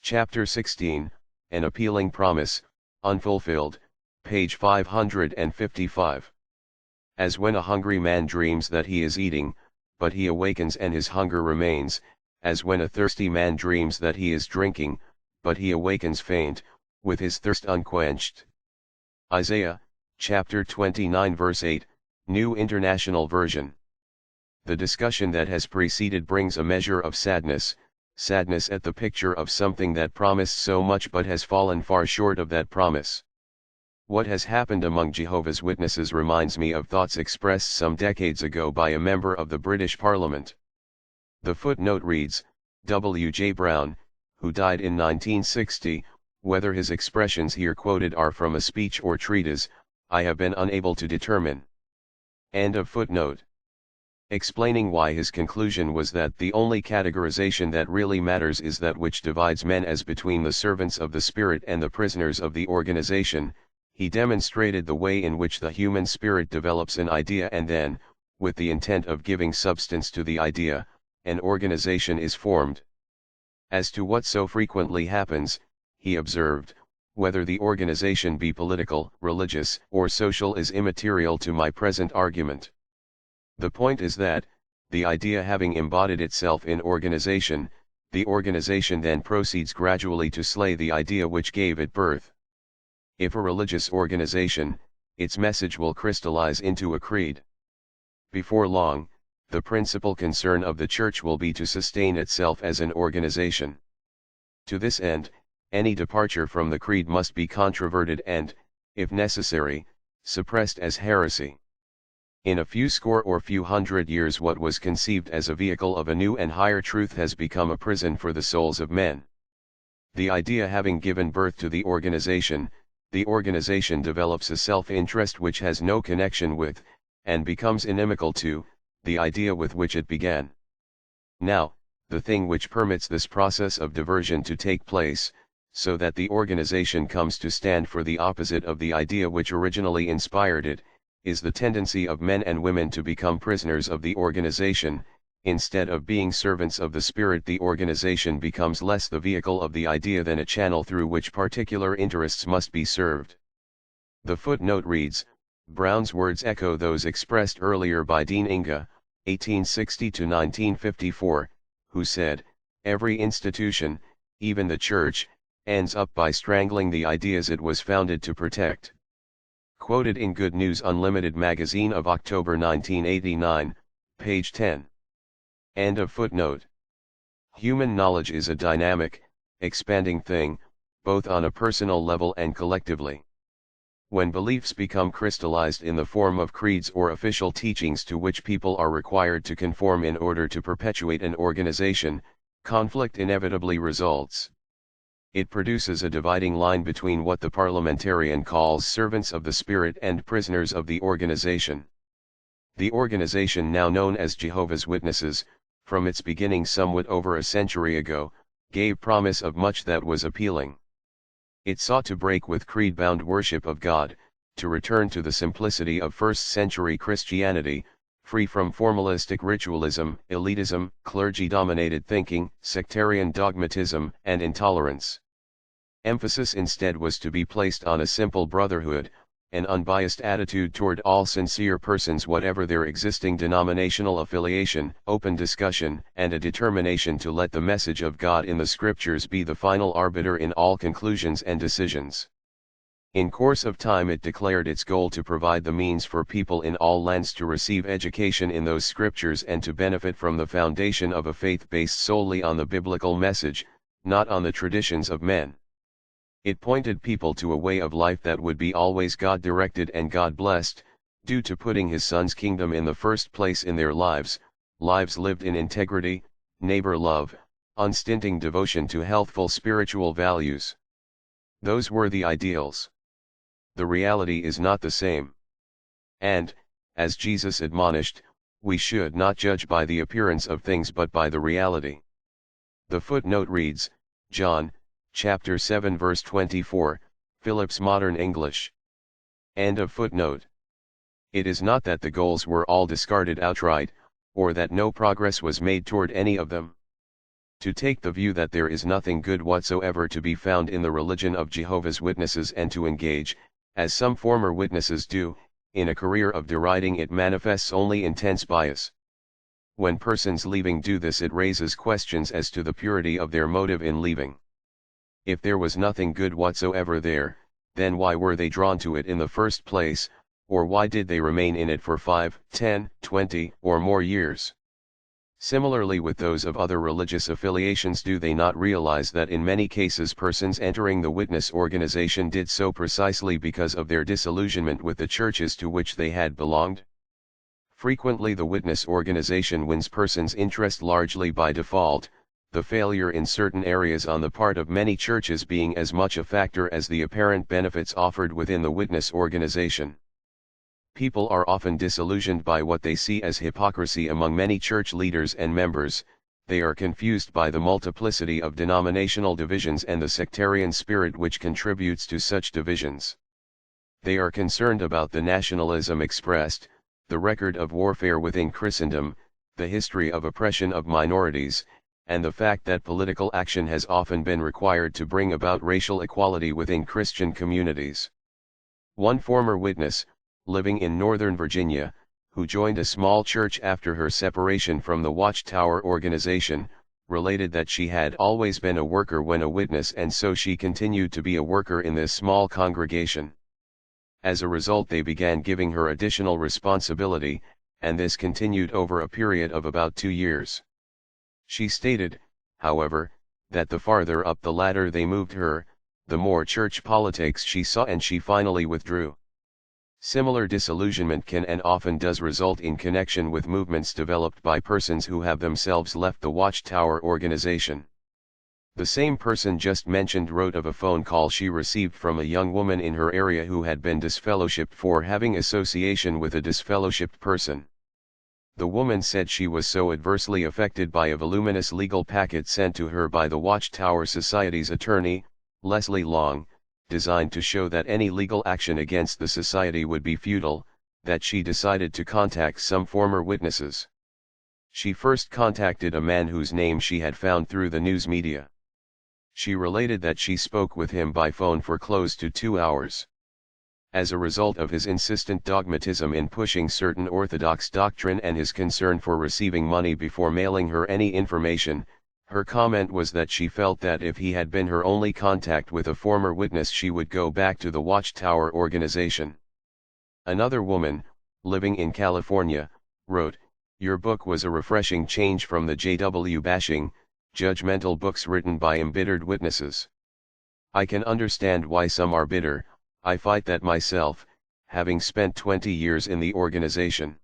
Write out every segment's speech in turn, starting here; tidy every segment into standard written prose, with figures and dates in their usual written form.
Chapter 16, An Appealing Promise, Unfulfilled, page 555. As when a hungry man dreams that he is eating, but he awakens and his hunger remains, as when a thirsty man dreams that he is drinking, but he awakens faint, with his thirst unquenched. Isaiah, chapter 29 verse 8, New International Version. The discussion that has preceded brings a measure of sadness at the picture of something that promised so much but has fallen far short of that promise. What has happened among Jehovah's Witnesses reminds me of thoughts expressed some decades ago by a member of the British Parliament. The footnote reads, W. J. Brown, who died in 1960, whether his expressions here quoted are from a speech or treatise, I have been unable to determine. End of footnote. Explaining why his conclusion was that the only categorization that really matters is that which divides men as between the servants of the Spirit and the prisoners of the organization, he demonstrated the way in which the human spirit develops an idea and then, with the intent of giving substance to the idea, an organization is formed. As to what so frequently happens, he observed, whether the organization be political, religious, or social is immaterial to my present argument. The point is that, the idea having embodied itself in organization, the organization then proceeds gradually to slay the idea which gave it birth. If a religious organization, its message will crystallize into a creed. Before long, the principal concern of the church will be to sustain itself as an organization. To this end, any departure from the creed must be controverted and, if necessary, suppressed as heresy. In a few score or few hundred years what was conceived as a vehicle of a new and higher truth has become a prison for the souls of men. The idea having given birth to the organization develops a self-interest which has no connection with, and becomes inimical to, the idea with which it began. Now, the thing which permits this process of diversion to take place, so that the organization comes to stand for the opposite of the idea which originally inspired it, is the tendency of men and women to become prisoners of the organization. Instead of being servants of the Spirit, the organization becomes less the vehicle of the idea than a channel through which particular interests must be served. The footnote reads, Brown's words echo those expressed earlier by Dean Inge, 1860–1954, who said, every institution, even the church, ends up by strangling the ideas it was founded to protect. Quoted in Good News Unlimited magazine of October 1989, page 10. End of footnote. Human knowledge is a dynamic, expanding thing, both on a personal level and collectively. When beliefs become crystallized in the form of creeds or official teachings to which people are required to conform in order to perpetuate an organization, conflict inevitably results. It produces a dividing line between what the parliamentarian calls servants of the Spirit and prisoners of the organization. The organization now known as Jehovah's Witnesses, from its beginning somewhat over a century ago, gave promise of much that was appealing. It sought to break with creed-bound worship of God, to return to the simplicity of first-century Christianity, free from formalistic ritualism, elitism, clergy-dominated thinking, sectarian dogmatism, and intolerance. Emphasis instead was to be placed on a simple brotherhood, an unbiased attitude toward all sincere persons whatever their existing denominational affiliation, open discussion, and a determination to let the message of God in the Scriptures be the final arbiter in all conclusions and decisions. In course of time it declared its goal to provide the means for people in all lands to receive education in those Scriptures and to benefit from the foundation of a faith based solely on the biblical message, not on the traditions of men. It pointed people to a way of life that would be always God-directed and God-blessed, due to putting His Son's kingdom in the first place in their lives lived in integrity, neighbor love, unstinting devotion to healthful spiritual values. Those were the ideals. The reality is not the same. And, as Jesus admonished, we should not judge by the appearance of things but by the reality. The footnote reads, John, chapter 7 verse 24, Phillips Modern English. End of footnote. It is not that the goals were all discarded outright, or that no progress was made toward any of them. To take the view that there is nothing good whatsoever to be found in the religion of Jehovah's Witnesses and to engage, as some former witnesses do, in a career of deriding it manifests only intense bias. When persons leaving do this, it raises questions as to the purity of their motive in leaving. If there was nothing good whatsoever there, then why were they drawn to it in the first place, or why did they remain in it for 5, 10, 20, or more years? Similarly with those of other religious affiliations, do they not realize that in many cases persons entering the witness organization did so precisely because of their disillusionment with the churches to which they had belonged? Frequently the witness organization wins persons' interest largely by default, the failure in certain areas on the part of many churches being as much a factor as the apparent benefits offered within the witness organization. People are often disillusioned by what they see as hypocrisy among many church leaders and members. They are confused by the multiplicity of denominational divisions and the sectarian spirit which contributes to such divisions. They are concerned about the nationalism expressed, the record of warfare within Christendom, the history of oppression of minorities, and the fact that political action has often been required to bring about racial equality within Christian communities. One former witness, living in Northern Virginia, who joined a small church after her separation from the Watchtower organization, related that she had always been a worker when a witness, and so she continued to be a worker in this small congregation. As a result, they began giving her additional responsibility, and this continued over a period of about 2 years. She stated, however, that the farther up the ladder they moved her, the more church politics she saw, and she finally withdrew. Similar disillusionment can and often does result in connection with movements developed by persons who have themselves left the Watchtower organization. The same person just mentioned wrote of a phone call she received from a young woman in her area who had been disfellowshipped for having association with a disfellowshipped person. The woman said she was so adversely affected by a voluminous legal packet sent to her by the Watchtower Society's attorney, Leslie Long, designed to show that any legal action against the society would be futile, that she decided to contact some former witnesses. She first contacted a man whose name she had found through the news media. She related that she spoke with him by phone for close to 2 hours. As a result of his insistent dogmatism in pushing certain orthodox doctrine and his concern for receiving money before mailing her any information, her comment was that she felt that if he had been her only contact with a former witness, she would go back to the Watchtower organization. Another woman, living in California, wrote, "Your book was a refreshing change from the JW bashing, judgmental books written by embittered witnesses. I can understand why some are bitter. I fight that myself, having spent 20 years in the organization.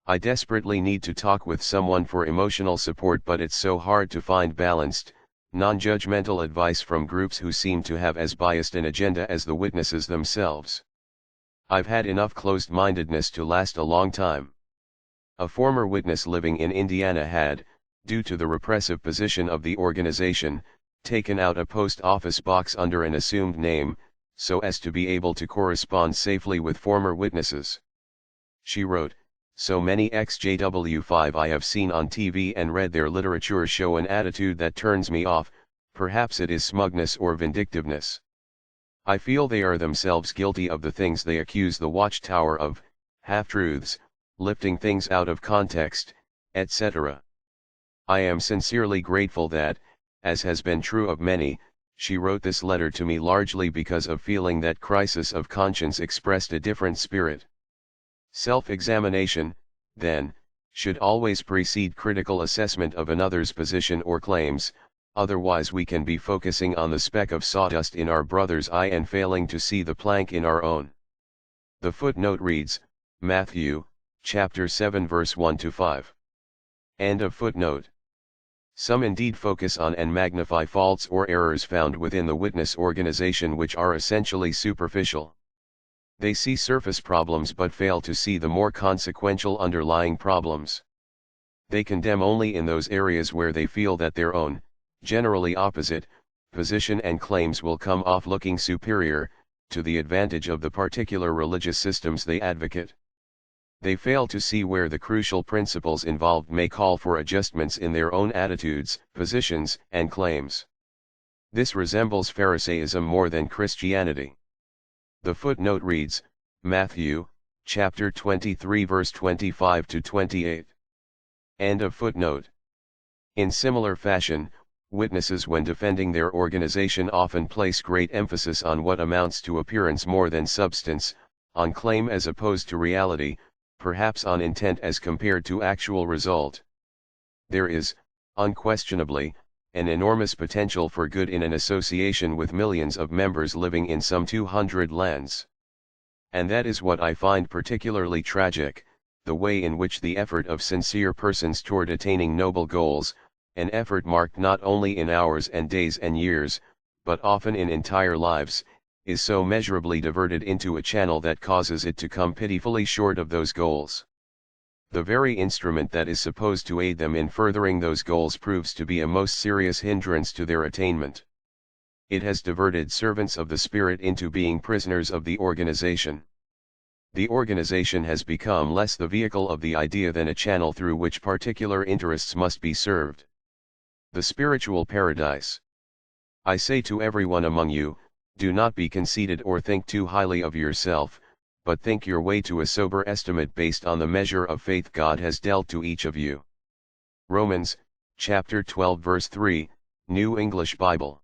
I desperately need to talk with someone for emotional support, but it's so hard to find balanced, non-judgmental advice from groups who seem to have as biased an agenda as the witnesses themselves. I've had enough closed-mindedness to last a long time." A former witness living in Indiana had, due to the repressive position of the organization, taken out a post office box under an assumed name, so as to be able to correspond safely with former witnesses. She wrote, "So many ex-JW5 I have seen on TV and read their literature show an attitude that turns me off. Perhaps it is smugness or vindictiveness. I feel they are themselves guilty of the things they accuse the Watchtower of, half-truths, lifting things out of context, etc. I am sincerely grateful that, as has been true of many, she wrote this letter to me largely because of feeling that crisis of conscience expressed a different spirit. Self-examination, then, should always precede critical assessment of another's position or claims, otherwise we can be focusing on the speck of sawdust in our brother's eye and failing to see the plank in our own." The footnote reads, Matthew, chapter 7 verse 1-5. End of footnote. Some indeed focus on and magnify faults or errors found within the witness organization which are essentially superficial. They see surface problems but fail to see the more consequential underlying problems. They condemn only in those areas where they feel that their own, generally opposite, position and claims will come off looking superior, to the advantage of the particular religious systems they advocate. They fail to see where the crucial principles involved may call for adjustments in their own attitudes, positions, and claims. This resembles Pharisaism more than Christianity. The footnote reads, Matthew, chapter 23 verse 25 to 28. End of footnote. In similar fashion, witnesses when defending their organization often place great emphasis on what amounts to appearance more than substance, on claim as opposed to reality, perhaps on intent as compared to actual result. There is, unquestionably, an enormous potential for good in an association with millions of members living in some 200 lands. And that is what I find particularly tragic, the way in which the effort of sincere persons toward attaining noble goals, an effort marked not only in hours and days and years, but often in entire lives, is so measurably diverted into a channel that causes it to come pitifully short of those goals. The very instrument that is supposed to aid them in furthering those goals proves to be a most serious hindrance to their attainment. It has diverted servants of the Spirit into being prisoners of the organization. The organization has become less the vehicle of the idea than a channel through which particular interests must be served. The spiritual paradise. I say to everyone among you, do not be conceited or think too highly of yourself, but think your way to a sober estimate based on the measure of faith God has dealt to each of you. Romans, chapter 12 verse 3, New English Bible.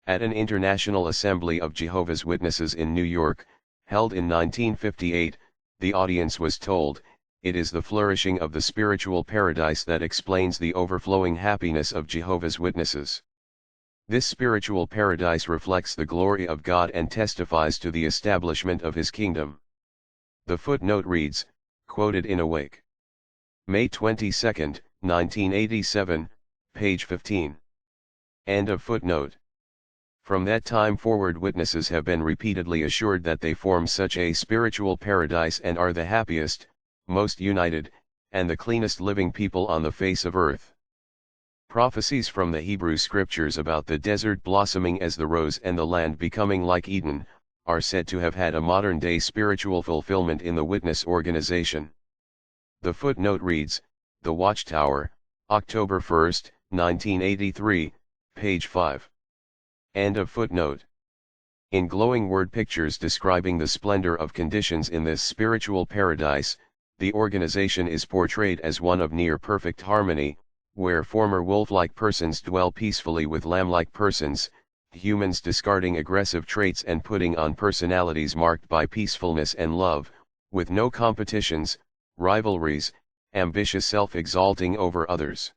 At an International Assembly of Jehovah's Witnesses in New York, held in 1958, the audience was told, it is the flourishing of the spiritual paradise that explains the overflowing happiness of Jehovah's Witnesses. This spiritual paradise reflects the glory of God and testifies to the establishment of His kingdom. The footnote reads, quoted in Awake. May 22, 1987, page 15. End of footnote. From that time forward, witnesses have been repeatedly assured that they form such a spiritual paradise and are the happiest, most united, and the cleanest living people on the face of earth. Prophecies from the Hebrew Scriptures about the desert blossoming as the rose and the land becoming like Eden, are said to have had a modern-day spiritual fulfillment in the witness organization. The footnote reads, The Watchtower, October 1, 1983, page 5. End of footnote. In glowing word pictures describing the splendor of conditions in this spiritual paradise, the organization is portrayed as one of near-perfect harmony, where former wolf-like persons dwell peacefully with lamb-like persons, humans discarding aggressive traits and putting on personalities marked by peacefulness and love, with no competitions, rivalries, ambitious self-exalting over others.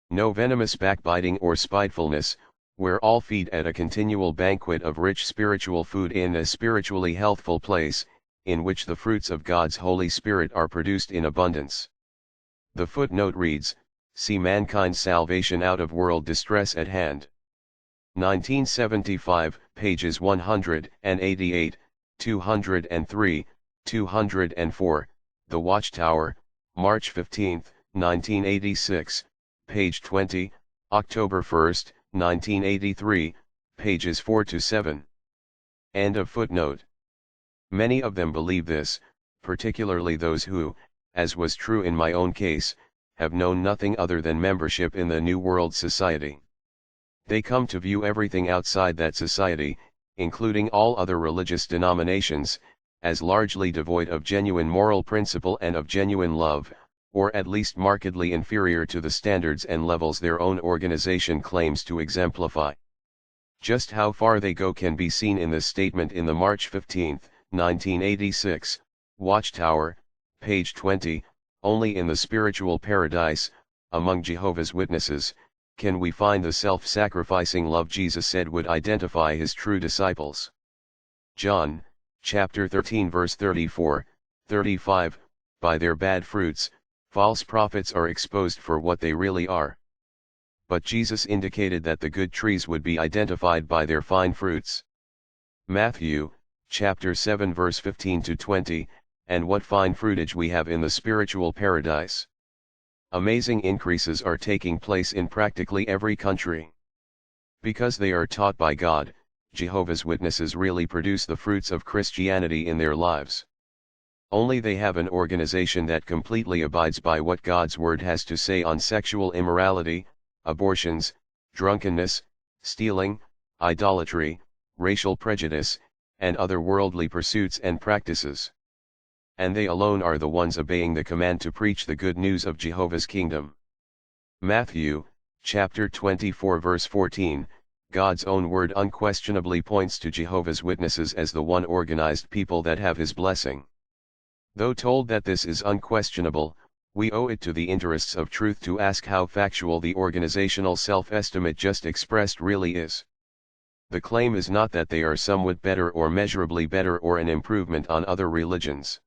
No venomous backbiting or spitefulness, where all feed at a continual banquet of rich spiritual food in a spiritually healthful place, in which the fruits of God's Holy Spirit are produced in abundance. The footnote reads, See Mankind's Salvation Out of World Distress at Hand. 1975, pages 188, 203, 204, The Watchtower, March 15, 1986, page 20, October 1, 1983, pages 4 to 7. End of footnote. Many of them believe this, particularly those who, as was true in my own case, have known nothing other than membership in the New World Society. They come to view everything outside that society, including all other religious denominations, as largely devoid of genuine moral principle and of genuine love, or at least markedly inferior to the standards and levels their own organization claims to exemplify. Just how far they go can be seen in this statement in the March 15, 1986, Watchtower, page 20, Only in the spiritual paradise, among Jehovah's Witnesses, can we find the self-sacrificing love Jesus said would identify His true disciples. John, chapter 13 verse 34, 35, By their bad fruits, false prophets are exposed for what they really are. But Jesus indicated that the good trees would be identified by their fine fruits. Matthew, chapter 7 verse 15 to 20, And what fine fruitage we have in the spiritual paradise. Amazing increases are taking place in practically every country. Because they are taught by God, Jehovah's Witnesses really produce the fruits of Christianity in their lives. Only they have an organization that completely abides by what God's word has to say on sexual immorality, abortions, drunkenness, stealing, idolatry, racial prejudice, and other worldly pursuits and practices. And they alone are the ones obeying the command to preach the good news of Jehovah's kingdom. Matthew, chapter 24 verse 14, God's own word unquestionably points to Jehovah's Witnesses as the one organized people that have his blessing. Though told that this is unquestionable, we owe it to the interests of truth to ask how factual the organizational self-estimate just expressed really is. The claim is not that they are somewhat better or measurably better or an improvement on other religions.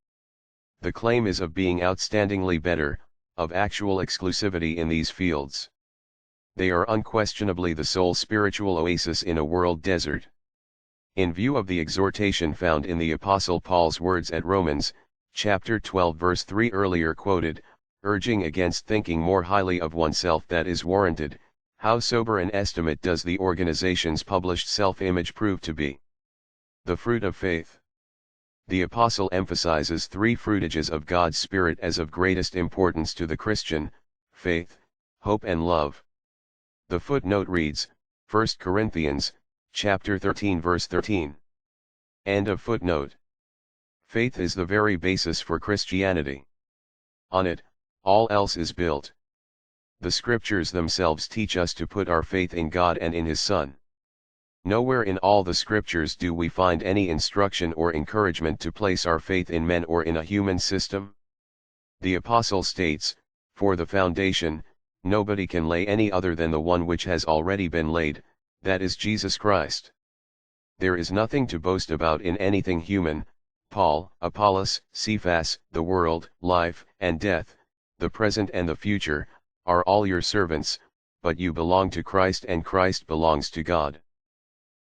The claim is of being outstandingly better, of actual exclusivity in these fields. They are unquestionably the sole spiritual oasis in a world desert. In view of the exhortation found in the Apostle Paul's words at Romans, chapter 12 verse 3 earlier quoted, urging against thinking more highly of oneself that is warranted, how sober an estimate does the organization's published self-image prove to be? The fruit of faith. The apostle emphasizes three fruitages of God's Spirit as of greatest importance to the Christian: faith, hope and love. The footnote reads, 1 Corinthians, chapter 13 verse 13. End of footnote. Faith is the very basis for Christianity. On it, all else is built. The scriptures themselves teach us to put our faith in God and in His Son. Nowhere in all the scriptures do we find any instruction or encouragement to place our faith in men or in a human system. The apostle states, for the foundation, nobody can lay any other than the one which has already been laid, that is Jesus Christ. There is nothing to boast about in anything human. Paul, Apollos, Cephas, the world, life, and death, the present and the future, are all your servants, but you belong to Christ and Christ belongs to God.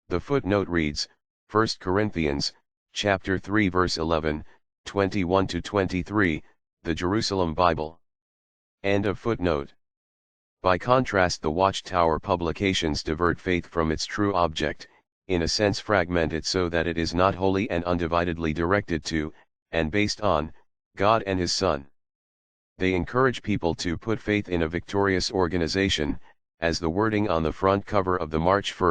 The footnote reads, 1 Corinthians, chapter 3 verse 11, 21-23, the Jerusalem Bible. End of footnote. By contrast, the Watchtower publications divert faith from its true object, in a sense fragment it so that it is not wholly and undividedly directed to, and based on, God and His Son. They encourage people to put faith in a victorious organization, as the wording on the front cover of the March 1,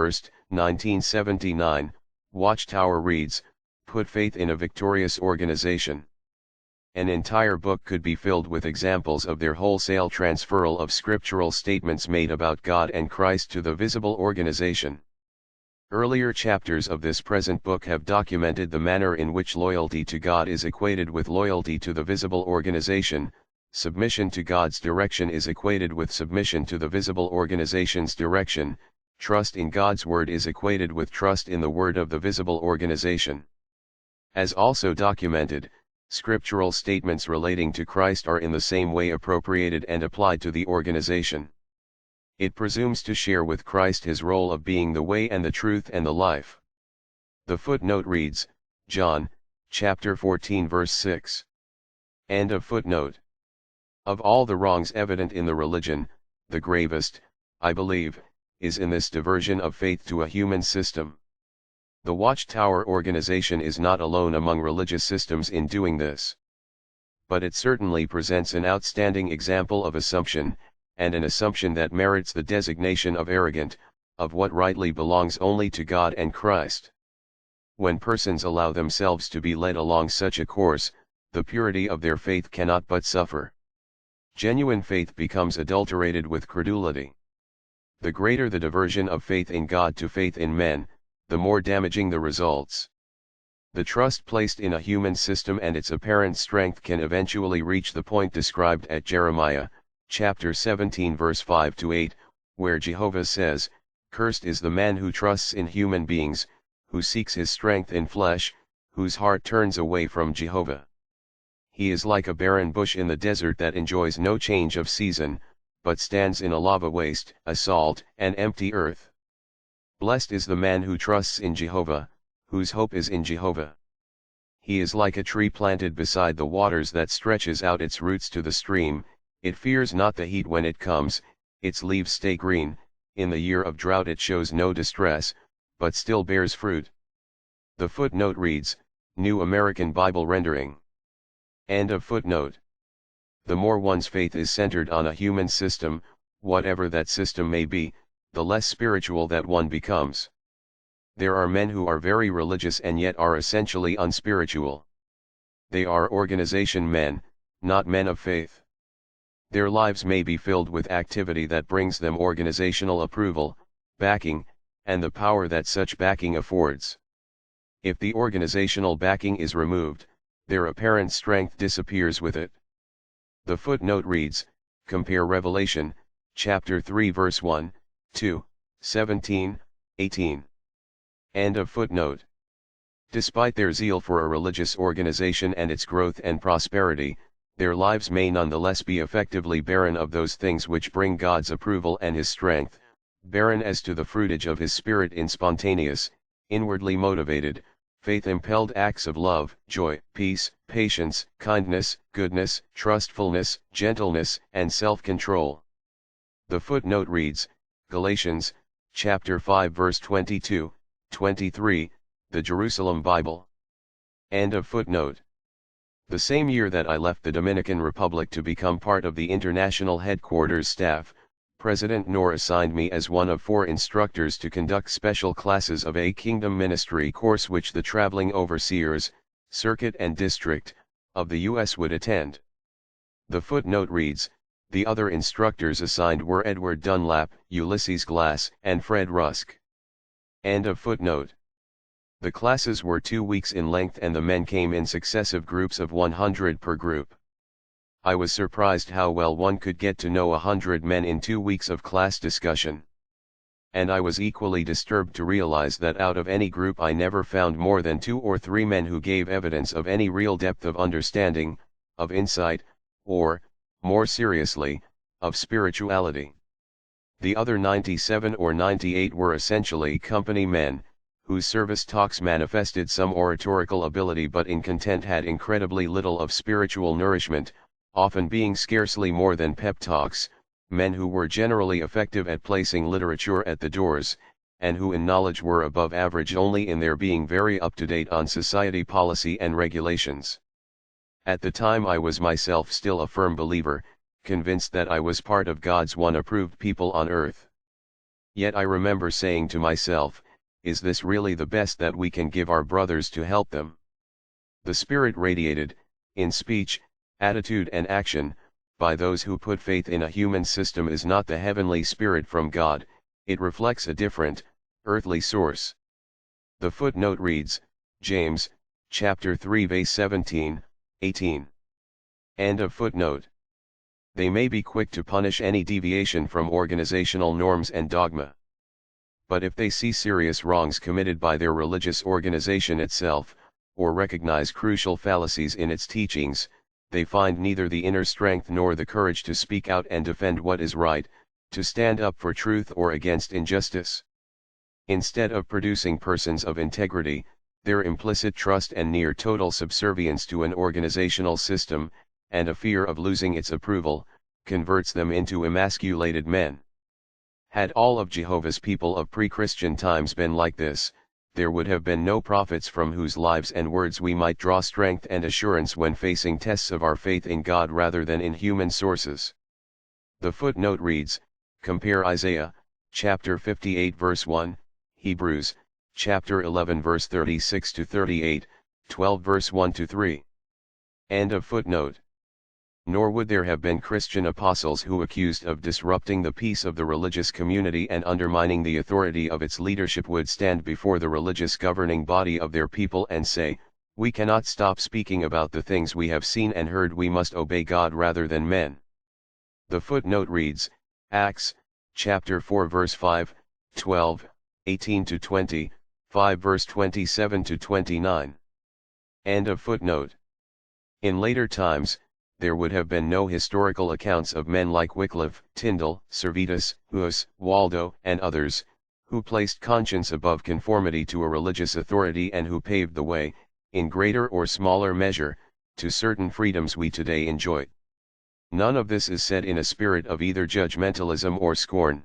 1979, Watchtower reads, put faith in a victorious organization. An entire book could be filled with examples of their wholesale transferal of scriptural statements made about God and Christ to the visible organization. Earlier chapters of this present book have documented the manner in which loyalty to God is equated with loyalty to the visible organization, submission to God's direction is equated with submission to the visible organization's direction, trust in God's word is equated with trust in the word of the visible organization. As also documented, scriptural statements relating to Christ are in the same way appropriated and applied to the organization. It presumes to share with Christ His role of being the way and the truth and the life. The footnote reads, John, chapter 14 verse 6. End of footnote. Of all the wrongs evident in the religion, the gravest, I believe, is in this diversion of faith to a human system. The Watchtower organization is not alone among religious systems in doing this. But it certainly presents an outstanding example of assumption, and an assumption that merits the designation of arrogant, of what rightly belongs only to God and Christ. When persons allow themselves to be led along such a course, the purity of their faith cannot but suffer. Genuine faith becomes adulterated with credulity. The greater the diversion of faith in God to faith in men, the more damaging the results. The trust placed in a human system and its apparent strength can eventually reach the point described at Jeremiah, chapter 17 verse 5-8, where Jehovah says, cursed is the man who trusts in human beings, who seeks his strength in flesh, whose heart turns away from Jehovah. He is like a barren bush in the desert that enjoys no change of season, but stands in a lava waste, a salt and empty earth. Blessed is the man who trusts in Jehovah, whose hope is in Jehovah. He is like a tree planted beside the waters that stretches out its roots to the stream. It fears not the heat when it comes, its leaves stay green, in the year of drought it shows no distress, but still bears fruit. The footnote reads, New American Bible Rendering. End of footnote. The more one's faith is centered on a human system, whatever that system may be, the less spiritual that one becomes. There are men who are very religious and yet are essentially unspiritual. They are organization men, not men of faith. Their lives may be filled with activity that brings them organizational approval, backing, and the power that such backing affords. If the organizational backing is removed, their apparent strength disappears with it. The footnote reads, compare Revelation, chapter 3 verse 1, 2, 17, 18. End of footnote. Despite their zeal for a religious organization and its growth and prosperity, their lives may nonetheless be effectively barren of those things which bring God's approval and His strength, barren as to the fruitage of His Spirit in spontaneous, inwardly motivated, faith-impelled acts of love, joy, peace, patience, kindness, goodness, trustfulness, gentleness, and self-control. The footnote reads, Galatians, chapter 5 verse 22, 23, the Jerusalem Bible. End of footnote. The same year that I left the Dominican Republic to become part of the international headquarters staff, President Noor assigned me as one of 4 instructors to conduct special classes of a Kingdom Ministry course which the traveling overseers, circuit and district, of the U.S. would attend. The footnote reads, the other instructors assigned were Edward Dunlap, Ulysses Glass, and Fred Rusk. End of footnote. The classes were 2 weeks in length and the men came in successive groups of 100 per group. I was surprised how well one could get to know 100 men in 2 weeks of class discussion. And I was equally disturbed to realize that out of any group I never found more than 2 or 3 men who gave evidence of any real depth of understanding, of insight, or, more seriously, of spirituality. The other 97 or 98 were essentially company men, whose service talks manifested some oratorical ability but in content had incredibly little of spiritual nourishment, often being scarcely more than pep talks, men who were generally effective at placing literature at the doors, and who in knowledge were above average only in their being very up-to-date on society policy and regulations. At the time I was myself still a firm believer, convinced that I was part of God's one approved people on earth. Yet I remember saying to myself, is this really the best that we can give our brothers to help them? The Spirit radiated, in speech, attitude and action, by those who put faith in a human system is not the heavenly Spirit from God, it reflects a different, earthly source. The footnote reads, James, chapter 3 verse 17, 18. End of footnote. They may be quick to punish any deviation from organizational norms and dogma. But if they see serious wrongs committed by their religious organization itself, or recognize crucial fallacies in its teachings, they find neither the inner strength nor the courage to speak out and defend what is right, to stand up for truth or against injustice. Instead of producing persons of integrity, their implicit trust and near total subservience to an organizational system, and a fear of losing its approval, converts them into emasculated men. Had all of Jehovah's people of pre-Christian times been like this, there would have been no prophets from whose lives and words we might draw strength and assurance when facing tests of our faith in God rather than in human sources. The footnote reads, compare Isaiah, chapter 58 verse 1, Hebrews, chapter 11 verse 36 to 38, 12 verse 1 to 3. End of footnote. Nor would there have been Christian apostles who, accused of disrupting the peace of the religious community and undermining the authority of its leadership, would stand before the religious governing body of their people and say, we cannot stop speaking about the things we have seen and heard, we must obey God rather than men. The footnote reads, Acts, chapter 4 verse 5, 12, 18 to 20, 5 verse 27 to 29. End of footnote. In later times, there would have been no historical accounts of men like Wycliffe, Tyndale, Servetus, Huss, Waldo, and others, who placed conscience above conformity to a religious authority and who paved the way, in greater or smaller measure, to certain freedoms we today enjoy. None of this is said in a spirit of either judgmentalism or scorn.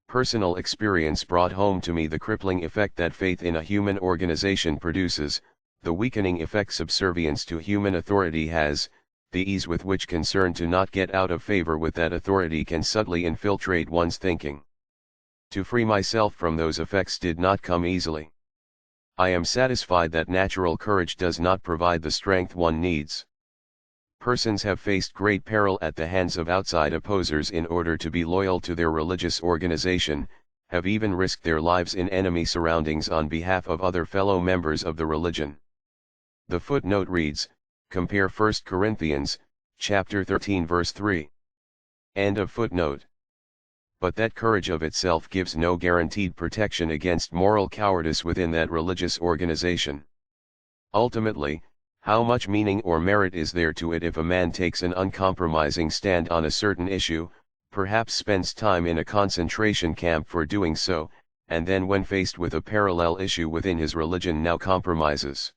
Personal experience brought home to me the crippling effect that faith in a human organization produces, the weakening effect subservience to human authority has, the ease with which concern to not get out of favor with that authority can subtly infiltrate one's thinking. To free myself from those effects did not come easily. I am satisfied that natural courage does not provide the strength one needs. Persons have faced great peril at the hands of outside opposers in order to be loyal to their religious organization, have even risked their lives in enemy surroundings on behalf of other fellow members of the religion. The footnote reads, compare 1 Corinthians, chapter 13 verse 3. End of footnote. But that courage of itself gives no guaranteed protection against moral cowardice within that religious organization. Ultimately, how much meaning or merit is there to it if a man takes an uncompromising stand on a certain issue, perhaps spends time in a concentration camp for doing so, and then when faced with a parallel issue within his religion now compromises?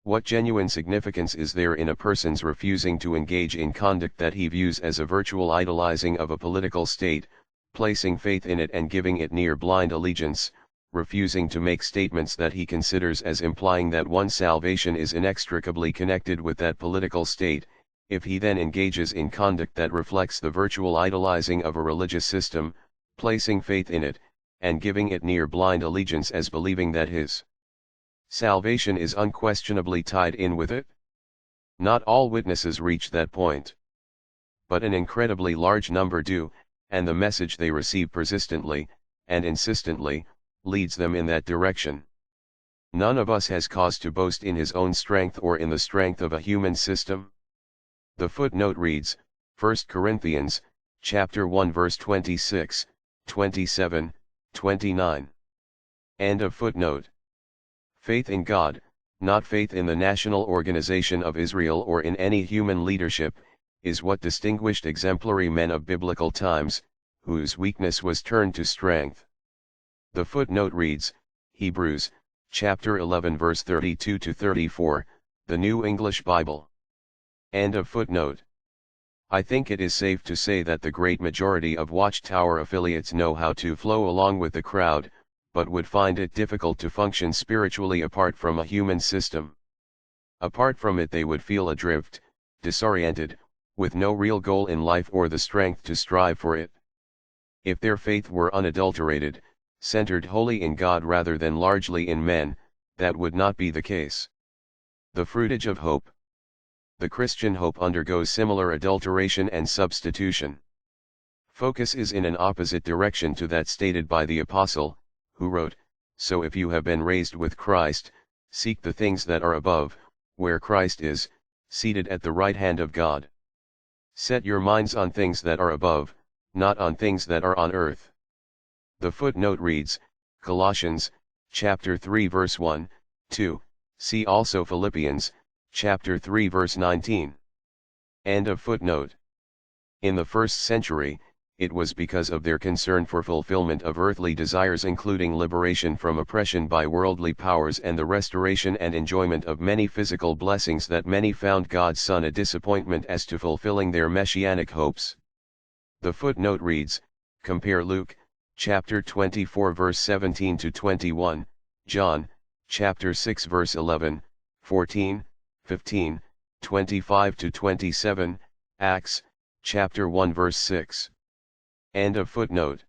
What genuine significance is there in a person's refusing to engage in conduct that he views as a virtual idolizing of a political state, placing faith in it and giving it near blind allegiance, refusing to make statements that he considers as implying that one's salvation is inextricably connected with that political state, if he then engages in conduct that reflects the virtual idolizing of a religious system, placing faith in it, and giving it near blind allegiance as believing that his salvation is unquestionably tied in with it? Not all witnesses reach that point. But an incredibly large number do, and the message they receive persistently, and insistently, leads them in that direction. None of us has cause to boast in his own strength or in the strength of a human system. The footnote reads, 1 Corinthians, chapter 1 verse 26, 27, 29. End of footnote. Faith in God, not faith in the national organization of Israel or in any human leadership, is what distinguished exemplary men of biblical times, whose weakness was turned to strength. The footnote reads, Hebrews, chapter 11 verse 32 to 34, the New English Bible. End of footnote. I think it is safe to say that the great majority of Watchtower affiliates know how to flow along with the crowd, but would find it difficult to function spiritually apart from a human system. Apart from it they would feel adrift, disoriented, with no real goal in life or the strength to strive for it. If their faith were unadulterated, centered wholly in God rather than largely in men, that would not be the case. The fruitage of hope. The Christian hope undergoes similar adulteration and substitution. Focus is in an opposite direction to that stated by the Apostle, who wrote, "So if you have been raised with Christ, seek the things that are above, where Christ is, seated at the right hand of God. Set your minds on things that are above, not on things that are on earth." The footnote reads, Colossians, chapter 3 verse 1, 2, see also Philippians, chapter 3 verse 19. End of footnote. In the first century, it was because of their concern for fulfillment of earthly desires including liberation from oppression by worldly powers and the restoration and enjoyment of many physical blessings that many found God's Son a disappointment as to fulfilling their messianic hopes. The footnote reads, compare Luke, chapter 24 verse 17 to 21, John, chapter 6 verse 11, 14, 15, 25 to 27, Acts, chapter 1 verse 6. End of footnote.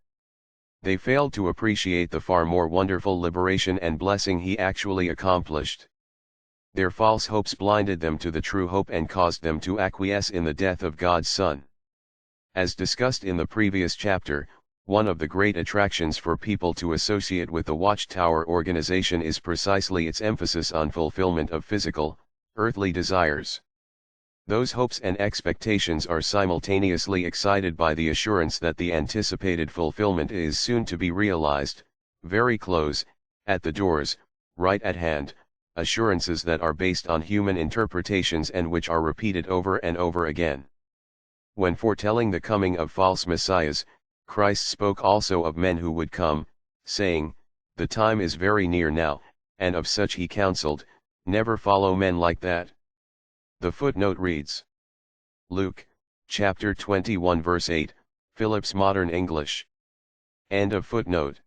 They failed to appreciate the far more wonderful liberation and blessing he actually accomplished. Their false hopes blinded them to the true hope and caused them to acquiesce in the death of God's Son. As discussed in the previous chapter, one of the great attractions for people to associate with the Watchtower organization is precisely its emphasis on fulfillment of physical, earthly desires. Those hopes and expectations are simultaneously excited by the assurance that the anticipated fulfillment is soon to be realized, very close, at the doors, right at hand, assurances that are based on human interpretations and which are repeated over and over again. When foretelling the coming of false messiahs, Christ spoke also of men who would come, saying, "The time is very near now," and of such he counseled, "Never follow men like that." The footnote reads, Luke, chapter 21 verse 8, Phillips Modern English. End of footnote.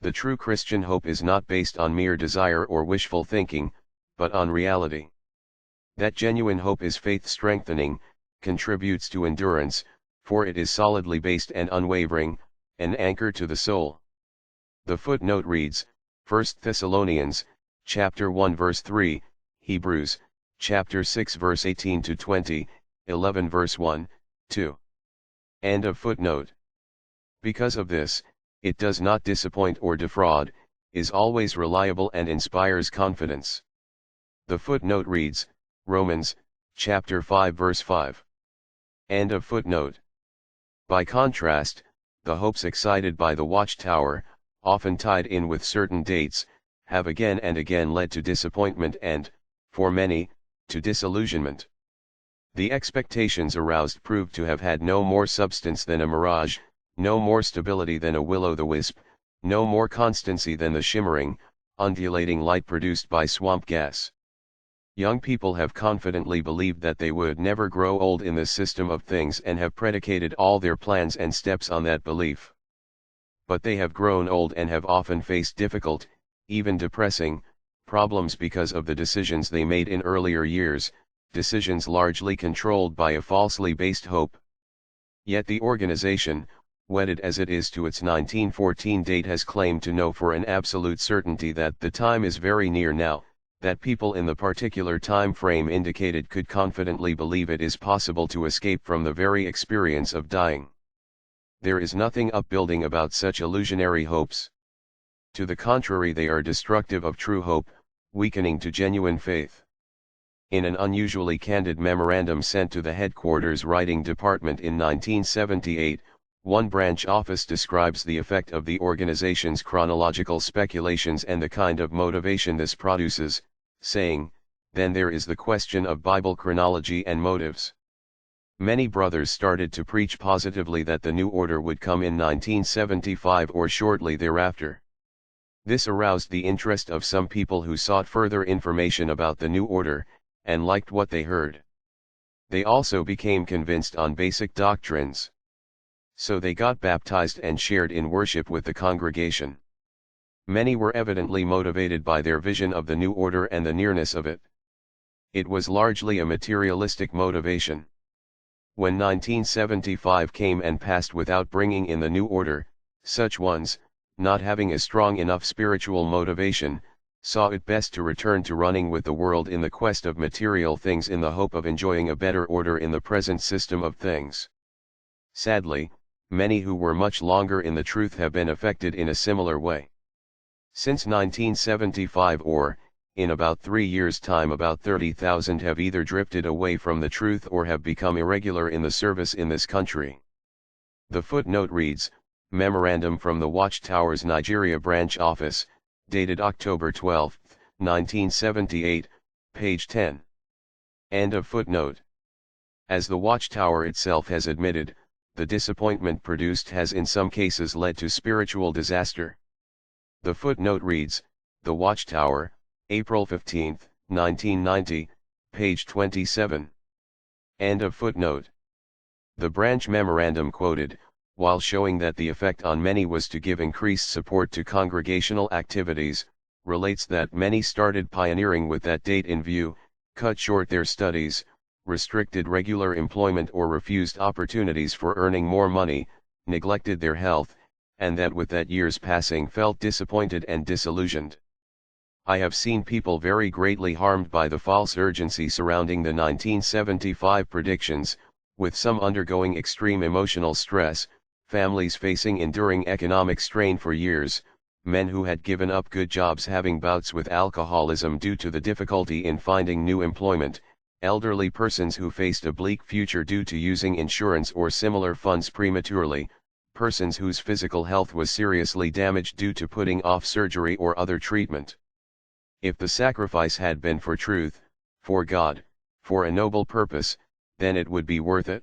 The true Christian hope is not based on mere desire or wishful thinking, but on reality. That genuine hope is faith-strengthening, contributes to endurance, for it is solidly based and unwavering, an anchor to the soul. The footnote reads, 1 Thessalonians, chapter 1 verse 3, Hebrews, chapter 6 verse 18 to 20, 11 verse 1, 2. End of footnote. Because of this, it does not disappoint or defraud, is always reliable and inspires confidence. The footnote reads, Romans, chapter 5 verse 5. End of footnote. By contrast, the hopes excited by the Watchtower, often tied in with certain dates, have again and again led to disappointment and, for many, to disillusionment. The expectations aroused proved to have had no more substance than a mirage, no more stability than a will-o'-the-wisp, no more constancy than the shimmering, undulating light produced by swamp gas. Young people have confidently believed that they would never grow old in this system of things and have predicated all their plans and steps on that belief. But they have grown old and have often faced difficult, even depressing, problems because of the decisions they made in earlier years, decisions largely controlled by a falsely based hope. Yet the organization, wedded as it is to its 1914 date, has claimed to know for an absolute certainty that the time is very near now, that people in the particular time frame indicated could confidently believe it is possible to escape from the very experience of dying. There is nothing upbuilding about such illusionary hopes. To the contrary, they are destructive of true hope, weakening to genuine faith. In an unusually candid memorandum sent to the headquarters writing department in 1978, one branch office describes the effect of the organization's chronological speculations and the kind of motivation this produces, saying, "Then there is the question of Bible chronology and motives. Many brothers started to preach positively that the new order would come in 1975 or shortly thereafter. This aroused the interest of some people who sought further information about the new order, and liked what they heard. They also became convinced on basic doctrines. So they got baptized and shared in worship with the congregation. Many were evidently motivated by their vision of the new order and the nearness of it. It was largely a materialistic motivation. When 1975 came and passed without bringing in the new order, such ones, not having a strong enough spiritual motivation, saw it best to return to running with the world in the quest of material things in the hope of enjoying a better order in the present system of things. Sadly, many who were much longer in the truth have been affected in a similar way. Since 1975, or, in about 3 years' time, about 30,000 have either drifted away from the truth or have become irregular in the service in this country. The footnote reads, Memorandum from the Watchtower's Nigeria branch office, dated October 12, 1978, page 10. End of footnote. As the Watchtower itself has admitted, the disappointment produced has in some cases led to spiritual disaster. The footnote reads, The Watchtower, April 15, 1990, page 27. End of footnote. The branch memorandum quoted, while showing that the effect on many was to give increased support to congregational activities, relates that many started pioneering with that date in view, cut short their studies, restricted regular employment or refused opportunities for earning more money, neglected their health, and that with that year's passing felt disappointed and disillusioned. I have seen people very greatly harmed by the false urgency surrounding the 1975 predictions, with some undergoing extreme emotional stress, families facing enduring economic strain for years, men who had given up good jobs having bouts with alcoholism due to the difficulty in finding new employment, elderly persons who faced a bleak future due to using insurance or similar funds prematurely, persons whose physical health was seriously damaged due to putting off surgery or other treatment. If the sacrifice had been for truth, for God, for a noble purpose, then it would be worth it.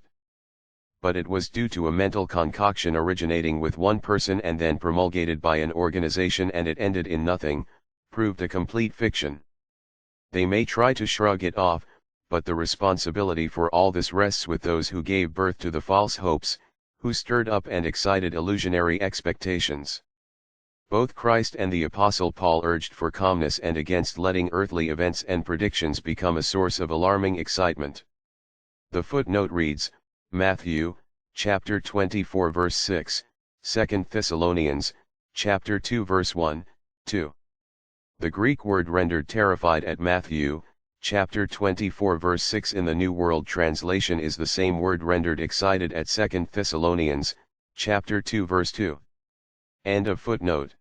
But it was due to a mental concoction originating with one person and then promulgated by an organization, and it ended in nothing, proved a complete fiction. They may try to shrug it off, but the responsibility for all this rests with those who gave birth to the false hopes, who stirred up and excited illusionary expectations. Both Christ and the Apostle Paul urged for calmness and against letting earthly events and predictions become a source of alarming excitement. The footnote reads, Matthew, chapter 24 verse 6, 2 Thessalonians, chapter 2 verse 1, 2. The Greek word rendered terrified at Matthew, chapter 24 verse 6 in the New World Translation is the same word rendered excited at 2 Thessalonians, chapter 2 verse 2. End of footnote.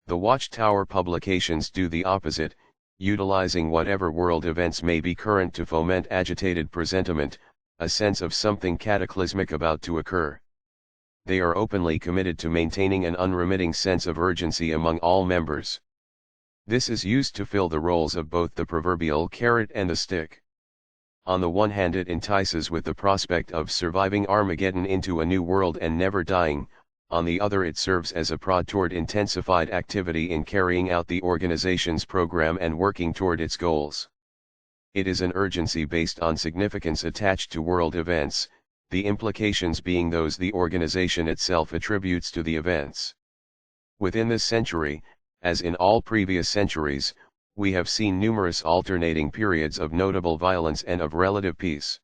The Watchtower publications do the opposite, utilizing whatever world events may be current to foment agitated presentiment, a sense of something cataclysmic about to occur. They are openly committed to maintaining an unremitting sense of urgency among all members. This is used to fill the roles of both the proverbial carrot and the stick. On the one hand, it entices with the prospect of surviving Armageddon into a new world and never dying. On the other, it serves as a prod toward intensified activity in carrying out the organization's program and working toward its goals. It is an urgency based on significance attached to world events, the implications being those the organization itself attributes to the events. Within this century, as in all previous centuries, we have seen numerous alternating periods of notable violence and of relative peace.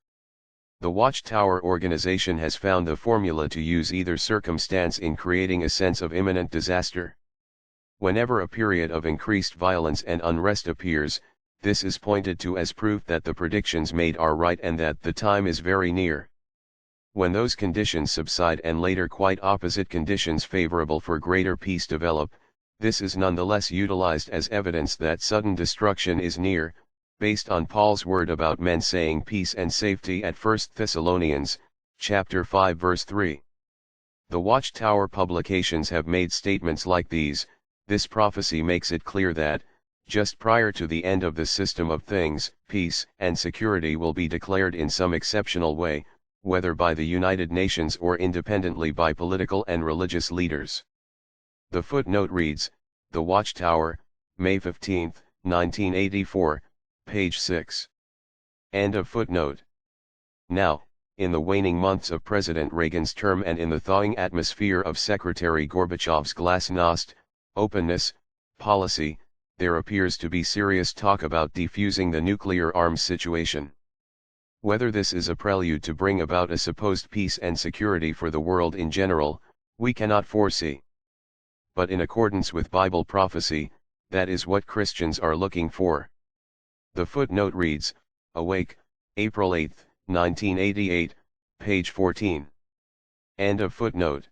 The Watchtower organization has found the formula to use either circumstance in creating a sense of imminent disaster. Whenever a period of increased violence and unrest appears, this is pointed to as proof that the predictions made are right and that the time is very near. When those conditions subside and later quite opposite conditions favorable for greater peace develop, this is nonetheless utilized as evidence that sudden destruction is near, based on Paul's word about men saying peace and safety at 1 Thessalonians, chapter 5 verse 3. The Watchtower publications have made statements like these. This prophecy makes it clear that, just prior to the end of the system of things, peace and security will be declared in some exceptional way, whether by the United Nations or independently by political and religious leaders. The footnote reads, The Watchtower, May 15, 1984, page 6. End of footnote. Now, in the waning months of President Reagan's term and in the thawing atmosphere of Secretary Gorbachev's glasnost, openness, policy, there appears to be serious talk about defusing the nuclear arms situation. Whether this is a prelude to bring about a supposed peace and security for the world in general, we cannot foresee. But in accordance with Bible prophecy, that is what Christians are looking for. The footnote reads, Awake, April 8, 1988, page 14. End of footnote.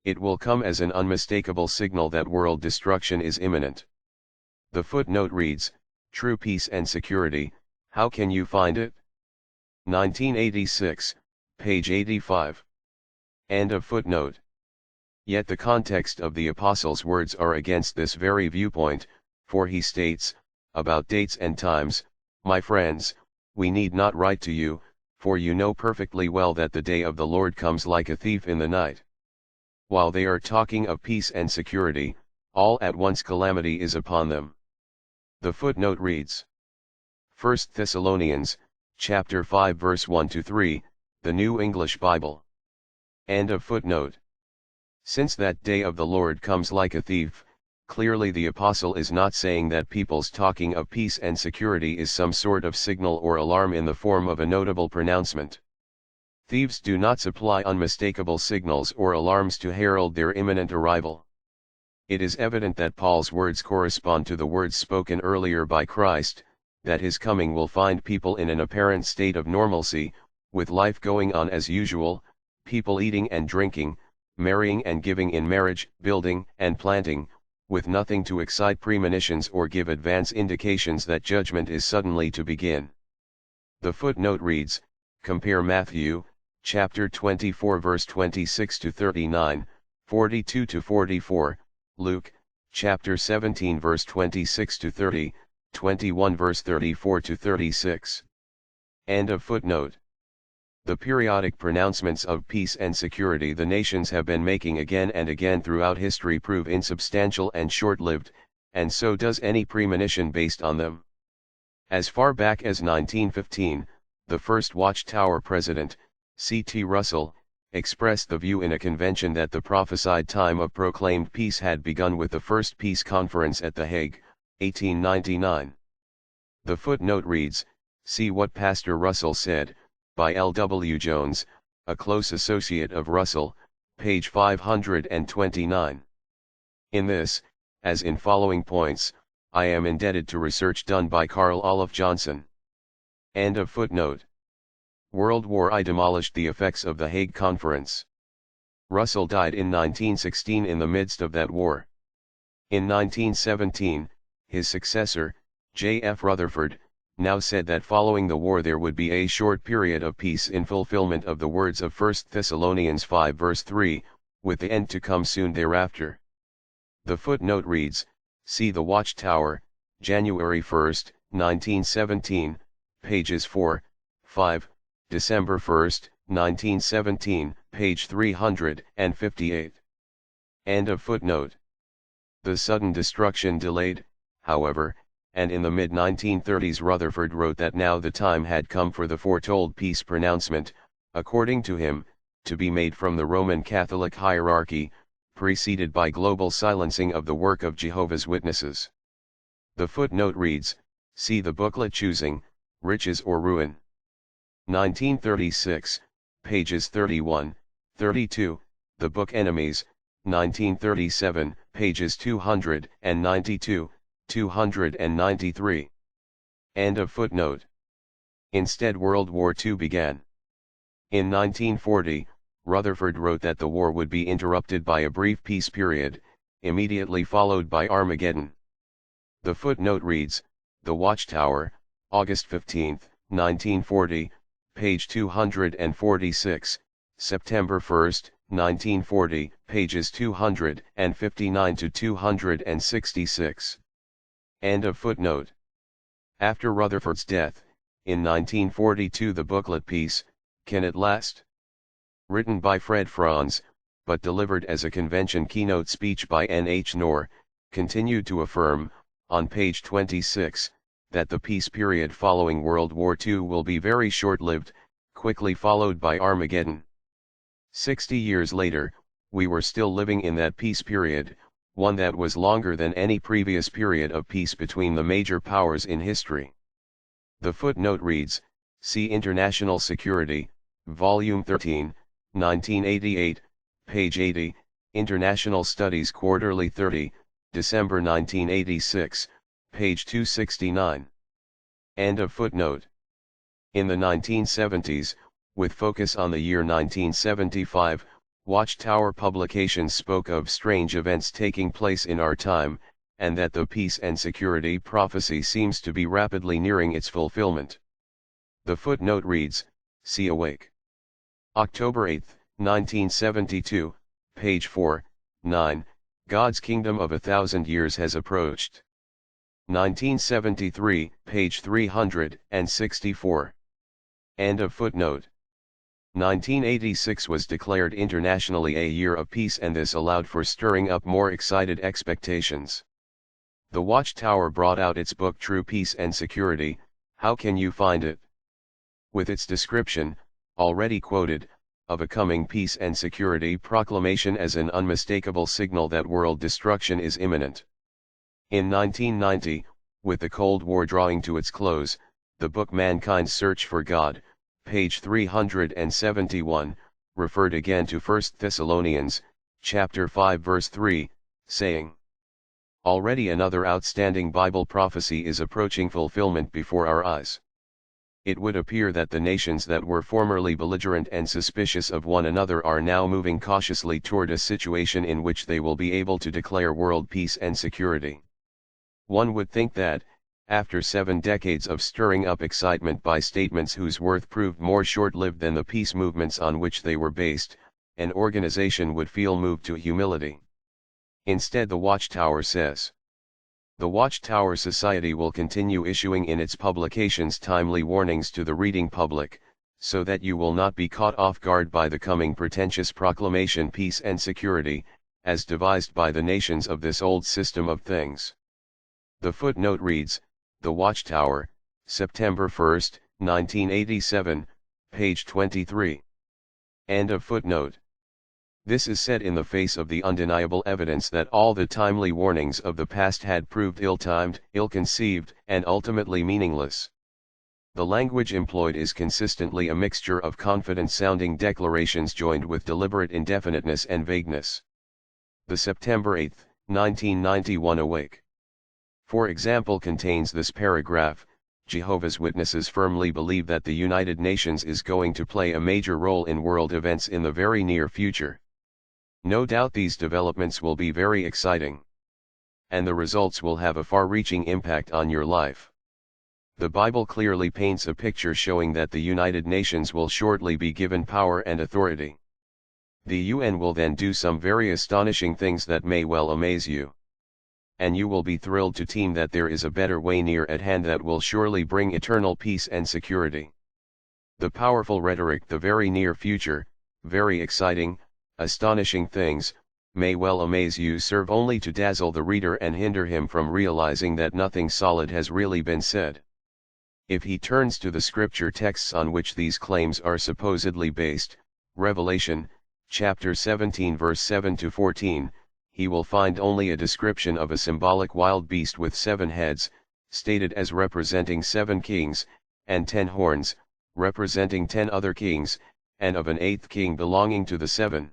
It will come as an unmistakable signal that world destruction is imminent. The footnote reads, True peace and security, how can you find it? 1986, page 85. End of footnote. Yet the context of the Apostle's words are against this very viewpoint, for he states, about dates and times, My friends, we need not write to you, for you know perfectly well that the day of the Lord comes like a thief in the night. While they are talking of peace and security, all at once calamity is upon them. The footnote reads, 1 Thessalonians, chapter 5 verse 1-3, the New English Bible. End of footnote. Since that day of the Lord comes like a thief, clearly the apostle is not saying that people's talking of peace and security is some sort of signal or alarm in the form of a notable pronouncement. Thieves do not supply unmistakable signals or alarms to herald their imminent arrival. It is evident that Paul's words correspond to the words spoken earlier by Christ, that his coming will find people in an apparent state of normalcy, with life going on as usual, people eating and drinking, marrying and giving in marriage, building and planting, with nothing to excite premonitions or give advance indications that judgment is suddenly to begin. The footnote reads, compare Matthew, chapter 24 verse 26-39, 42-44, Luke, chapter 17 verse 26-30, 21 verse 34-36. End of footnote. The periodic pronouncements of peace and security the nations have been making again and again throughout history prove insubstantial and short-lived, and so does any premonition based on them. As far back as 1915, the first Watchtower president, C.T. Russell, expressed the view in a convention that the prophesied time of proclaimed peace had begun with the first peace conference at The Hague, 1899. The footnote reads, "See what Pastor Russell said," by L. W. Jones, a close associate of Russell, page 529. In this, as in following points, I am indebted to research done by Carl Olaf Johnson. End of footnote. World War I demolished the effects of the Hague Conference. Russell died in 1916 in the midst of that war. In 1917, his successor, J. F. Rutherford, now said that following the war there would be a short period of peace in fulfillment of the words of 1 Thessalonians 5 verse 3, with the end to come soon thereafter. The footnote reads, "See the Watchtower, January 1, 1917, pages 4, 5, December 1, 1917, page 358. End of footnote. The sudden destruction delayed, however, and in the mid-1930s Rutherford wrote that now the time had come for the foretold peace pronouncement, according to him, to be made from the Roman Catholic hierarchy, preceded by global silencing of the work of Jehovah's Witnesses. The footnote reads, "See the booklet Choosing, Riches or Ruin." 1936, pages 31, 32, the book Enemies, 1937, pages 292, 293. End of footnote. Instead World War II began. In 1940, Rutherford wrote that the war would be interrupted by a brief peace period, immediately followed by Armageddon. The footnote reads, "The Watchtower, August 15, 1940, page 246, September 1, 1940, pages 259 to 266. End of footnote. After Rutherford's death, in 1942 the booklet Peace, Can It Last? Written by Franz, but delivered as a convention keynote speech by N. H. Knorr, continued to affirm, on page 26, that the peace period following World War II will be very short-lived, quickly followed by Armageddon. 60 years later, we were still living in that peace period, one that was longer than any previous period of peace between the major powers in history. The footnote reads, "See International Security, Volume 13, 1988, page 80, International Studies Quarterly 30, December 1986, page 269. End of footnote. In the 1970s, with focus on the year 1975, Watchtower publications spoke of strange events taking place in our time, and that the peace and security prophecy seems to be rapidly nearing its fulfillment. The footnote reads, "See Awake. October 8, 1972, page 4, 9, God's Kingdom of 1,000 Years has approached." 1973, page 364. End of footnote. 1986 was declared internationally a year of peace, and this allowed for stirring up more excited expectations. The Watchtower brought out its book True Peace and Security, How Can You Find It? With its description, already quoted, of a coming peace and security proclamation as an unmistakable signal that world destruction is imminent. In 1990, with the Cold War drawing to its close, the book Mankind's Search for God, page 371, referred again to 1 Thessalonians, chapter 5 verse 3, saying, "Already another outstanding Bible prophecy is approaching fulfillment before our eyes. It would appear that the nations that were formerly belligerent and suspicious of one another are now moving cautiously toward a situation in which they will be able to declare world peace and security. One would think that, after 7 decades of stirring up excitement by statements whose worth proved more short-lived than the peace movements on which they were based, an organization would feel moved to humility. Instead, the Watchtower says, the Watchtower Society will continue issuing in its publications timely warnings to the reading public, so that you will not be caught off guard by the coming pretentious proclamation peace and security, as devised by the nations of this old system of things." The footnote reads, The Watchtower, September 1, 1987, page 23. End of footnote. This is said in the face of the undeniable evidence that all the timely warnings of the past had proved ill-timed, ill-conceived, and ultimately meaningless. The language employed is consistently a mixture of confident-sounding declarations joined with deliberate indefiniteness and vagueness. The September 8, 1991 Awake, for example, contains this paragraph: Jehovah's Witnesses firmly believe that the United Nations is going to play a major role in world events in the very near future. No doubt these developments will be very exciting. And the results will have a far-reaching impact on your life. The Bible clearly paints a picture showing that the United Nations will shortly be given power and authority. The UN will then do some very astonishing things that may well amaze you. And you will be thrilled to team that there is a better way near at hand that will surely bring eternal peace and security. The powerful rhetoric, the very near future, very exciting, astonishing things, may well amaze you, serve only to dazzle the reader and hinder him from realizing that nothing solid has really been said. If he turns to the scripture texts on which these claims are supposedly based, Revelation, chapter 17 verse 7 to 14, he will find only a description of a symbolic wild beast with 7 heads, stated as representing 7 kings, and 10 horns, representing 10 other kings, and of an 8th king belonging to the 7.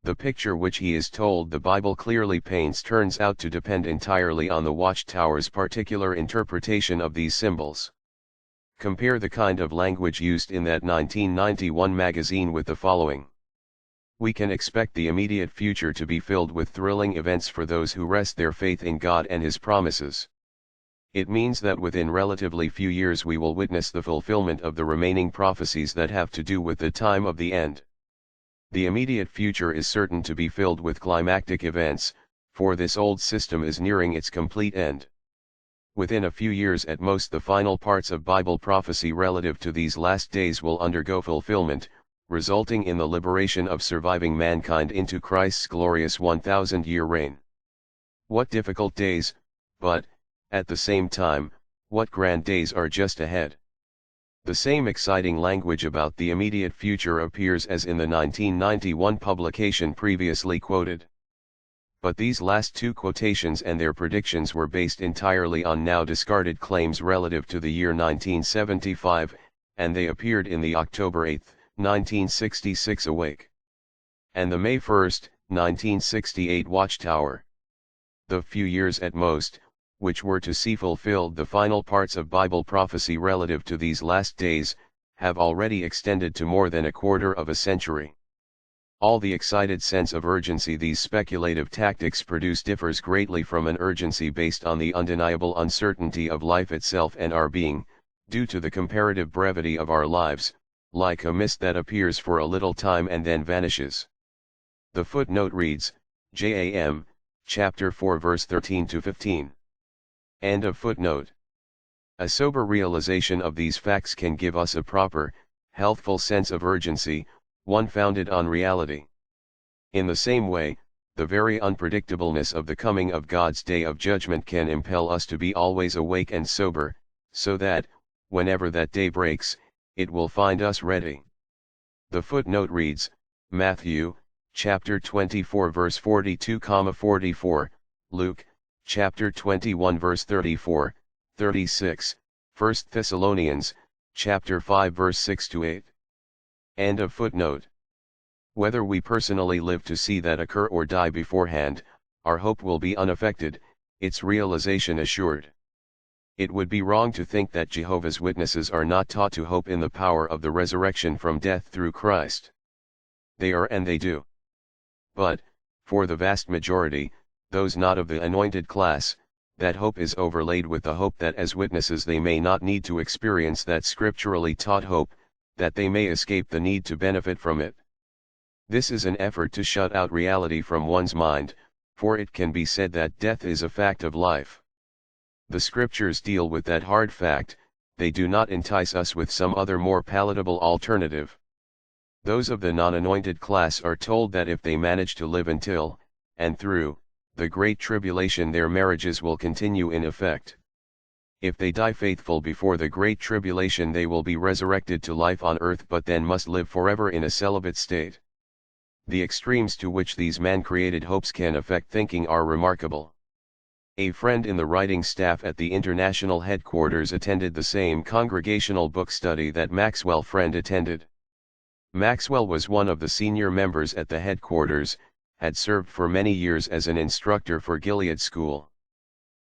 The picture which he is told the Bible clearly paints turns out to depend entirely on the watchtower's particular interpretation of these symbols. Compare the kind of language used in that 1991 magazine with the following. We can expect the immediate future to be filled with thrilling events for those who rest their faith in God and His promises. It means that within relatively few years we will witness the fulfillment of the remaining prophecies that have to do with the time of the end. The immediate future is certain to be filled with climactic events, for this old system is nearing its complete end. Within a few years at most, the final parts of Bible prophecy relative to these last days will undergo fulfillment, resulting in the liberation of surviving mankind into Christ's glorious 1,000-year reign. What difficult days, but, at the same time, what grand days are just ahead. The same exciting language about the immediate future appears as in the 1991 publication previously quoted. But these last 2 quotations and their predictions were based entirely on now discarded claims relative to the year 1975, and they appeared in the October 8, 1966 Awake, and the May 1, 1968 Watchtower. The few years at most, which were to see fulfilled the final parts of Bible prophecy relative to these last days, have already extended to more than a quarter of a century. All the excited sense of urgency these speculative tactics produce differs greatly from an urgency based on the undeniable uncertainty of life itself and our being, due to the comparative brevity of our lives, like a mist that appears for a little time and then vanishes. The footnote reads, JAM, chapter 4 verse 13 to 15. End of footnote. A sober realization of these facts can give us a proper, healthful sense of urgency, one founded on reality. In the same way, the very unpredictableness of the coming of God's day of judgment can impel us to be always awake and sober, so that, whenever that day breaks, it will find us ready. The footnote reads, Matthew, chapter 24 verse 42-44, Luke, chapter 21 verse 34, 36, 1 Thessalonians, chapter 5 verse 6-8. End of footnote. Whether we personally live to see that occur or die beforehand, our hope will be unaffected, its realization assured. It would be wrong to think that Jehovah's Witnesses are not taught to hope in the power of the resurrection from death through Christ. They are, and they do. But, for the vast majority, those not of the anointed class, that hope is overlaid with the hope that as witnesses they may not need to experience that scripturally taught hope, that they may escape the need to benefit from it. This is an effort to shut out reality from one's mind, for it can be said that death is a fact of life. The scriptures deal with that hard fact, they do not entice us with some other more palatable alternative. Those of the non-anointed class are told that if they manage to live until, and through, the Great Tribulation their marriages will continue in effect. If they die faithful before the Great Tribulation, they will be resurrected to life on earth, but then must live forever in a celibate state. The extremes to which these man-created hopes can affect thinking are remarkable. A friend in the writing staff at the international headquarters attended the same congregational book study that Maxwell Friend attended. Maxwell was one of the senior members at the headquarters, had served for many years as an instructor for Gilead School.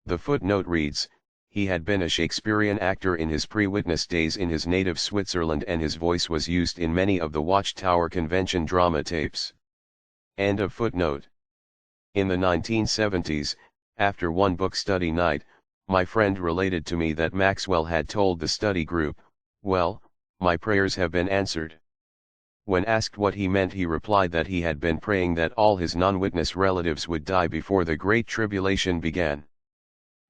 The footnote reads, he had been a Shakespearean actor in his pre-witness days in his native Switzerland, and his voice was used in many of the Watchtower Convention drama tapes. End of footnote. In the 1970s, after one book study night, my friend related to me that Maxwell had told the study group, "Well, my prayers have been answered." When asked what he meant, he replied that he had been praying that all his non-witness relatives would die before the Great Tribulation began.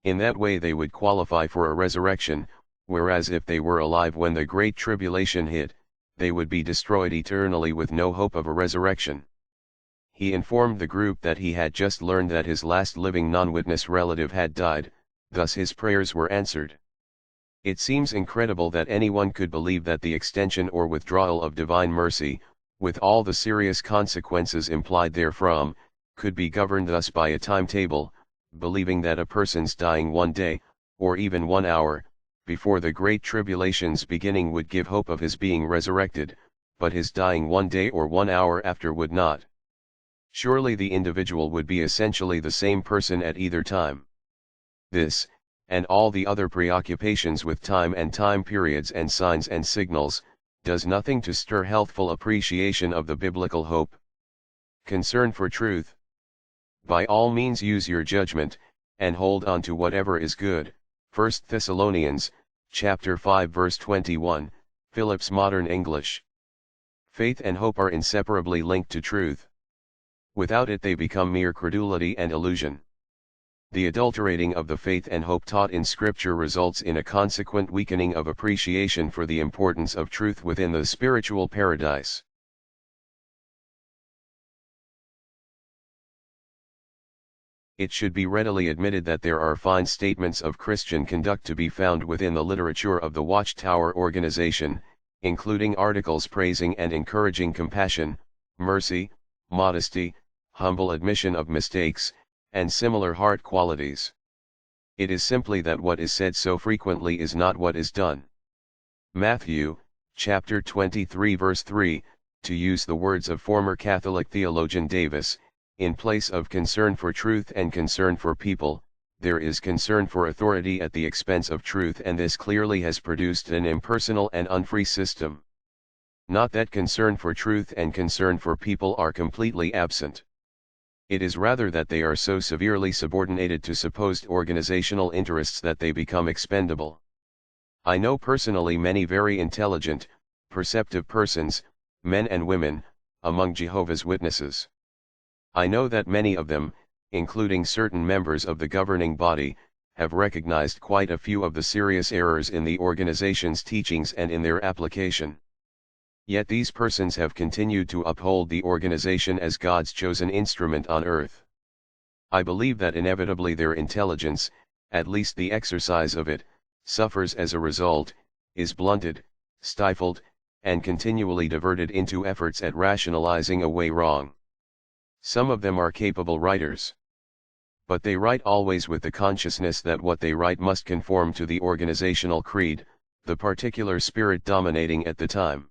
In that way they would qualify for a resurrection, whereas if they were alive when the Great Tribulation hit, they would be destroyed eternally with no hope of a resurrection. He informed the group that he had just learned that his last living non-witness relative had died, thus his prayers were answered. It seems incredible that anyone could believe that the extension or withdrawal of divine mercy, with all the serious consequences implied therefrom, could be governed thus by a timetable, believing that a person's dying one day, or even 1 hour, before the Great Tribulation's beginning would give hope of his being resurrected, but his dying 1 day or 1 hour after would not. Surely the individual would be essentially the same person at either time. This, and all the other preoccupations with time and time periods and signs and signals, does nothing to stir healthful appreciation of the biblical hope. Concern for truth. By all means use your judgment, and hold on to whatever is good. 1 Thessalonians, chapter 5 verse 21, Phillips Modern English. Faith and hope are inseparably linked to truth. Without it they become mere credulity and illusion. The adulterating of the faith and hope taught in Scripture results in a consequent weakening of appreciation for the importance of truth within the spiritual paradise. It should be readily admitted that there are fine statements of Christian conduct to be found within the literature of the Watchtower organization, including articles praising and encouraging compassion, mercy, modesty, humble admission of mistakes, and similar heart qualities. It is simply that what is said so frequently is not what is done. Matthew, chapter 23 verse 3, to use the words of former Catholic theologian Davis, in place of concern for truth and concern for people, there is concern for authority at the expense of truth, and this clearly has produced an impersonal and unfree system. Not that concern for truth and concern for people are completely absent. It is rather that they are so severely subordinated to supposed organizational interests that they become expendable. I know personally many very intelligent, perceptive persons, men and women, among Jehovah's Witnesses. I know that many of them, including certain members of the governing body, have recognized quite a few of the serious errors in the organization's teachings and in their application. Yet these persons have continued to uphold the organization as God's chosen instrument on earth. I believe that inevitably their intelligence, at least the exercise of it, suffers as a result, is blunted, stifled, and continually diverted into efforts at rationalizing away wrong. Some of them are capable writers. But they write always with the consciousness that what they write must conform to the organizational creed, the particular spirit dominating at the time.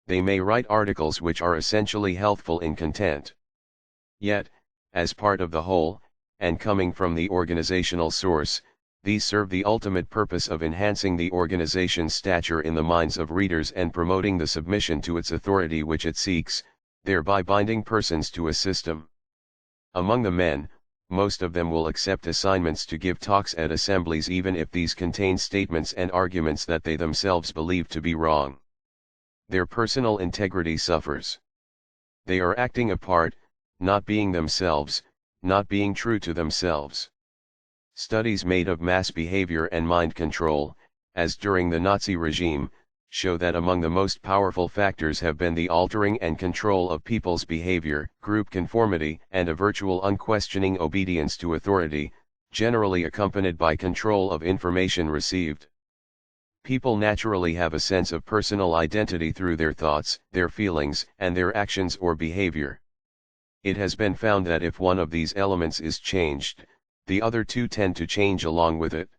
They may write articles which are essentially healthful in content. Yet, as part of the whole, and coming from the organizational source, these serve the ultimate purpose of enhancing the organization's stature in the minds of readers and promoting the submission to its authority which it seeks, thereby binding persons to a system. Among the men, most of them will accept assignments to give talks at assemblies even if these contain statements and arguments that they themselves believe to be wrong. Their personal integrity suffers. They are acting a part, not being themselves, not being true to themselves. Studies made of mass behavior and mind control, as during the Nazi regime, show that among the most powerful factors have been the altering and control of people's behavior, group conformity, and a virtual unquestioning obedience to authority, generally accompanied by control of information received. People naturally have a sense of personal identity through their thoughts, their feelings, and their actions or behavior. It has been found that if one of these elements is changed, the other two tend to change along with it.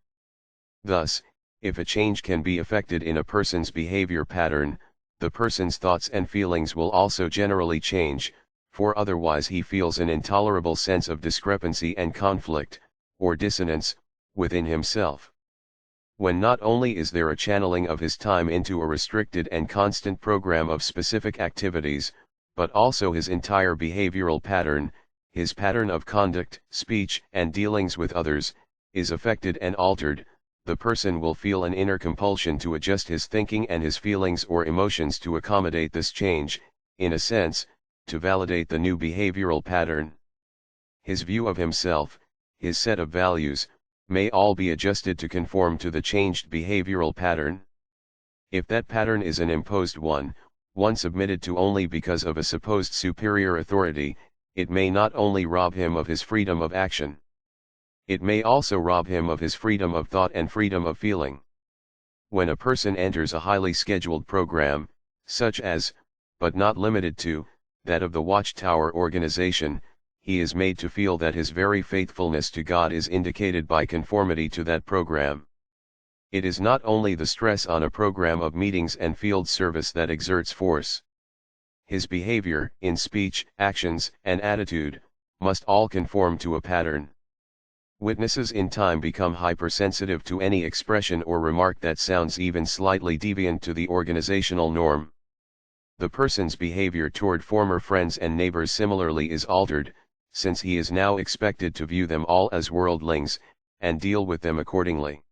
Thus, if a change can be effected in a person's behavior pattern, the person's thoughts and feelings will also generally change, for otherwise he feels an intolerable sense of discrepancy and conflict, or dissonance, within himself. When not only is there a channeling of his time into a restricted and constant program of specific activities, but also his entire behavioral pattern, his pattern of conduct, speech, and dealings with others, is affected and altered, the person will feel an inner compulsion to adjust his thinking and his feelings or emotions to accommodate this change, in a sense, to validate the new behavioral pattern. His view of himself, his set of values, may all be adjusted to conform to the changed behavioral pattern. If that pattern is an imposed one submitted to only because of a supposed superior authority, it may not only rob him of his freedom of action. It may also rob him of his freedom of thought and freedom of feeling. When a person enters a highly scheduled program, such as, but not limited to, that of the Watchtower organization, he is made to feel that his very faithfulness to God is indicated by conformity to that program. It is not only the stress on a program of meetings and field service that exerts force. His behavior, in speech, actions, and attitude, must all conform to a pattern. Witnesses in time become hypersensitive to any expression or remark that sounds even slightly deviant to the organizational norm. The person's behavior toward former friends and neighbors similarly is altered, since he is now expected to view them all as worldlings, and deal with them accordingly.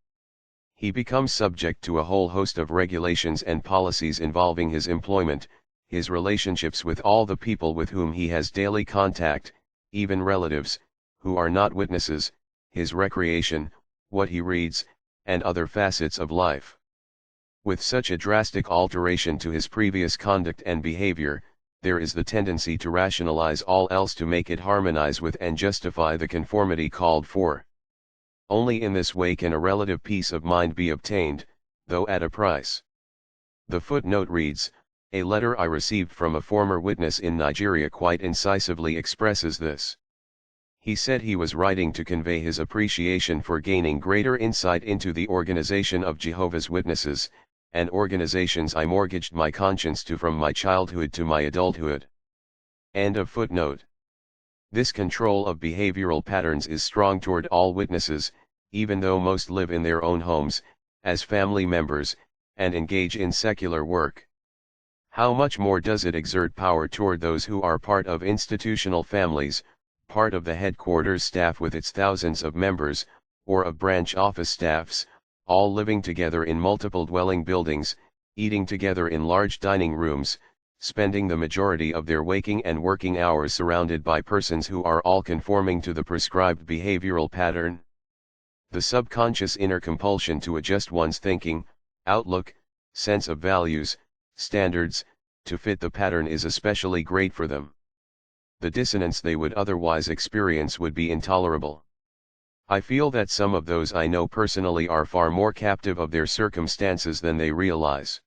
He becomes subject to a whole host of regulations and policies involving his employment, his relationships with all the people with whom he has daily contact, even relatives, who are not witnesses, his recreation, what he reads, and other facets of life. With such a drastic alteration to his previous conduct and behavior, there is the tendency to rationalize all else to make it harmonize with and justify the conformity called for. Only in this way can a relative peace of mind be obtained, though at a price. The footnote reads, "A letter I received from a former witness in Nigeria quite incisively expresses this. He said he was writing to convey his appreciation for gaining greater insight into the organization of Jehovah's Witnesses, and organizations I mortgaged my conscience to from my childhood to my adulthood." End of footnote. This control of behavioral patterns is strong toward all witnesses, even though most live in their own homes, as family members, and engage in secular work. How much more does it exert power toward those who are part of institutional families, part of the headquarters staff with its thousands of members, or of branch office staffs, all living together in multiple dwelling buildings, eating together in large dining rooms, spending the majority of their waking and working hours surrounded by persons who are all conforming to the prescribed behavioral pattern? The subconscious inner compulsion to adjust one's thinking, outlook, sense of values, standards, to fit the pattern is especially great for them. The dissonance they would otherwise experience would be intolerable. I feel that some of those I know personally are far more captive of their circumstances than they realize.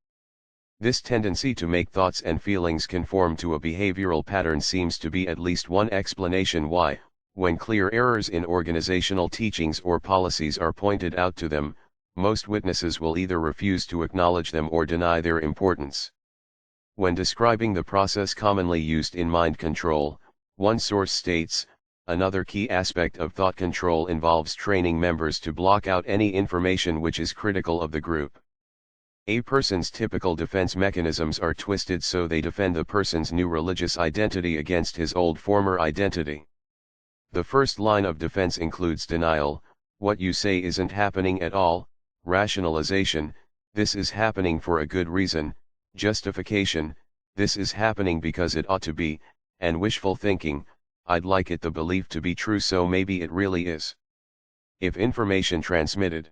This tendency to make thoughts and feelings conform to a behavioral pattern seems to be at least one explanation why, when clear errors in organizational teachings or policies are pointed out to them, most witnesses will either refuse to acknowledge them or deny their importance. When describing the process commonly used in mind control, one source states, "Another key aspect of thought control involves training members to block out any information which is critical of the group." A person's typical defense mechanisms are twisted so they defend the person's new religious identity against his old former identity. The first line of defense includes denial, "What you say isn't happening at all," rationalization, "This is happening for a good reason," justification, "This is happening because it ought to be," and wishful thinking, "I'd like it the belief to be true so maybe it really is." If information transmitted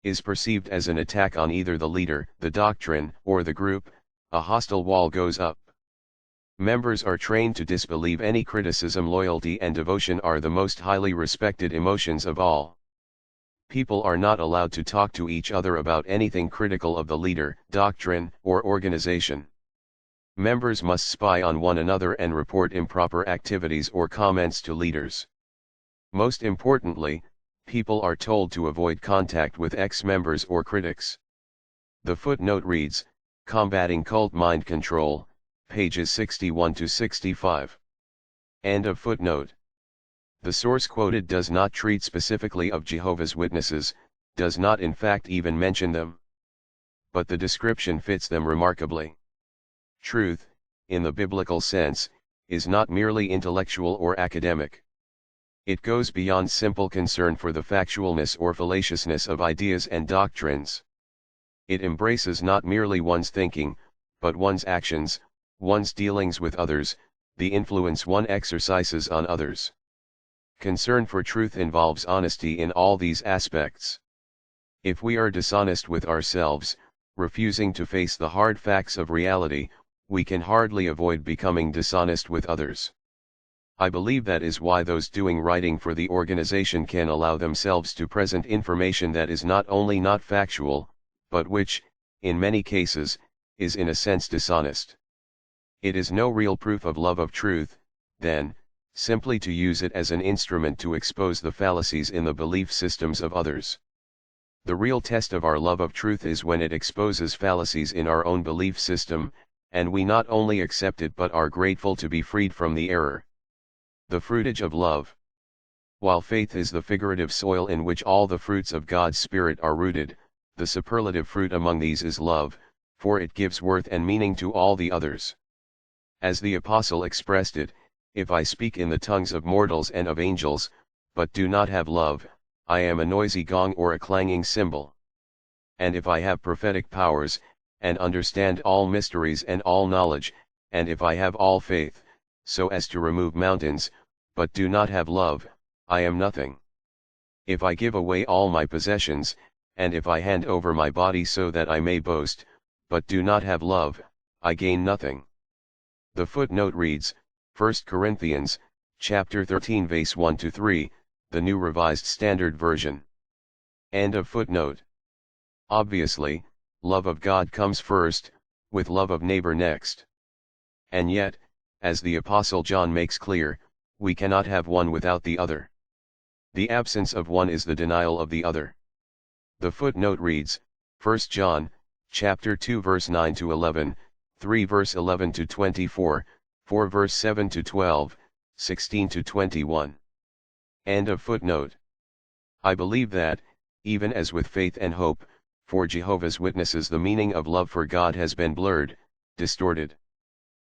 is perceived as an attack on either the leader, the doctrine, or the group, a hostile wall goes up. Members are trained to disbelieve any criticism. Loyalty and devotion are the most highly respected emotions of all. People are not allowed to talk to each other about anything critical of the leader, doctrine, or organization. Members must spy on one another and report improper activities or comments to leaders. Most importantly, people are told to avoid contact with ex-members or critics. The footnote reads, Combating Cult Mind Control, pages 61 to 65. End of footnote. The source quoted does not treat specifically of Jehovah's Witnesses, does not in fact even mention them. But the description fits them remarkably. Truth, in the biblical sense, is not merely intellectual or academic. It goes beyond simple concern for the factualness or fallaciousness of ideas and doctrines. It embraces not merely one's thinking, but one's actions, one's dealings with others, the influence one exercises on others. Concern for truth involves honesty in all these aspects. If we are dishonest with ourselves, refusing to face the hard facts of reality, we can hardly avoid becoming dishonest with others. I believe that is why those doing writing for the organization can allow themselves to present information that is not only not factual, but which, in many cases, is in a sense dishonest. It is no real proof of love of truth, then, simply to use it as an instrument to expose the fallacies in the belief systems of others. The real test of our love of truth is when it exposes fallacies in our own belief system, and we not only accept it but are grateful to be freed from the error. The fruitage of love. While faith is the figurative soil in which all the fruits of God's Spirit are rooted, the superlative fruit among these is love, for it gives worth and meaning to all the others. As the Apostle expressed it, if I speak in the tongues of mortals and of angels, but do not have love, I am a noisy gong or a clanging cymbal. And if I have prophetic powers, and understand all mysteries and all knowledge, and if I have all faith, so as to remove mountains, but do not have love, I am nothing. If I give away all my possessions, and if I hand over my body so that I may boast, but do not have love, I gain nothing. The footnote reads, 1 Corinthians, chapter 13 verse 1-3, the New Revised Standard Version. End of footnote. Obviously, love of God comes first, with love of neighbor next. And yet, as the Apostle John makes clear, we cannot have one without the other. The absence of one is the denial of the other. The footnote reads, 1 John, chapter 2 verse 9-11, 3 verse 11-24, 4 verse 7-12, 16-21. End of footnote. I believe that, even as with faith and hope, for Jehovah's Witnesses the meaning of love for God has been blurred, distorted.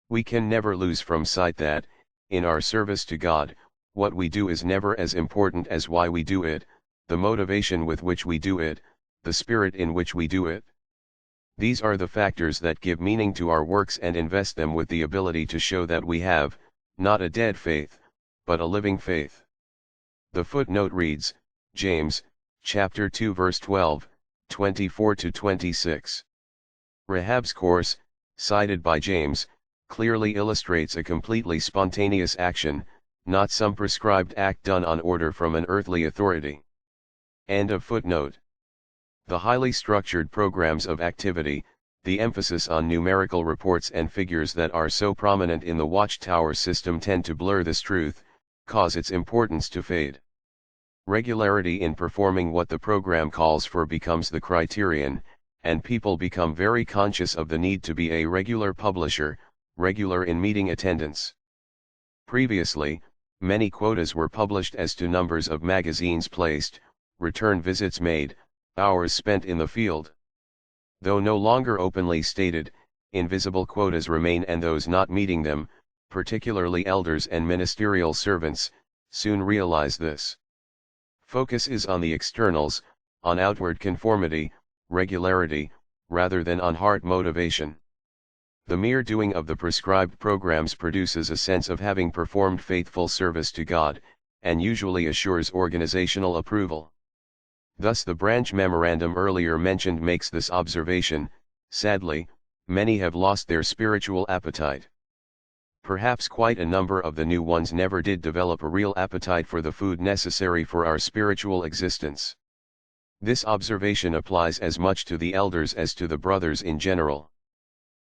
We can never lose from sight that, in our service to God, what we do is never as important as why we do it, the motivation with which we do it, the spirit in which we do it. These are the factors that give meaning to our works and invest them with the ability to show that we have, not a dead faith, but a living faith. The footnote reads, James, chapter 2 verse 12, 24-26. Rahab's course, cited by James, clearly illustrates a completely spontaneous action, not some prescribed act done on order from an earthly authority. End of footnote. The highly structured programs of activity, the emphasis on numerical reports and figures that are so prominent in the Watchtower system tend to blur this truth, cause its importance to fade. Regularity in performing what the program calls for becomes the criterion, and people become very conscious of the need to be a regular publisher, regular in meeting attendance. Previously, many quotas were published as to numbers of magazines placed, return visits made, hours spent in the field. Though no longer openly stated, invisible quotas remain, and those not meeting them, particularly elders and ministerial servants, soon realize this. Focus is on the externals, on outward conformity, regularity, rather than on heart motivation. The mere doing of the prescribed programs produces a sense of having performed faithful service to God, and usually assures organizational approval. Thus the branch memorandum earlier mentioned makes this observation: sadly, many have lost their spiritual appetite. Perhaps quite a number of the new ones never did develop a real appetite for the food necessary for our spiritual existence. This observation applies as much to the elders as to the brothers in general.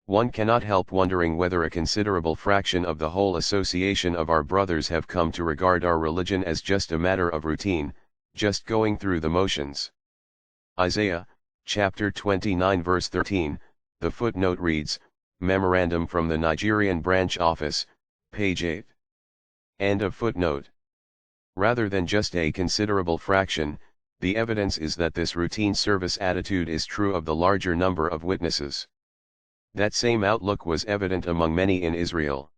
One cannot help wondering whether a considerable fraction of the whole association of our brothers have come to regard our religion as just a matter of routine, just going through the motions. Isaiah, chapter 29 verse 13, the footnote reads, Memorandum from the Nigerian Branch Office, page 8. End of footnote. Rather than just a considerable fraction, the evidence is that this routine service attitude is true of the larger number of witnesses. That same outlook was evident among many in Israel.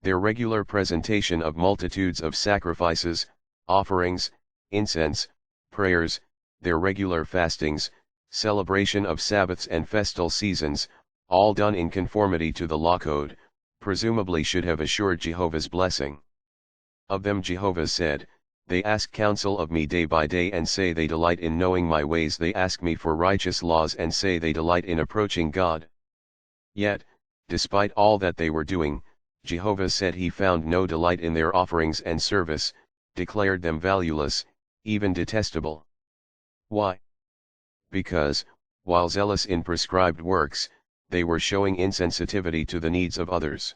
Their regular presentation of multitudes of sacrifices, offerings, incense, prayers, their regular fastings, celebration of Sabbaths and festal seasons, all done in conformity to the law code, presumably should have assured Jehovah's blessing. Of them Jehovah said, They ask counsel of me day by day and say they delight in knowing my ways. They ask me for righteous laws and say they delight in approaching God. Yet, despite all that they were doing, Jehovah said he found no delight in their offerings and service, declared them valueless, even detestable. Why? Because, while zealous in prescribed works, they were showing insensitivity to the needs of others.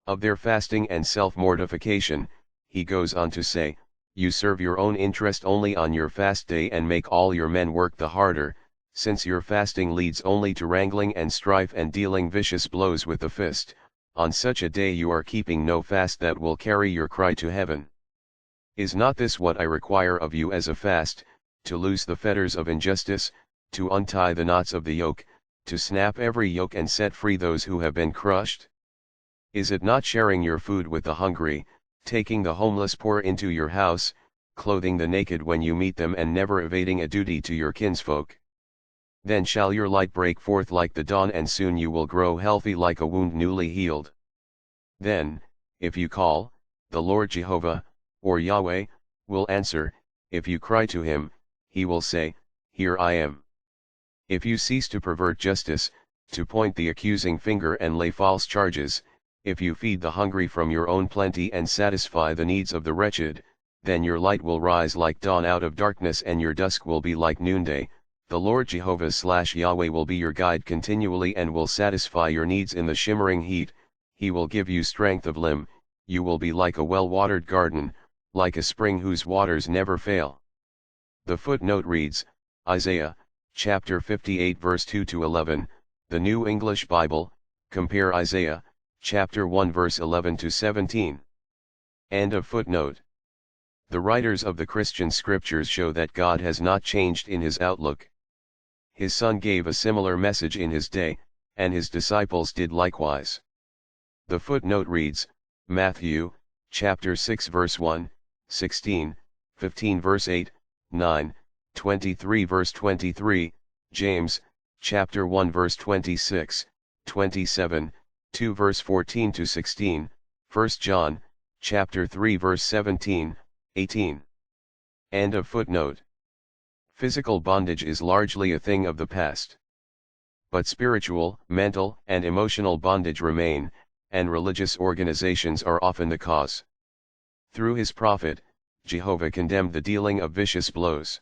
Of their fasting and self-mortification, he goes on to say, You serve your own interest only on your fast day and make all your men work the harder, since your fasting leads only to wrangling and strife and dealing vicious blows with the fist. On such a day you are keeping no fast that will carry your cry to heaven. Is not this what I require of you as a fast, to loose the fetters of injustice, to untie the knots of the yoke, to snap every yoke and set free those who have been crushed? Is it not sharing your food with the hungry, taking the homeless poor into your house, clothing the naked when you meet them and never evading a duty to your kinsfolk? Then shall your light break forth like the dawn and soon you will grow healthy like a wound newly healed. Then, if you call, the Lord Jehovah, or Yahweh, will answer. If you cry to him, he will say, Here I am. If you cease to pervert justice, to point the accusing finger and lay false charges, if you feed the hungry from your own plenty and satisfy the needs of the wretched, then your light will rise like dawn out of darkness and your dusk will be like noonday. The Lord Jehovah/Yahweh will be your guide continually and will satisfy your needs in the shimmering heat. He will give you strength of limb, you will be like a well-watered garden, like a spring whose waters never fail. The footnote reads, Isaiah, chapter 58 verse 2-11, the New English Bible, compare Isaiah, chapter 1 verse 11-17. End of footnote. The writers of the Christian scriptures show that God has not changed in his outlook. His Son gave a similar message in his day, and his disciples did likewise. The footnote reads, Matthew, chapter 6 verse 1, 16, 15 verse 8, 9, 23 verse 23, James, chapter 1 verse 26, 27, 2 verse 14-16, 1 John, chapter 3 verse 17, 18. End of footnote. Physical bondage is largely a thing of the past. But spiritual, mental, and emotional bondage remain, and religious organizations are often the cause. Through his prophet, Jehovah condemned the dealing of vicious blows.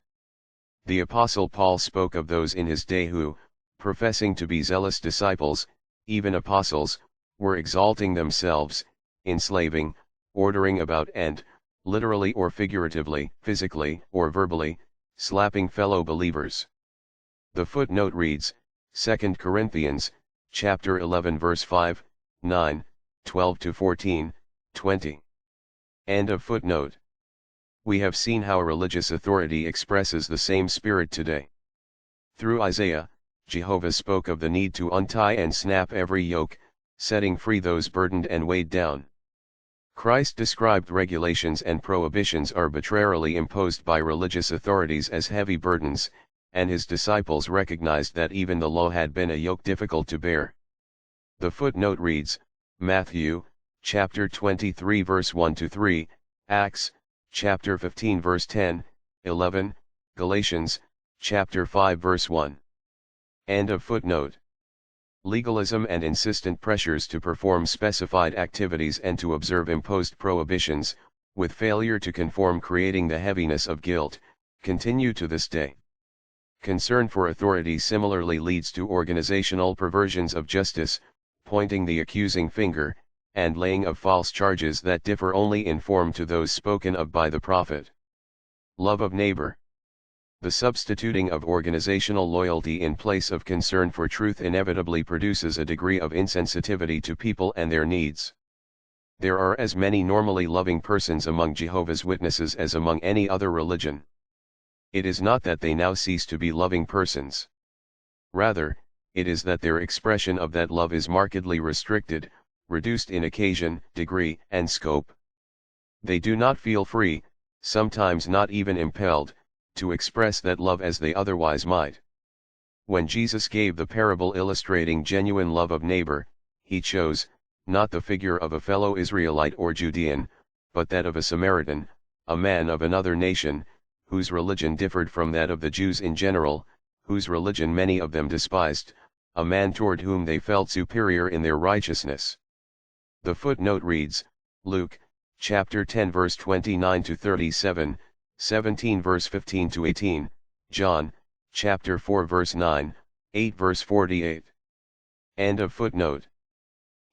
The Apostle Paul spoke of those in his day who, professing to be zealous disciples, even apostles, were exalting themselves, enslaving, ordering about and, literally or figuratively, physically or verbally, slapping fellow believers. The footnote reads, 2 Corinthians, chapter 11 verse 5, 9, 12-14, 20. End of footnote. We have seen how religious authority expresses the same spirit today. Through Isaiah, Jehovah spoke of the need to untie and snap every yoke, setting free those burdened and weighed down. Christ described regulations and prohibitions arbitrarily imposed by religious authorities as heavy burdens, and his disciples recognized that even the law had been a yoke difficult to bear. The footnote reads, Matthew, chapter 23 verse 1-3, Acts, chapter 15 verse 10, 11, Galatians, chapter 5 verse 1. End of footnote. Legalism and insistent pressures to perform specified activities and to observe imposed prohibitions, with failure to conform creating the heaviness of guilt, continue to this day. Concern for authority similarly leads to organizational perversions of justice, pointing the accusing finger, and laying of false charges that differ only in form to those spoken of by the prophet. Love of neighbor. The substituting of organizational loyalty in place of concern for truth inevitably produces a degree of insensitivity to people and their needs. There are as many normally loving persons among Jehovah's Witnesses as among any other religion. It is not that they now cease to be loving persons. Rather, it is that their expression of that love is markedly restricted, reduced in occasion, degree, and scope. They do not feel free, sometimes not even impelled, to express that love as they otherwise might. When Jesus gave the parable illustrating genuine love of neighbor, he chose, not the figure of a fellow Israelite or Judean, but that of a Samaritan, a man of another nation, whose religion differed from that of the Jews in general, whose religion many of them despised, a man toward whom they felt superior in their righteousness. The footnote reads, Luke, chapter 10 verse 29 to 37, 17 verse 15 to 18, John, chapter 4 verse 9, 8 verse 48. End of footnote.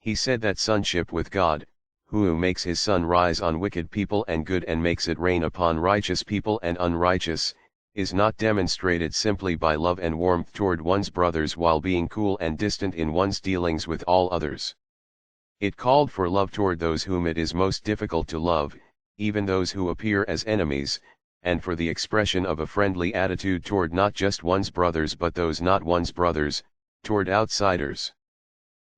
He said that sonship with God, who makes his sun rise on wicked people and good and makes it rain upon righteous people and unrighteous, is not demonstrated simply by love and warmth toward one's brothers while being cool and distant in one's dealings with all others. It called for love toward those whom it is most difficult to love, even those who appear as enemies, and for the expression of a friendly attitude toward not just one's brothers but those not one's brothers, toward outsiders.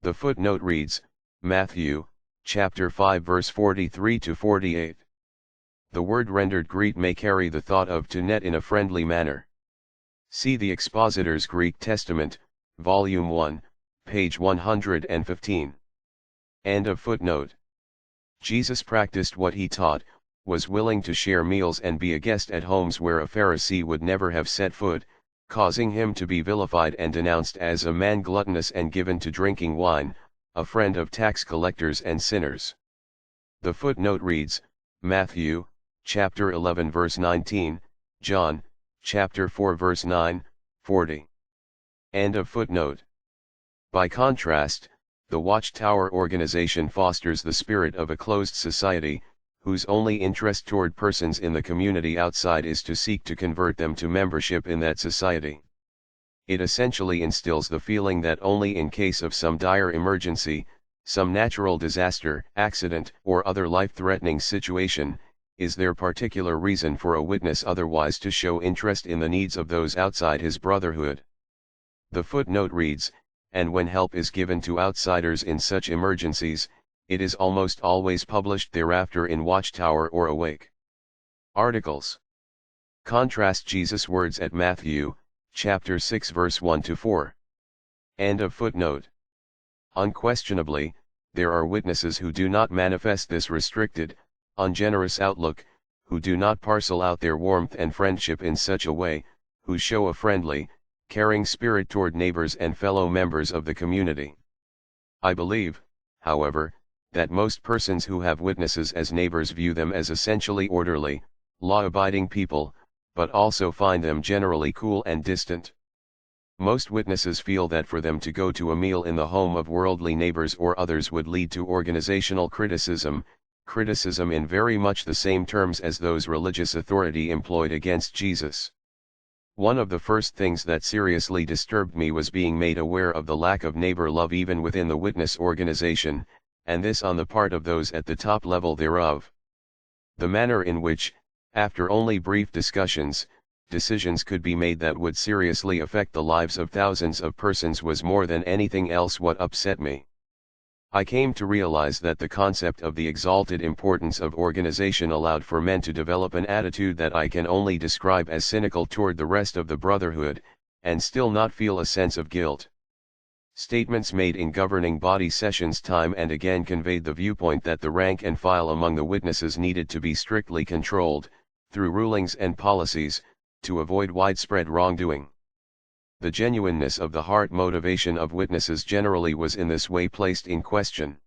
The footnote reads, Matthew, chapter 5 verse 43 to 48. The word rendered greet may carry the thought of to net in a friendly manner. See the Expositor's Greek Testament, Volume 1, page 115. End of footnote. Jesus practiced what he taught, was willing to share meals and be a guest at homes where a Pharisee would never have set foot, causing him to be vilified and denounced as a man gluttonous and given to drinking wine, a friend of tax collectors and sinners. The footnote reads, Matthew, chapter 11 verse 19, John, chapter 4 verse 9, 40. End of footnote. By contrast, the Watchtower organization fosters the spirit of a closed society, whose only interest toward persons in the community outside is to seek to convert them to membership in that society. It essentially instills the feeling that only in case of some dire emergency, some natural disaster, accident, or other life-threatening situation, is there particular reason for a witness otherwise to show interest in the needs of those outside his brotherhood. The footnote reads, and when help is given to outsiders in such emergencies, it is almost always published thereafter in Watchtower or Awake. Articles. Contrast Jesus' words at Matthew, chapter 6 verse 1 to 4. End of footnote. Unquestionably, there are witnesses who do not manifest this restricted, ungenerous outlook, who do not parcel out their warmth and friendship in such a way, who show a friendly, caring spirit toward neighbors and fellow members of the community. I believe, however, that most persons who have witnesses as neighbors view them as essentially orderly, law-abiding people, but also find them generally cool and distant. Most witnesses feel that for them to go to a meal in the home of worldly neighbors or others would lead to organizational criticism in very much the same terms as those religious authority employed against Jesus. One of the first things that seriously disturbed me was being made aware of the lack of neighbor love even within the witness organization, and this on the part of those at the top level thereof. The manner in which, after only brief discussions, decisions could be made that would seriously affect the lives of thousands of persons was more than anything else what upset me. I came to realize that the concept of the exalted importance of organization allowed for men to develop an attitude that I can only describe as cynical toward the rest of the brotherhood, and still not feel a sense of guilt. Statements made in governing body sessions time and again conveyed the viewpoint that the rank and file among the witnesses needed to be strictly controlled, through rulings and policies, to avoid widespread wrongdoing. The genuineness of the heart motivation of witnesses generally was in this way placed in question.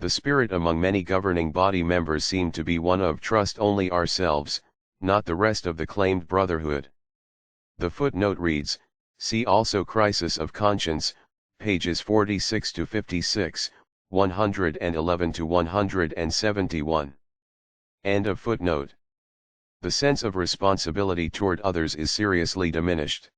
The spirit among many governing body members seemed to be one of trust only ourselves, not the rest of the claimed brotherhood. The footnote reads, see also Crisis of Conscience, pages 46 to 56, 111 to 171. End of footnote. The sense of responsibility toward others is seriously diminished.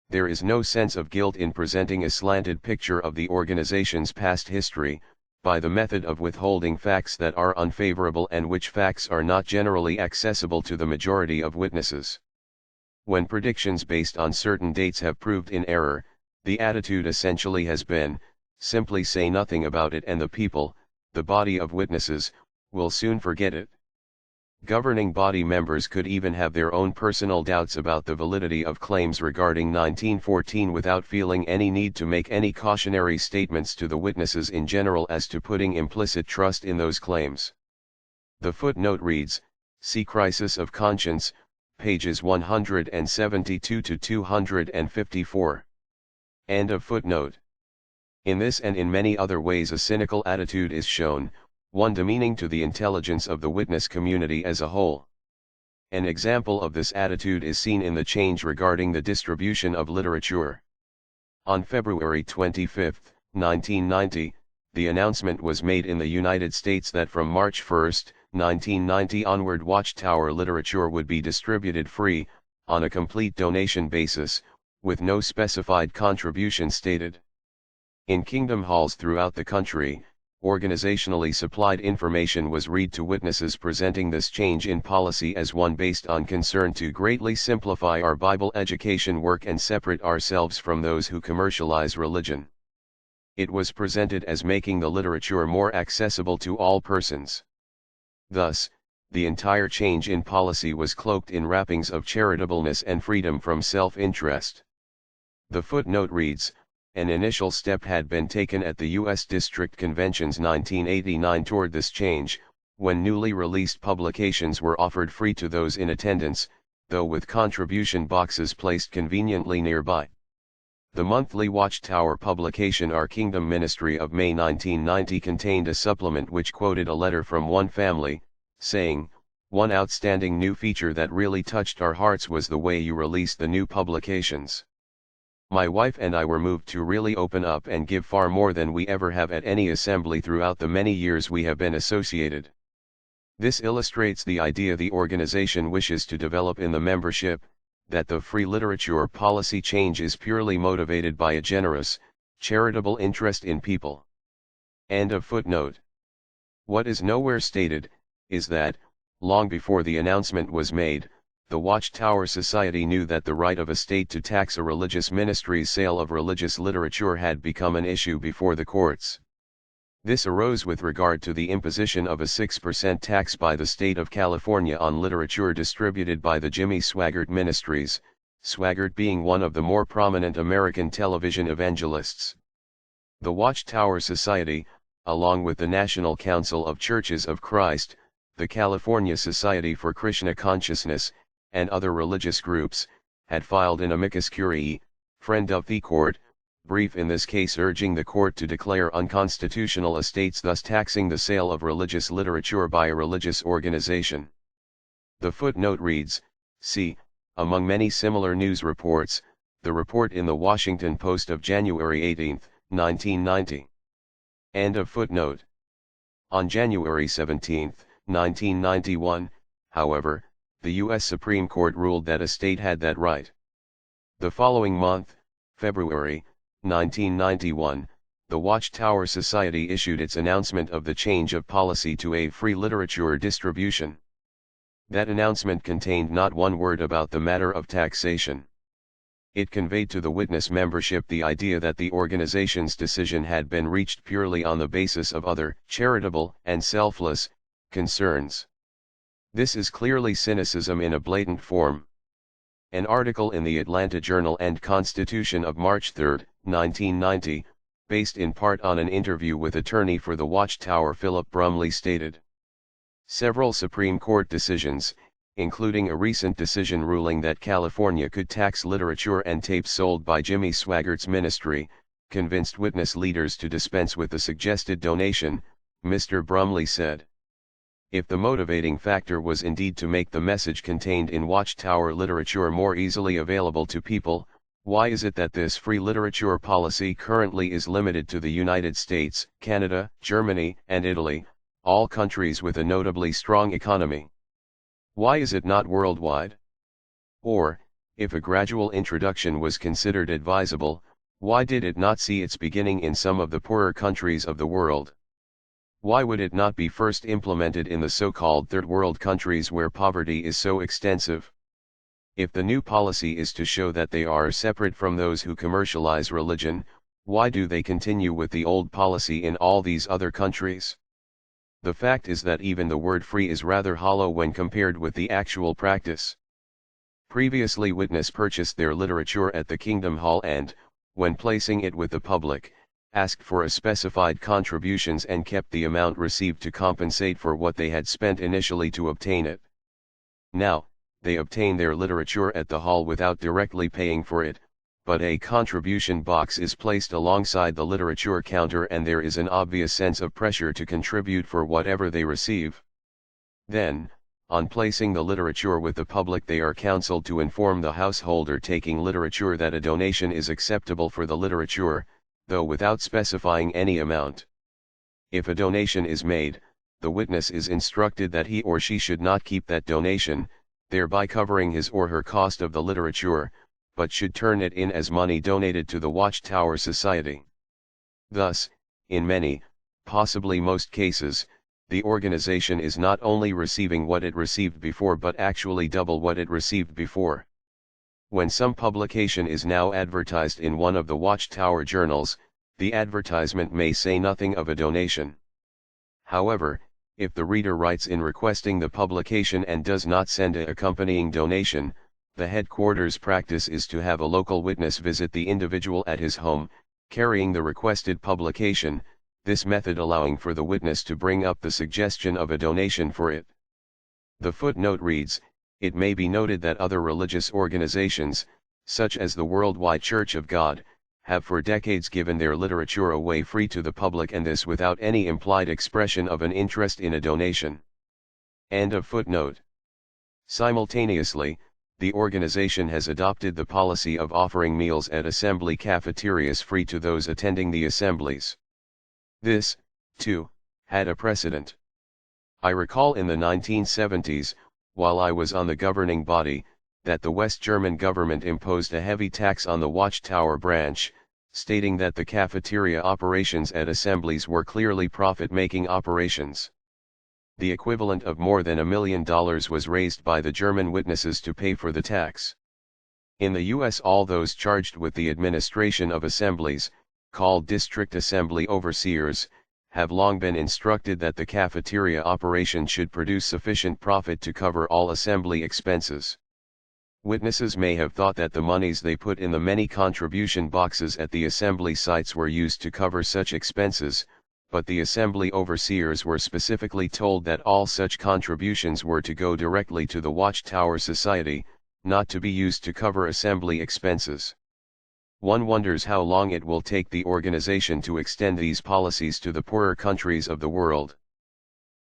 There is no sense of guilt in presenting a slanted picture of the organization's past history, by the method of withholding facts that are unfavorable and which facts are not generally accessible to the majority of witnesses. When predictions based on certain dates have proved in error, the attitude essentially has been, simply say nothing about it and the people, the body of witnesses, will soon forget it. Governing body members could even have their own personal doubts about the validity of claims regarding 1914 without feeling any need to make any cautionary statements to the witnesses in general as to putting implicit trust in those claims. The footnote reads, see Crisis of Conscience, pages 172 to 254. End of footnote. In this and in many other ways a cynical attitude is shown, one demeaning to the intelligence of the witness community as a whole. An example of this attitude is seen in the change regarding the distribution of literature. On February 25, 1990, the announcement was made in the United States that from March 1, 1990 onward Watchtower literature would be distributed free, on a complete donation basis, with no specified contribution stated. In Kingdom Halls throughout the country, organizationally supplied information was read to witnesses presenting this change in policy as one based on concern to greatly simplify our Bible education work and separate ourselves from those who commercialize religion. It was presented as making the literature more accessible to all persons. Thus, the entire change in policy was cloaked in wrappings of charitableness and freedom from self-interest. The footnote reads, an initial step had been taken at the U.S. District Convention's 1989 toward this change, when newly released publications were offered free to those in attendance, though with contribution boxes placed conveniently nearby. The monthly Watchtower publication Our Kingdom Ministry of May 1990 contained a supplement which quoted a letter from one family, saying, one outstanding new feature that really touched our hearts was the way you released the new publications. My wife and I were moved to really open up and give far more than we ever have at any assembly throughout the many years we have been associated. This illustrates the idea the organization wishes to develop in the membership, that the free literature policy change is purely motivated by a generous, charitable interest in people. End of footnote. What is nowhere stated, is that, long before the announcement was made, the Watchtower Society knew that the right of a state to tax a religious ministry's sale of religious literature had become an issue before the courts. This arose with regard to the imposition of a 6% tax by the state of California on literature distributed by the Jimmy Swaggart Ministries, Swaggart being one of the more prominent American television evangelists. The Watchtower Society, along with the National Council of Churches of Christ, the California Society for Krishna Consciousness, and other religious groups, had filed an amicus curiae, friend of the court, brief in this case urging the court to declare unconstitutional estates thus taxing the sale of religious literature by a religious organization. The footnote reads, see, among many similar news reports, the report in the Washington Post of January 18, 1990. End of footnote. On January 17, 1991, however, the U.S. Supreme Court ruled that a state had that right. The following month, February, 1991, the Watchtower Society issued its announcement of the change of policy to a free literature distribution. That announcement contained not one word about the matter of taxation. It conveyed to the witness membership the idea that the organization's decision had been reached purely on the basis of other, charitable and selfless, concerns. This is clearly cynicism in a blatant form. An article in the Atlanta Journal and Constitution of March 3, 1990, based in part on an interview with attorney for the Watchtower Philip Brumley stated, several Supreme Court decisions, including a recent decision ruling that California could tax literature and tapes sold by Jimmy Swaggart's ministry, convinced witness leaders to dispense with the suggested donation, Mr. Brumley said. If the motivating factor was indeed to make the message contained in Watchtower literature more easily available to people, why is it that this free literature policy currently is limited to the United States, Canada, Germany, and Italy, all countries with a notably strong economy? Why is it not worldwide? Or, if a gradual introduction was considered advisable, why did it not see its beginning in some of the poorer countries of the world? Why would it not be first implemented in the so-called third world countries where poverty is so extensive? If the new policy is to show that they are separate from those who commercialize religion, why do they continue with the old policy in all these other countries? The fact is that even the word free is rather hollow when compared with the actual practice. Previously, witness purchased their literature at the Kingdom Hall and, when placing it with the public, asked for a specified contributions and kept the amount received to compensate for what they had spent initially to obtain it. Now, they obtain their literature at the hall without directly paying for it, but a contribution box is placed alongside the literature counter and there is an obvious sense of pressure to contribute for whatever they receive. Then, on placing the literature with the public, they are counseled to inform the householder taking literature that a donation is acceptable for the literature, though without specifying any amount. If a donation is made, the witness is instructed that he or she should not keep that donation, thereby covering his or her cost of the literature, but should turn it in as money donated to the Watchtower Society. Thus, in many, possibly most cases, the organization is not only receiving what it received before but actually double what it received before. When some publication is now advertised in one of the Watchtower journals, the advertisement may say nothing of a donation. However, if the reader writes in requesting the publication and does not send an accompanying donation, the headquarters practice is to have a local witness visit the individual at his home, carrying the requested publication, this method allowing for the witness to bring up the suggestion of a donation for it. The footnote reads, "It may be noted that other religious organizations, such as the Worldwide Church of God, have for decades given their literature away free to the public, and this without any implied expression of an interest in a donation." End of footnote. Simultaneously, the organization has adopted the policy of offering meals at assembly cafeterias free to those attending the assemblies. This, too, had a precedent. I recall in the 1970s, while I was on the governing body, that the West German government imposed a heavy tax on the Watchtower branch, stating that the cafeteria operations at assemblies were clearly profit-making operations. The equivalent of more than $1 million was raised by the German witnesses to pay for the tax. In the U.S., all those charged with the administration of assemblies, called district assembly overseers, have long been instructed that the cafeteria operation should produce sufficient profit to cover all assembly expenses. Witnesses may have thought that the monies they put in the many contribution boxes at the assembly sites were used to cover such expenses, but the assembly overseers were specifically told that all such contributions were to go directly to the Watchtower Society, not to be used to cover assembly expenses. One wonders how long it will take the organization to extend these policies to the poorer countries of the world.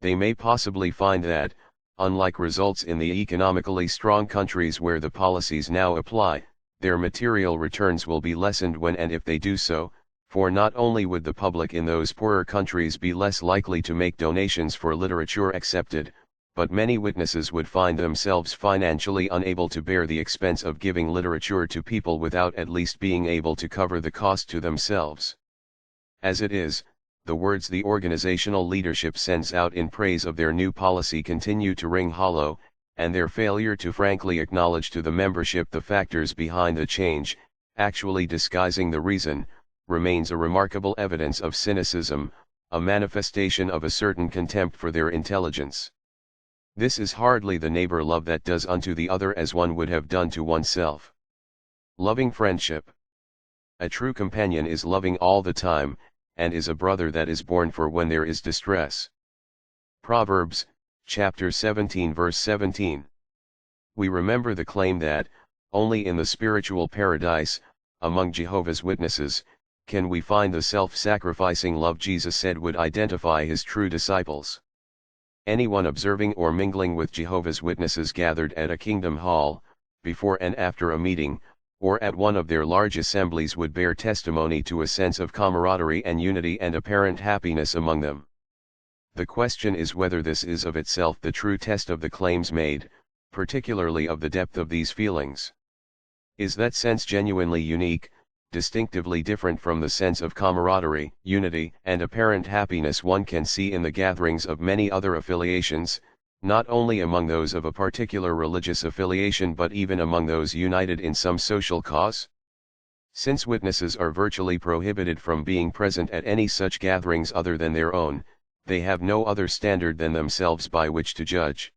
They may possibly find that, unlike results in the economically strong countries where the policies now apply, their material returns will be lessened when and if they do so, for not only would the public in those poorer countries be less likely to make donations for literature accepted, but many witnesses would find themselves financially unable to bear the expense of giving literature to people without at least being able to cover the cost to themselves. As it is, the words the organizational leadership sends out in praise of their new policy continue to ring hollow, and their failure to frankly acknowledge to the membership the factors behind the change, actually disguising the reason, remains a remarkable evidence of cynicism, a manifestation of a certain contempt for their intelligence. This is hardly the neighbor love that does unto the other as one would have done to oneself. Loving friendship. A true companion is loving all the time, and is a brother that is born for when there is distress. Proverbs, chapter 17 verse 17. We remember the claim that, only in the spiritual paradise, among Jehovah's Witnesses, can we find the self-sacrificing love Jesus said would identify his true disciples. Anyone observing or mingling with Jehovah's Witnesses gathered at a kingdom hall, before and after a meeting, or at one of their large assemblies would bear testimony to a sense of camaraderie and unity and apparent happiness among them. The question is whether this is of itself the true test of the claims made, particularly of the depth of these feelings. Is that sense genuinely unique, distinctively different from the sense of camaraderie, unity, and apparent happiness one can see in the gatherings of many other affiliations, not only among those of a particular religious affiliation but even among those united in some social cause? Since witnesses are virtually prohibited from being present at any such gatherings other than their own, they have no other standard than themselves by which to judge.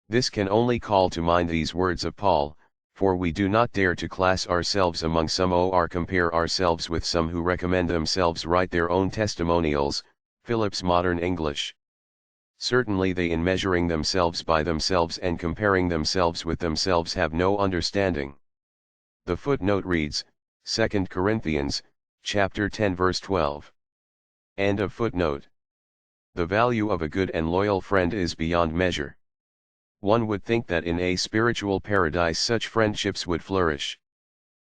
This can only call to mind these words of Paul, "For we do not dare to class ourselves among some or compare ourselves with some who recommend themselves write their own testimonials." Phillips Modern English. Certainly they in measuring themselves by themselves and comparing themselves with themselves have no understanding. The footnote reads, 2 Corinthians, chapter 10 verse 12. End of footnote. The value of a good and loyal friend is beyond measure. One would think that in a spiritual paradise such friendships would flourish.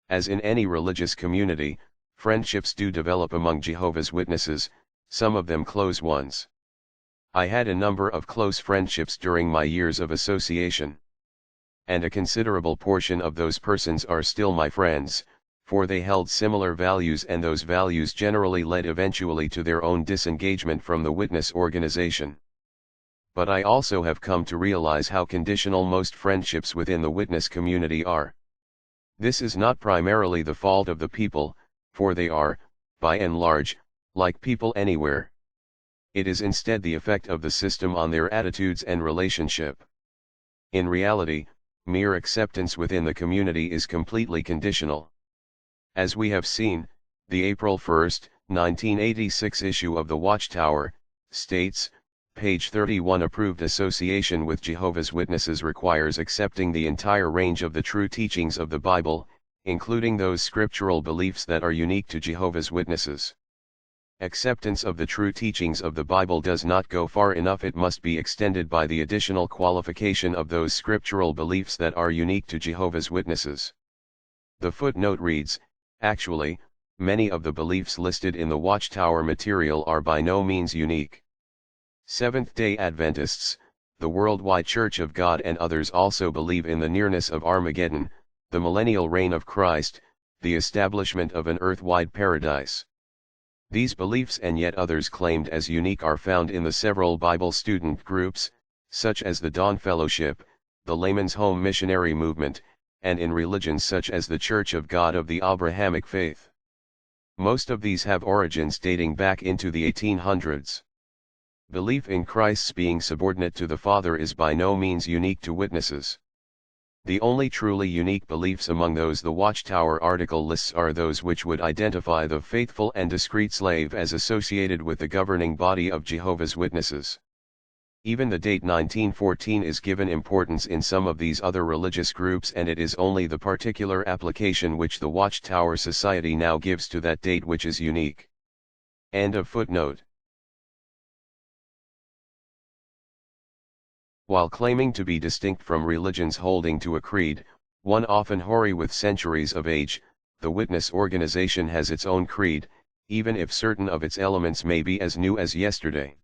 As in any religious community, friendships do develop among Jehovah's Witnesses, some of them close ones. I had a number of close friendships during my years of association. And a considerable portion of those persons are still my friends, for they held similar values and those values generally led eventually to their own disengagement from the witness organization. But I also have come to realize how conditional most friendships within the witness community are. This is not primarily the fault of the people, for they are, by and large, like people anywhere. It is instead the effect of the system on their attitudes and relationship. In reality, mere acceptance within the community is completely conditional. As we have seen, the April 1, 1986 issue of the Watchtower states, page 31, approved association with Jehovah's Witnesses requires accepting the entire range of the true teachings of the Bible, including those scriptural beliefs that are unique to Jehovah's Witnesses. Acceptance of the true teachings of the Bible does not go far enough. It must be extended by the additional qualification of those scriptural beliefs that are unique to Jehovah's Witnesses. The footnote reads, actually, many of the beliefs listed in the Watchtower material are by no means unique. Seventh-day Adventists, the Worldwide Church of God and others also believe in the nearness of Armageddon, the millennial reign of Christ, the establishment of an earth-wide paradise. These beliefs and yet others claimed as unique are found in the several Bible student groups, such as the Dawn Fellowship, the Layman's Home Missionary Movement, and in religions such as the Church of God of the Abrahamic faith. Most of these have origins dating back into the 1800s. Belief in Christ's being subordinate to the Father is by no means unique to witnesses. The only truly unique beliefs among those the Watchtower article lists are those which would identify the faithful and discreet slave as associated with the governing body of Jehovah's Witnesses. Even the date 1914 is given importance in some of these other religious groups, and it is only the particular application which the Watchtower Society now gives to that date which is unique. End of footnote. While claiming to be distinct from religions holding to a creed, one often hoary with centuries of age, the witness organization has its own creed, even if certain of its elements may be as new as yesterday.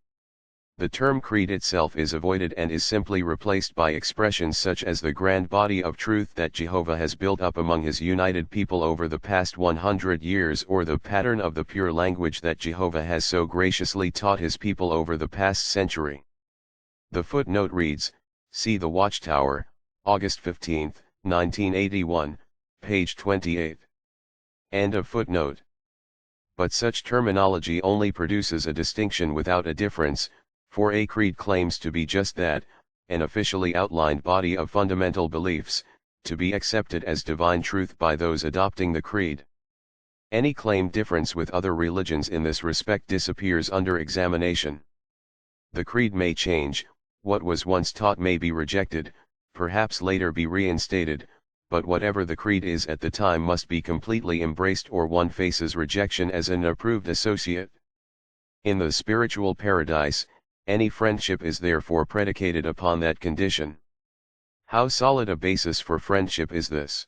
The term creed itself is avoided and is simply replaced by expressions such as the grand body of truth that Jehovah has built up among his united people over the past 100 years, or the pattern of the pure language that Jehovah has so graciously taught his people over the past century. The footnote reads, see the Watchtower, August 15, 1981, page 28. End of footnote. But such terminology only produces a distinction without a difference, for a creed claims to be just that, an officially outlined body of fundamental beliefs, to be accepted as divine truth by those adopting the creed. Any claimed difference with other religions in this respect disappears under examination. The creed may change, what was once taught may be rejected, perhaps later be reinstated, but whatever the creed is at the time must be completely embraced or one faces rejection as an approved associate. In the spiritual paradise, any friendship is therefore predicated upon that condition. How solid a basis for friendship is this?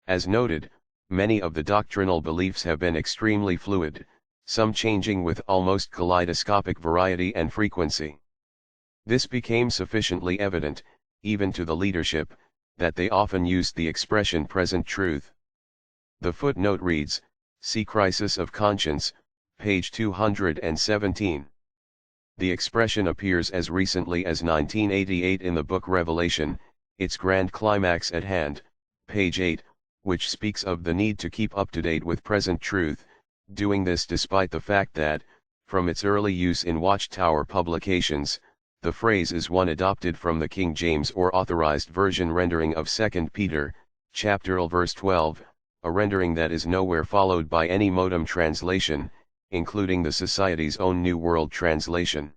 As noted, many of the doctrinal beliefs have been extremely fluid, some changing with almost kaleidoscopic variety and frequency. This became sufficiently evident, even to the leadership, that they often used the expression present truth. The footnote reads, see Crisis of Conscience, page 217. The expression appears as recently as 1988 in the book Revelation, its grand climax at hand, page 8, which speaks of the need to keep up to date with present truth, doing this despite the fact that, from its early use in Watchtower publications, the phrase is one adopted from the King James or Authorized Version rendering of 2 Peter, chapter 1 verse 12, a rendering that is nowhere followed by any modem translation, including the Society's own New World Translation.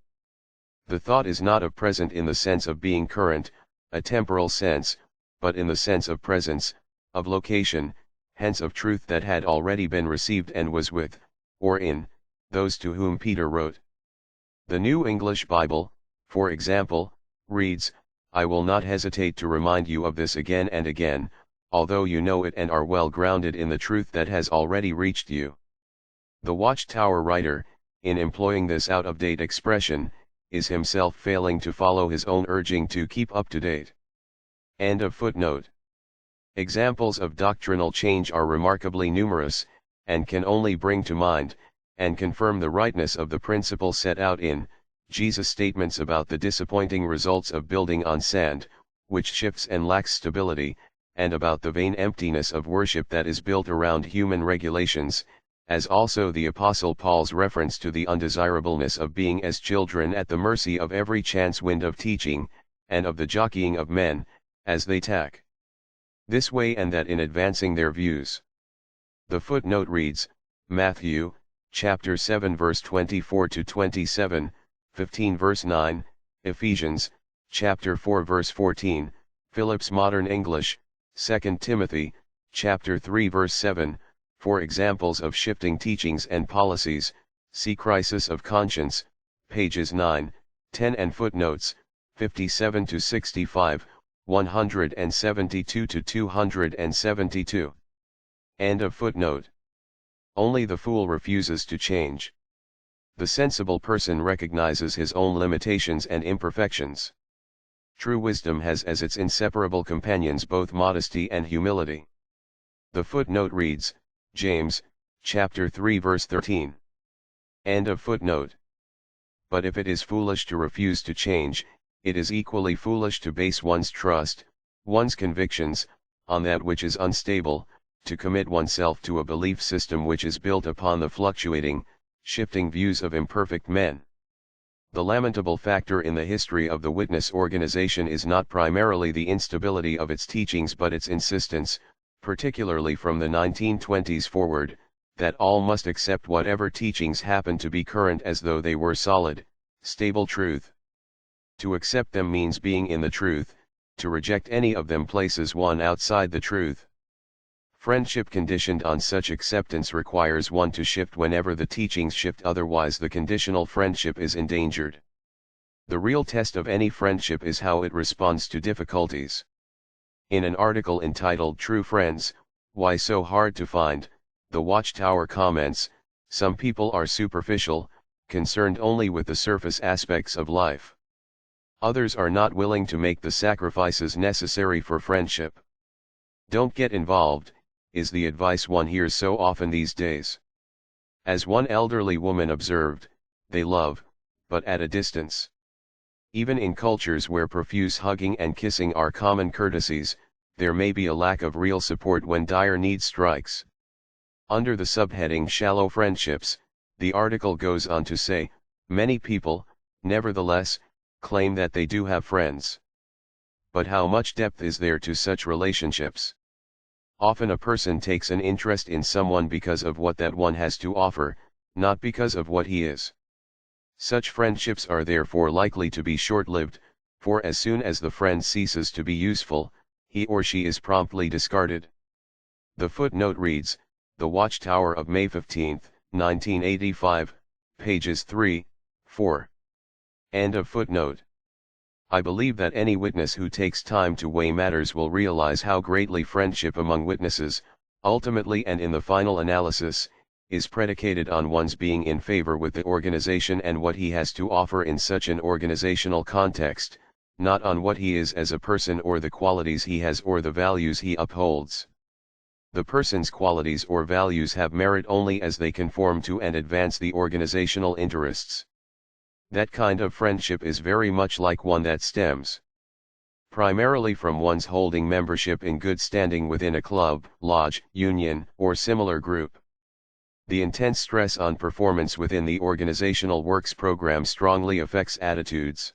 The thought is not of present in the sense of being current, a temporal sense, but in the sense of presence, of location, hence of truth that had already been received and was with, or in, those to whom Peter wrote. The New English Bible, for example, reads, I will not hesitate to remind you of this again and again, although you know it and are well grounded in the truth that has already reached you. The Watchtower writer, in employing this out-of-date expression, is himself failing to follow his own urging to keep up to date. End of footnote. Examples of doctrinal change are remarkably numerous, and can only bring to mind, and confirm the rightness of the principle set out in Jesus' statements about the disappointing results of building on sand, which shifts and lacks stability, and about the vain emptiness of worship that is built around human regulations, as also the Apostle Paul's reference to the undesirableness of being as children at the mercy of every chance wind of teaching, and of the jockeying of men, as they tack this way and that in advancing their views. The footnote reads, Matthew, chapter 7 verse 24 to 27, 15 verse 9, Ephesians, chapter 4 verse 14, Phillips Modern English, 2 Timothy, chapter 3 verse 7, for examples of shifting teachings and policies, see Crisis of Conscience, pages 9, 10 and footnotes, 57 to 65, 172 to 272. End of footnote. Only the fool refuses to change. The sensible person recognizes his own limitations and imperfections. True wisdom has as its inseparable companions both modesty and humility. The footnote reads, James, chapter 3 verse 13. End of footnote. But if it is foolish to refuse to change, it is equally foolish to base one's trust, one's convictions, on that which is unstable, to commit oneself to a belief system which is built upon the fluctuating, shifting views of imperfect men. The lamentable factor in the history of the witness organization is not primarily the instability of its teachings but its insistence, particularly from the 1920s forward, that all must accept whatever teachings happen to be current as though they were solid, stable truth. To accept them means being in the truth, to reject any of them places one outside the truth. Friendship conditioned on such acceptance requires one to shift whenever the teachings shift, otherwise the conditional friendship is endangered. The real test of any friendship is how it responds to difficulties. In an article entitled True Friends, Why So Hard to Find, the Watchtower comments, some people are superficial, concerned only with the surface aspects of life. Others are not willing to make the sacrifices necessary for friendship. Don't get involved, is the advice one hears so often these days. As one elderly woman observed, they love, but at a distance. Even in cultures where profuse hugging and kissing are common courtesies, there may be a lack of real support when dire need strikes. Under the subheading Shallow Friendships, the article goes on to say, many people, nevertheless, claim that they do have friends. But how much depth is there to such relationships? Often a person takes an interest in someone because of what that one has to offer, not because of what he is. Such friendships are therefore likely to be short-lived, for as soon as the friend ceases to be useful, he or she is promptly discarded. The footnote reads, The Watchtower of May 15, 1985, pages 3, 4. End of footnote. I believe that any witness who takes time to weigh matters will realize how greatly friendship among witnesses, ultimately and in the final analysis, is predicated on one's being in favor with the organization and what he has to offer in such an organizational context, not on what he is as a person or the qualities he has or the values he upholds. The person's qualities or values have merit only as they conform to and advance the organizational interests. That kind of friendship is very much like one that stems primarily from one's holding membership in good standing within a club, lodge, union, or similar group. The intense stress on performance within the organizational works program strongly affects attitudes.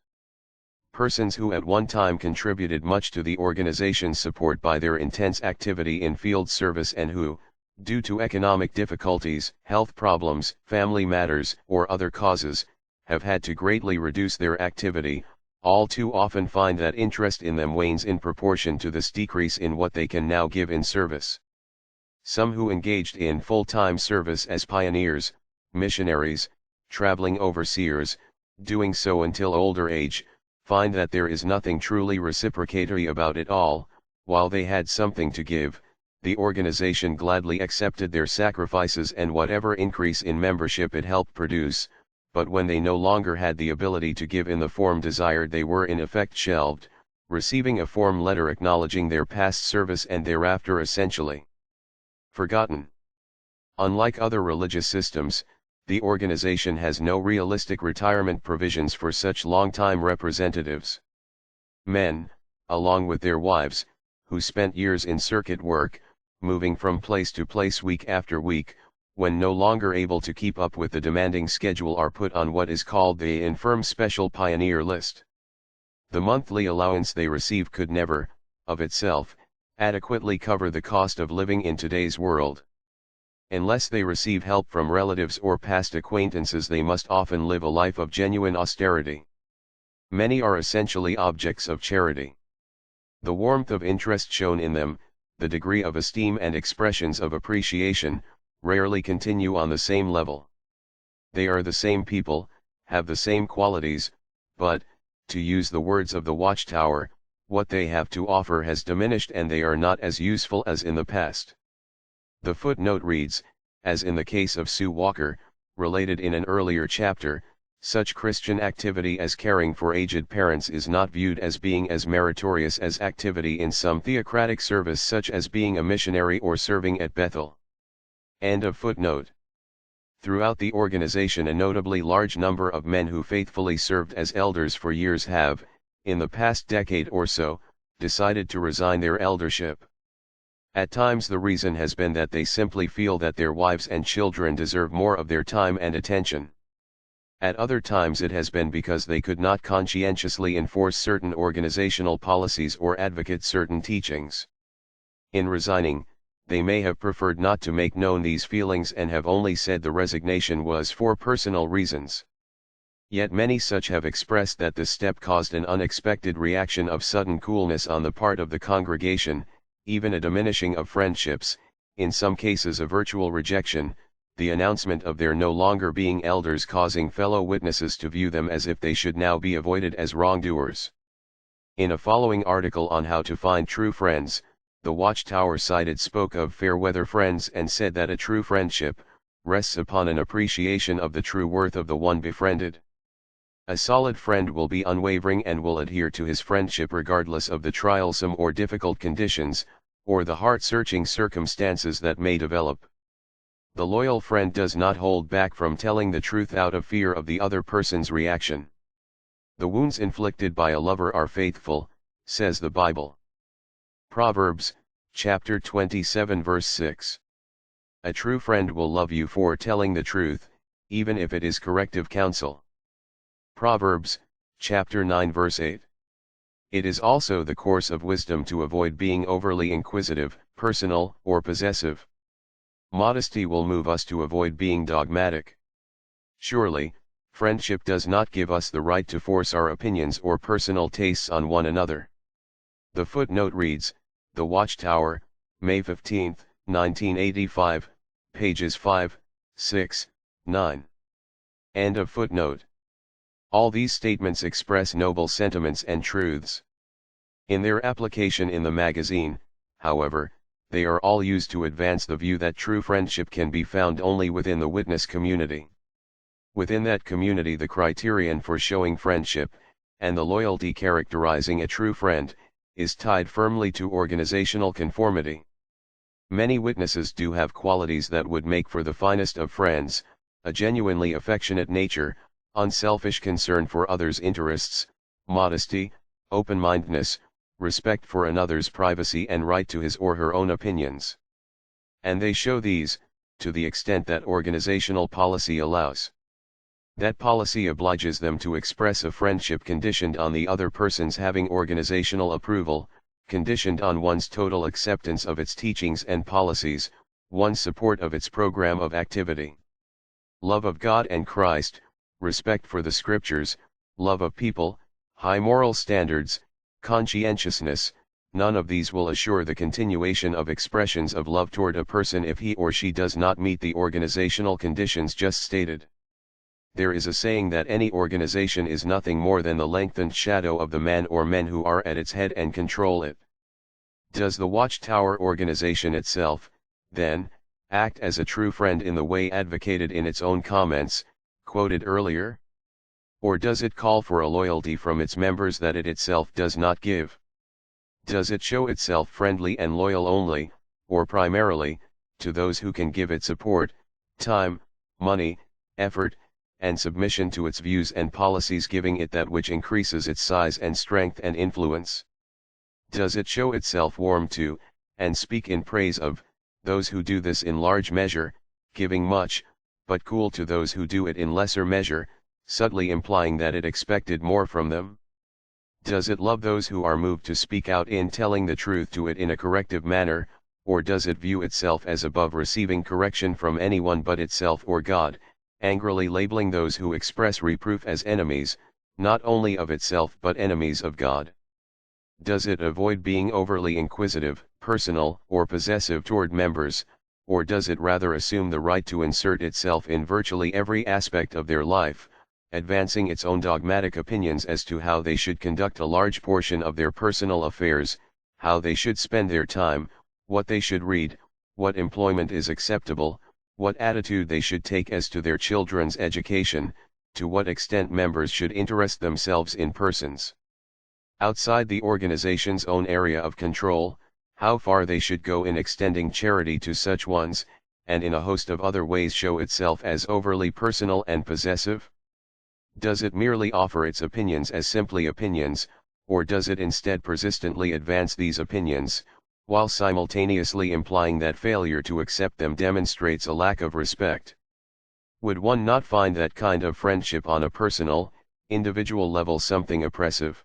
Persons who at one time contributed much to the organization's support by their intense activity in field service and who, due to economic difficulties, health problems, family matters, or other causes, have had to greatly reduce their activity, all too often find that interest in them wanes in proportion to this decrease in what they can now give in service. Some who engaged in full-time service as pioneers, missionaries, traveling overseers, doing so until older age, find that there is nothing truly reciprocatory about it all. While they had something to give, the organization gladly accepted their sacrifices and whatever increase in membership it helped produce, but when they no longer had the ability to give in the form desired, they were in effect shelved, receiving a form letter acknowledging their past service and thereafter essentially forgotten. Unlike other religious systems, the organization has no realistic retirement provisions for such long-time representatives. Men, along with their wives, who spent years in circuit work, moving from place to place week after week, when no longer able to keep up with the demanding schedule, are put on what is called the infirm special pioneer list. The monthly allowance they receive could never, of itself, adequately cover the cost of living in today's world. Unless they receive help from relatives or past acquaintances, they must often live a life of genuine austerity. Many are essentially objects of charity. The warmth of interest shown in them, the degree of esteem and expressions of appreciation, rarely continue on the same level. They are the same people, have the same qualities, but, to use the words of the Watchtower, what they have to offer has diminished and they are not as useful as in the past. The footnote reads, as in the case of Sue Walker, related in an earlier chapter, such Christian activity as caring for aged parents is not viewed as being as meritorious as activity in some theocratic service such as being a missionary or serving at Bethel. End of footnote. Throughout the organization, a notably large number of men who faithfully served as elders for years have, in the past decade or so, decided to resign their eldership. At times the reason has been that they simply feel that their wives and children deserve more of their time and attention. At other times it has been because they could not conscientiously enforce certain organizational policies or advocate certain teachings. In resigning, they may have preferred not to make known these feelings and have only said the resignation was for personal reasons. Yet many such have expressed that this step caused an unexpected reaction of sudden coolness on the part of the congregation, even a diminishing of friendships, in some cases a virtual rejection, the announcement of their no longer being elders causing fellow witnesses to view them as if they should now be avoided as wrongdoers. In a following article on how to find true friends, the Watchtower cited spoke of fair-weather friends and said that a true friendship rests upon an appreciation of the true worth of the one befriended. A solid friend will be unwavering and will adhere to his friendship regardless of the trialsome or difficult conditions, or the heart-searching circumstances that may develop. The loyal friend does not hold back from telling the truth out of fear of the other person's reaction. The wounds inflicted by a lover are faithful, says the Bible. Proverbs, chapter 27 verse 6. A true friend will love you for telling the truth, even if it is corrective counsel. Proverbs, chapter 9 verse 8. It is also the course of wisdom to avoid being overly inquisitive, personal, or possessive. Modesty will move us to avoid being dogmatic. Surely, Friendship does not give us the right to force our opinions or personal tastes on one another. The footnote reads, The Watchtower, May 15, 1985, pages 5, 6, 9. End of footnote. All these statements express noble sentiments and truths. In their application in the magazine, however, they are all used to advance the view that true friendship can be found only within the witness community. Within that community, the criterion for showing friendship, and the loyalty characterizing a true friend, is tied firmly to organizational conformity. Many witnesses do have qualities that would make for the finest of friends: a genuinely affectionate nature, unselfish concern for others' interests, modesty, open-mindedness, respect for another's privacy and right to his or her own opinions. And they show these, to the extent that organizational policy allows. That policy obliges them to express a friendship conditioned on the other person's having organizational approval, conditioned on one's total acceptance of its teachings and policies, one's support of its program of activity. Love of God and Christ, respect for the scriptures, love of people, high moral standards, conscientiousness, none of these will assure the continuation of expressions of love toward a person if he or she does not meet the organizational conditions just stated. There is a saying that any organization is nothing more than the lengthened shadow of the man or men who are at its head and control it. Does the Watchtower organization itself, then, act as a true friend in the way advocated in its own comments, quoted earlier? Or does it call for a loyalty from its members that it itself does not give? Does it show itself friendly and loyal only, or primarily, to those who can give it support, time, money, effort, and submission to its views and policies, giving it that which increases its size and strength and influence? Does it show itself warm to, and speak in praise of, those who do this in large measure, giving much, but cool to those who do it in lesser measure, subtly implying that it expected more from them? Does it love those who are moved to speak out in telling the truth to it in a corrective manner, or does it view itself as above receiving correction from anyone but itself or God, angrily labeling those who express reproof as enemies, not only of itself but enemies of God? Does it avoid being overly inquisitive, personal, or possessive toward members, or does it rather assume the right to insert itself in virtually every aspect of their life, advancing its own dogmatic opinions as to how they should conduct a large portion of their personal affairs, how they should spend their time, what they should read, what employment is acceptable, what attitude they should take as to their children's education, to what extent members should interest themselves in persons outside the organization's own area of control, how far they should go in extending charity to such ones, and in a host of other ways show itself as overly personal and possessive? Does it merely offer its opinions as simply opinions, or does it instead persistently advance these opinions, while simultaneously implying that failure to accept them demonstrates a lack of respect? Would one not find that kind of friendship on a personal, individual level something oppressive?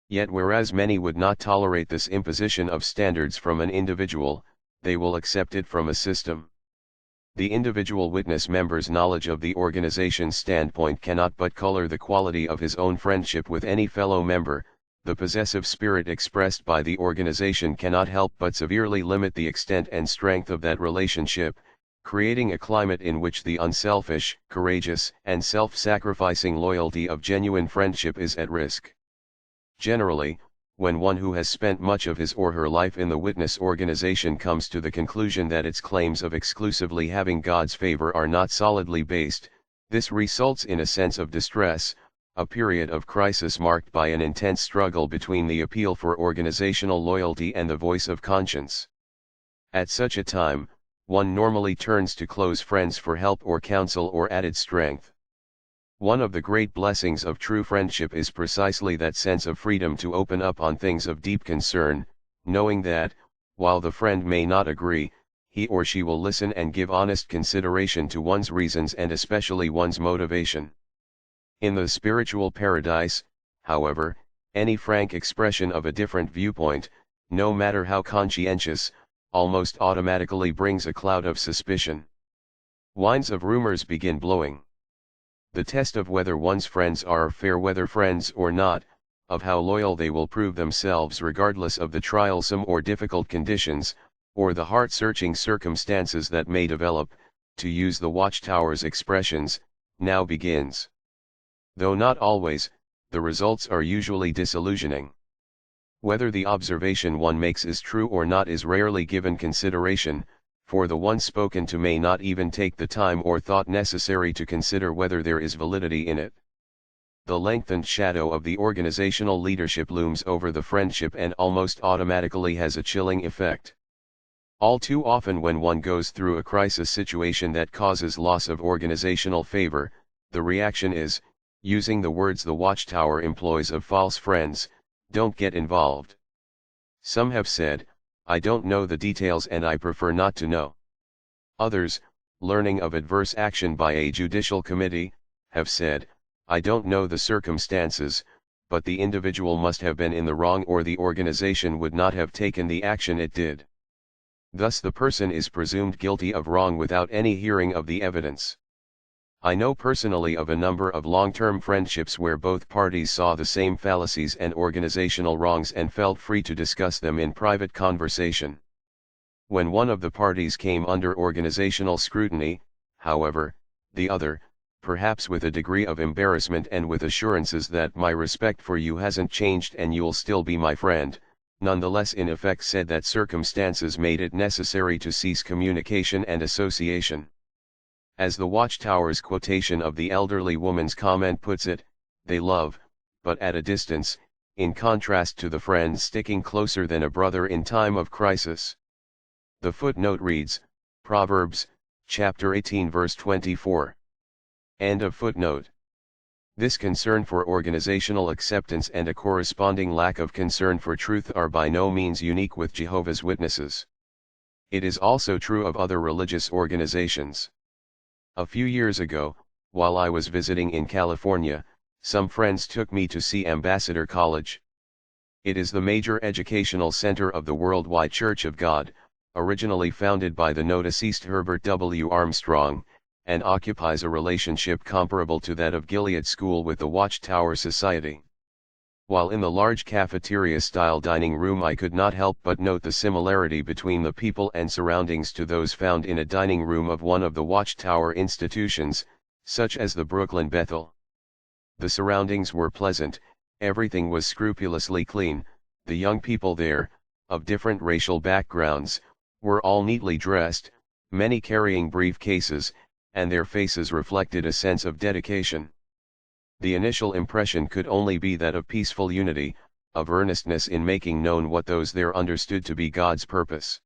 Yet whereas many would not tolerate this imposition of standards from an individual, they will accept it from a system. The individual witness member's knowledge of the organization's standpoint cannot but color the quality of his own friendship with any fellow member. The possessive spirit expressed by the organization cannot help but severely limit the extent and strength of that relationship, creating a climate in which the unselfish, courageous, and self-sacrificing loyalty of genuine friendship is at risk. Generally, when one who has spent much of his or her life in the witness organization comes to the conclusion that its claims of exclusively having God's favor are not solidly based, this results in a sense of distress, a period of crisis marked by an intense struggle between the appeal for organizational loyalty and the voice of conscience. At such a time, one normally turns to close friends for help or counsel or added strength. One of the great blessings of true friendship is precisely that sense of freedom to open up on things of deep concern, knowing that, while the friend may not agree, he or she will listen and give honest consideration to one's reasons and especially one's motivation. In the spiritual paradise, however, any frank expression of a different viewpoint, no matter how conscientious, almost automatically brings a cloud of suspicion. Winds of rumors begin blowing. The test of whether one's friends are fair-weather friends or not, of how loyal they will prove themselves regardless of the trialsome or difficult conditions, or the heart-searching circumstances that may develop, to use the Watchtower's expressions, now begins. Though not always, the results are usually disillusioning. Whether the observation one makes is true or not is rarely given consideration, for the one spoken to may not even take the time or thought necessary to consider whether there is validity in it. The lengthened shadow of the organizational leadership looms over the friendship and almost automatically has a chilling effect. All too often when one goes through a crisis situation that causes loss of organizational favor, the reaction is, using the words the Watchtower employs of false friends, "Don't get involved." Some have said, "I don't know the details and I prefer not to know." Others, learning of adverse action by a judicial committee, have said, "I don't know the circumstances, but the individual must have been in the wrong or the organization would not have taken the action it did." Thus the person is presumed guilty of wrong without any hearing of the evidence. I know personally of a number of long-term friendships where both parties saw the same fallacies and organizational wrongs and felt free to discuss them in private conversation. When one of the parties came under organizational scrutiny, however, the other, perhaps with a degree of embarrassment and with assurances that "my respect for you hasn't changed and you'll still be my friend," nonetheless in effect said that circumstances made it necessary to cease communication and association. As the Watchtower's quotation of the elderly woman's comment puts it, "They love, but at a distance, in contrast to the friend sticking closer than a brother in time of crisis." The footnote reads, Proverbs, chapter 18 verse 24. End of footnote. This concern for organizational acceptance and a corresponding lack of concern for truth are by no means unique with Jehovah's Witnesses. It is also true of other religious organizations. A few years ago, while I was visiting in California, some friends took me to see Ambassador College. It is the major educational center of the Worldwide Church of God, originally founded by the now deceased Herbert W. Armstrong, and occupies a relationship comparable to that of Gilead School with the Watchtower Society. While in the large cafeteria-style dining room I could not help but note the similarity between the people and surroundings to those found in a dining room of one of the Watchtower institutions, such as the Brooklyn Bethel. The surroundings were pleasant, everything was scrupulously clean, the young people there, of different racial backgrounds, were all neatly dressed, many carrying briefcases, and their faces reflected a sense of dedication. The initial impression could only be that of peaceful unity, of earnestness in making known what those there understood to be God's purpose.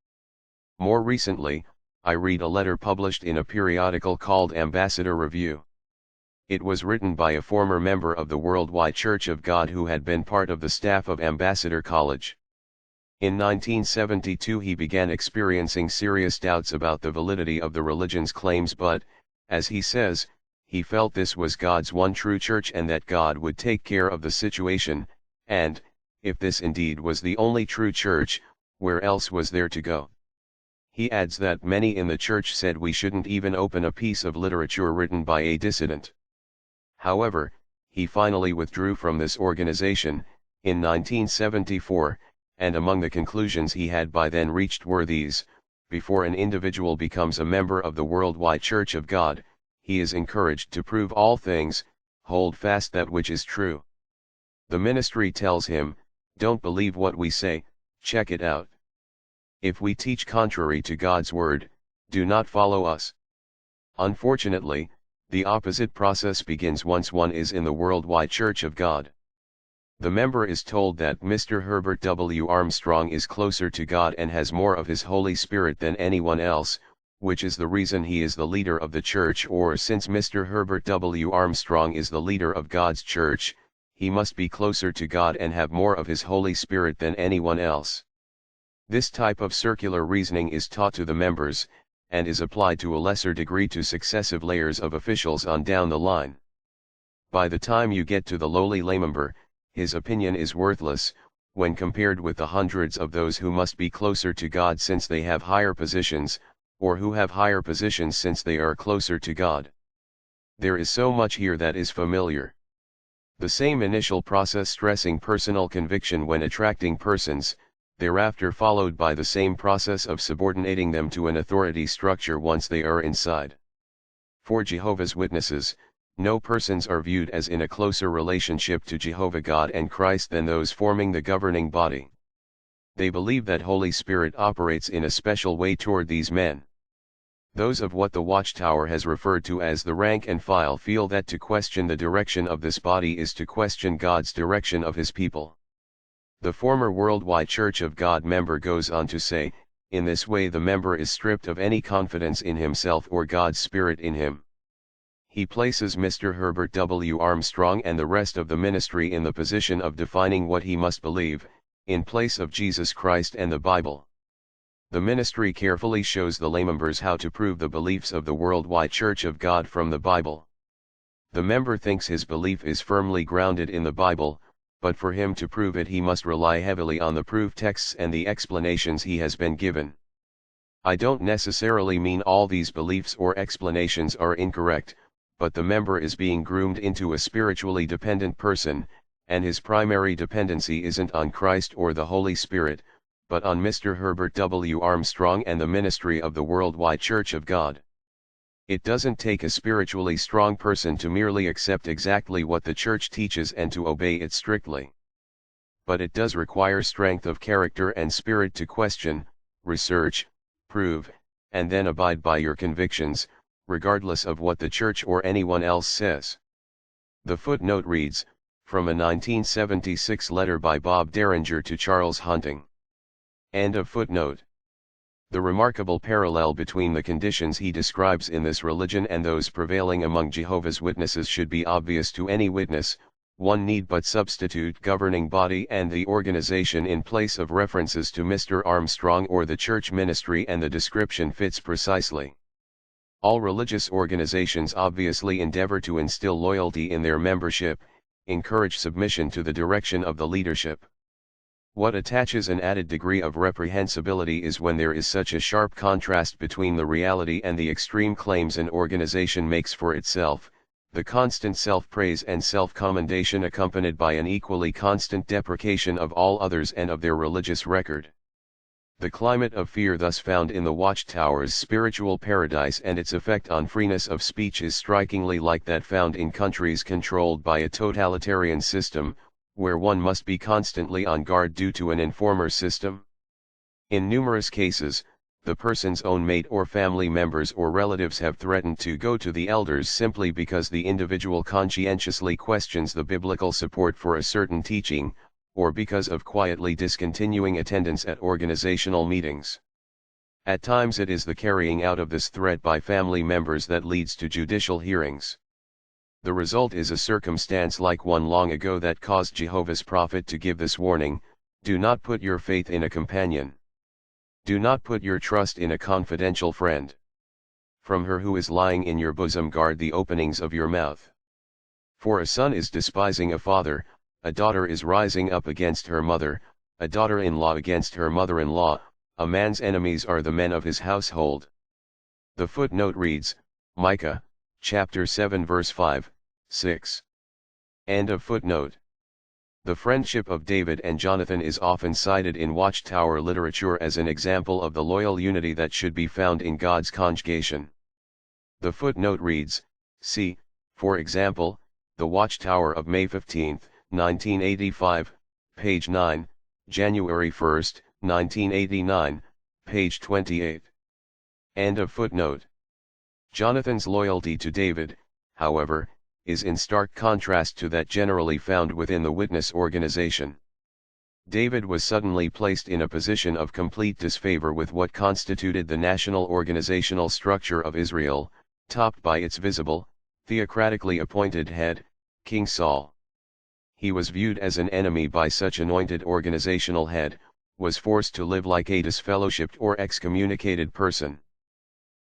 More recently, I read a letter published in a periodical called Ambassador Review. It was written by a former member of the Worldwide Church of God who had been part of the staff of Ambassador College. In 1972 he began experiencing serious doubts about the validity of the religion's claims, but, as he says, he felt this was God's one true church and that God would take care of the situation, and, if this indeed was the only true church, where else was there to go? He adds that many in the church said we shouldn't even open a piece of literature written by a dissident. However, he finally withdrew from this organization, in 1974, and among the conclusions he had by then reached were these: before an individual becomes a member of the Worldwide Church of God, he is encouraged to prove all things, hold fast that which is true. The ministry tells him, "Don't believe what we say, check it out. If we teach contrary to God's word, do not follow us." Unfortunately, the opposite process begins once one is in the Worldwide Church of God. The member is told that Mr. Herbert W. Armstrong is closer to God and has more of his Holy Spirit than anyone else, which is the reason he is the leader of the church, or since Mr. Herbert W. Armstrong is the leader of God's church, he must be closer to God and have more of his Holy Spirit than anyone else. This type of circular reasoning is taught to the members, and is applied to a lesser degree to successive layers of officials on down the line. By the time you get to the lowly laymember, his opinion is worthless, when compared with the hundreds of those who must be closer to God since they have higher positions, or who have higher positions since they are closer to God. There is so much here that is familiar. The same initial process stressing personal conviction when attracting persons, thereafter followed by the same process of subordinating them to an authority structure once they are inside. For Jehovah's Witnesses, no persons are viewed as in a closer relationship to Jehovah God and Christ than those forming the governing body. They believe that Holy Spirit operates in a special way toward these men. Those of what the Watchtower has referred to as the rank and file feel that to question the direction of this body is to question God's direction of his people. The former Worldwide Church of God member goes on to say, in this way the member is stripped of any confidence in himself or God's Spirit in him. He places Mr. Herbert W. Armstrong and the rest of the ministry in the position of defining what he must believe, in place of Jesus Christ and the Bible. The ministry carefully shows the lamembers how to prove the beliefs of the Worldwide Church of God from the Bible. The member thinks his belief is firmly grounded in the Bible, but for him to prove it he must rely heavily on the proof texts and the explanations he has been given. I don't necessarily mean all these beliefs or explanations are incorrect, but the member is being groomed into a spiritually dependent person, and his primary dependency isn't on Christ or the Holy Spirit, but on Mr. Herbert W. Armstrong and the ministry of the Worldwide Church of God. It doesn't take a spiritually strong person to merely accept exactly what the church teaches and to obey it strictly. But it does require strength of character and spirit to question, research, prove, and then abide by your convictions, regardless of what the church or anyone else says. The footnote reads, from a 1976 letter by Bob Derringer to Charles Hunting. End of footnote. The remarkable parallel between the conditions he describes in this religion and those prevailing among Jehovah's Witnesses should be obvious to any witness. One need but substitute governing body and the organization in place of references to Mr. Armstrong or the church ministry and the description fits precisely. All religious organizations obviously endeavor to instill loyalty in their membership, encourage submission to the direction of the leadership. What attaches an added degree of reprehensibility is when there is such a sharp contrast between the reality and the extreme claims an organization makes for itself, the constant self-praise and self-commendation accompanied by an equally constant deprecation of all others and of their religious record. The climate of fear thus found in the Watchtower's spiritual paradise and its effect on freeness of speech is strikingly like that found in countries controlled by a totalitarian system, where one must be constantly on guard due to an informer system. In numerous cases, the person's own mate or family members or relatives have threatened to go to the elders simply because the individual conscientiously questions the biblical support for a certain teaching, or because of quietly discontinuing attendance at organizational meetings. At times it is the carrying out of this threat by family members that leads to judicial hearings. The result is a circumstance like one long ago that caused Jehovah's prophet to give this warning: do not put your faith in a companion. Do not put your trust in a confidential friend. From her who is lying in your bosom guard the openings of your mouth. For a son is despising a father, a daughter is rising up against her mother, a daughter-in-law against her mother-in-law, a man's enemies are the men of his household. The footnote reads, Micah, chapter 7 verse 5, 6. End of footnote. The friendship of David and Jonathan is often cited in Watchtower literature as an example of the loyal unity that should be found in God's congregation. The footnote reads, see, for example, the Watchtower of May 15, 1985, page 9, January 1, 1989, page 28. End of footnote. Jonathan's loyalty to David, however, is in stark contrast to that generally found within the witness organization. David was suddenly placed in a position of complete disfavor with what constituted the national organizational structure of Israel, topped by its visible, theocratically appointed head, King Saul. He was viewed as an enemy by such anointed organizational head, was forced to live like a disfellowshipped or excommunicated person.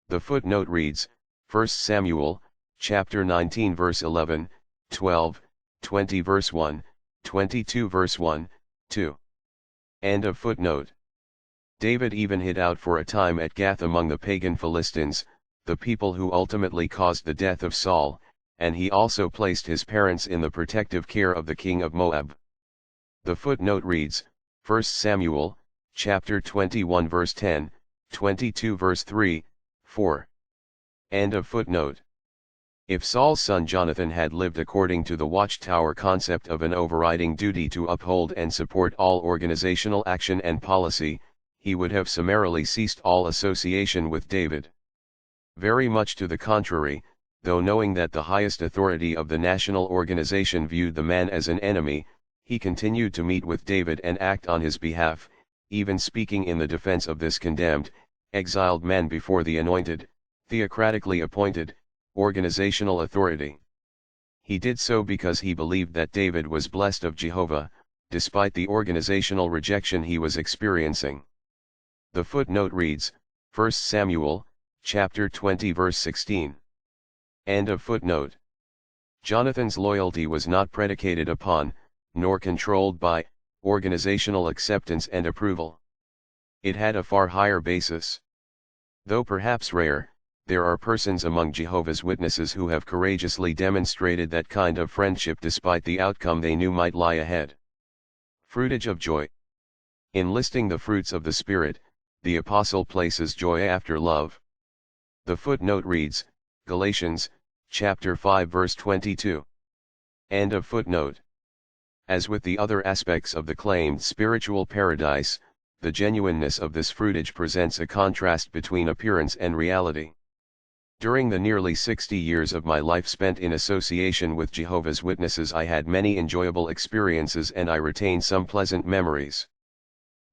The footnote reads, 1 Samuel, chapter 19 verse 11, 12, 20 verse 1, 22 verse 1, 2. End of footnote. David even hid out for a time at Gath among the pagan Philistines, the people who ultimately caused the death of Saul, and he also placed his parents in the protective care of the king of Moab. The footnote reads, 1 Samuel, chapter 21 verse 10, 22 verse 3, 4. End of footnote. If Saul's son Jonathan had lived according to the watchtower concept of an overriding duty to uphold and support all organizational action and policy, he would have summarily ceased all association with David. Very much to the contrary, though knowing that the highest authority of the national organization viewed the man as an enemy, he continued to meet with David and act on his behalf, even speaking in the defense of this condemned, exiled man before the anointed, theocratically appointed, organizational authority. He did so because he believed that David was blessed of Jehovah, despite the organizational rejection he was experiencing. The footnote reads, 1 Samuel, chapter 20 verse 16. End of footnote. Jonathan's loyalty was not predicated upon, nor controlled by, organizational acceptance and approval. It had a far higher basis. Though perhaps rare, there are persons among Jehovah's Witnesses who have courageously demonstrated that kind of friendship despite the outcome they knew might lie ahead. Fruitage of joy. In listing the fruits of the Spirit, the Apostle places joy after love. The footnote reads, Galatians, chapter 5 verse 22. End of footnote. As with the other aspects of the claimed spiritual paradise, the genuineness of this fruitage presents a contrast between appearance and reality. During the nearly 60 years of my life spent in association with Jehovah's Witnesses, I had many enjoyable experiences and I retain some pleasant memories.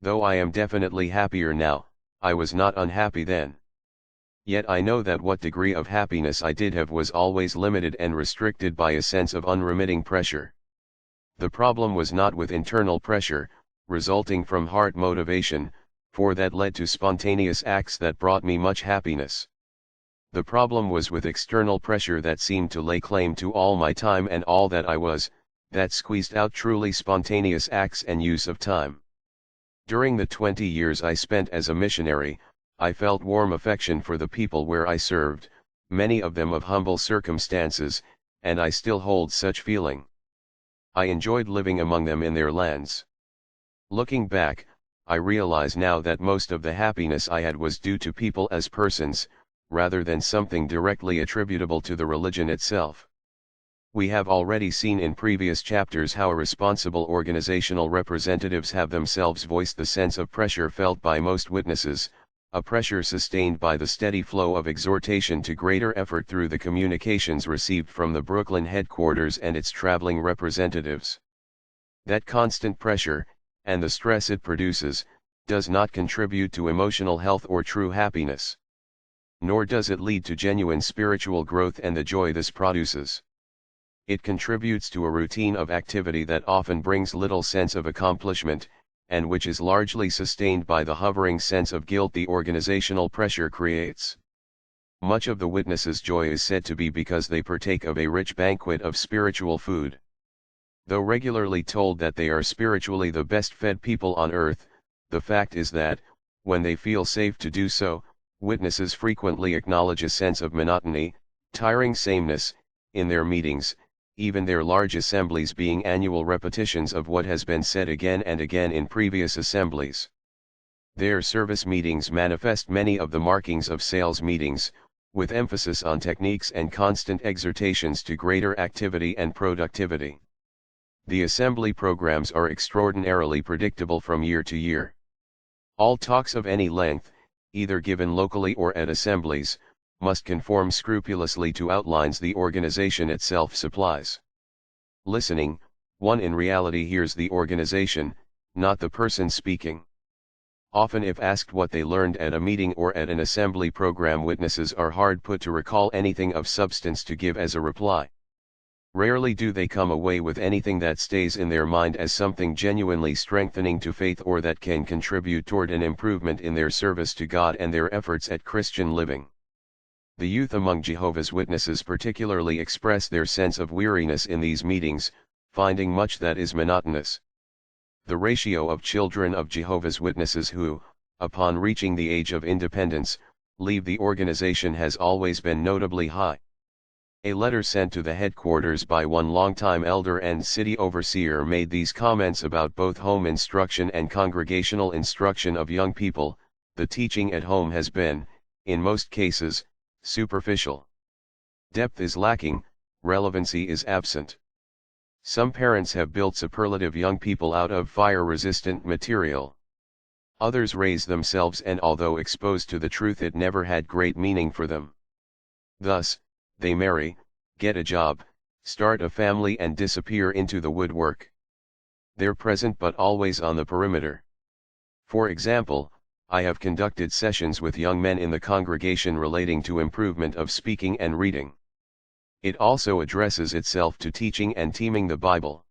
Though I am definitely happier now, I was not unhappy then. Yet I know that what degree of happiness I did have was always limited and restricted by a sense of unremitting pressure. The problem was not with internal pressure, resulting from heart motivation, for that led to spontaneous acts that brought me much happiness. The problem was with external pressure that seemed to lay claim to all my time and all that I was, that squeezed out truly spontaneous acts and use of time. During the 20 years I spent as a missionary, I felt warm affection for the people where I served, many of them of humble circumstances, and I still hold such feeling. I enjoyed living among them in their lands. Looking back, I realize now that most of the happiness I had was due to people as persons, rather than something directly attributable to the religion itself. We have already seen in previous chapters how responsible organizational representatives have themselves voiced the sense of pressure felt by most witnesses, a pressure sustained by the steady flow of exhortation to greater effort through the communications received from the Brooklyn headquarters and its traveling representatives. That constant pressure, and the stress it produces, does not contribute to emotional health or true happiness. Nor does it lead to genuine spiritual growth and the joy this produces. It contributes to a routine of activity that often brings little sense of accomplishment, and which is largely sustained by the hovering sense of guilt the organizational pressure creates. Much of the witnesses' joy is said to be because they partake of a rich banquet of spiritual food. Though regularly told that they are spiritually the best fed people on earth, the fact is that, when they feel safe to do so, witnesses frequently acknowledge a sense of monotony, tiring sameness, in their meetings, even their large assemblies being annual repetitions of what has been said again and again in previous assemblies. Their service meetings manifest many of the markings of sales meetings, with emphasis on techniques and constant exhortations to greater activity and productivity. The assembly programs are extraordinarily predictable from year to year. All talks of any length, either given locally or at assemblies, must conform scrupulously to outlines the organization itself supplies. Listening, one in reality hears the organization, not the person speaking. Often if asked what they learned at a meeting or at an assembly program, witnesses are hard put to recall anything of substance to give as a reply. Rarely do they come away with anything that stays in their mind as something genuinely strengthening to faith or that can contribute toward an improvement in their service to God and their efforts at Christian living. The youth among Jehovah's Witnesses particularly express their sense of weariness in these meetings, finding much that is monotonous. The ratio of children of Jehovah's Witnesses who, upon reaching the age of independence, leave the organization has always been notably high. A letter sent to the headquarters by one longtime elder and city overseer made these comments about both home instruction and congregational instruction of young people. The teaching at home has been, in most cases, superficial. Depth is lacking, relevancy is absent. Some parents have built superlative young people out of fire-resistant material. Others raise themselves, and although exposed to the truth, it never had great meaning for them. Thus, they marry, get a job, start a family and disappear into the woodwork. They're present but always on the perimeter. For example, I have conducted sessions with young men in the congregation relating to improvement of speaking and reading. It also addresses itself to teaching and teaming the Bible.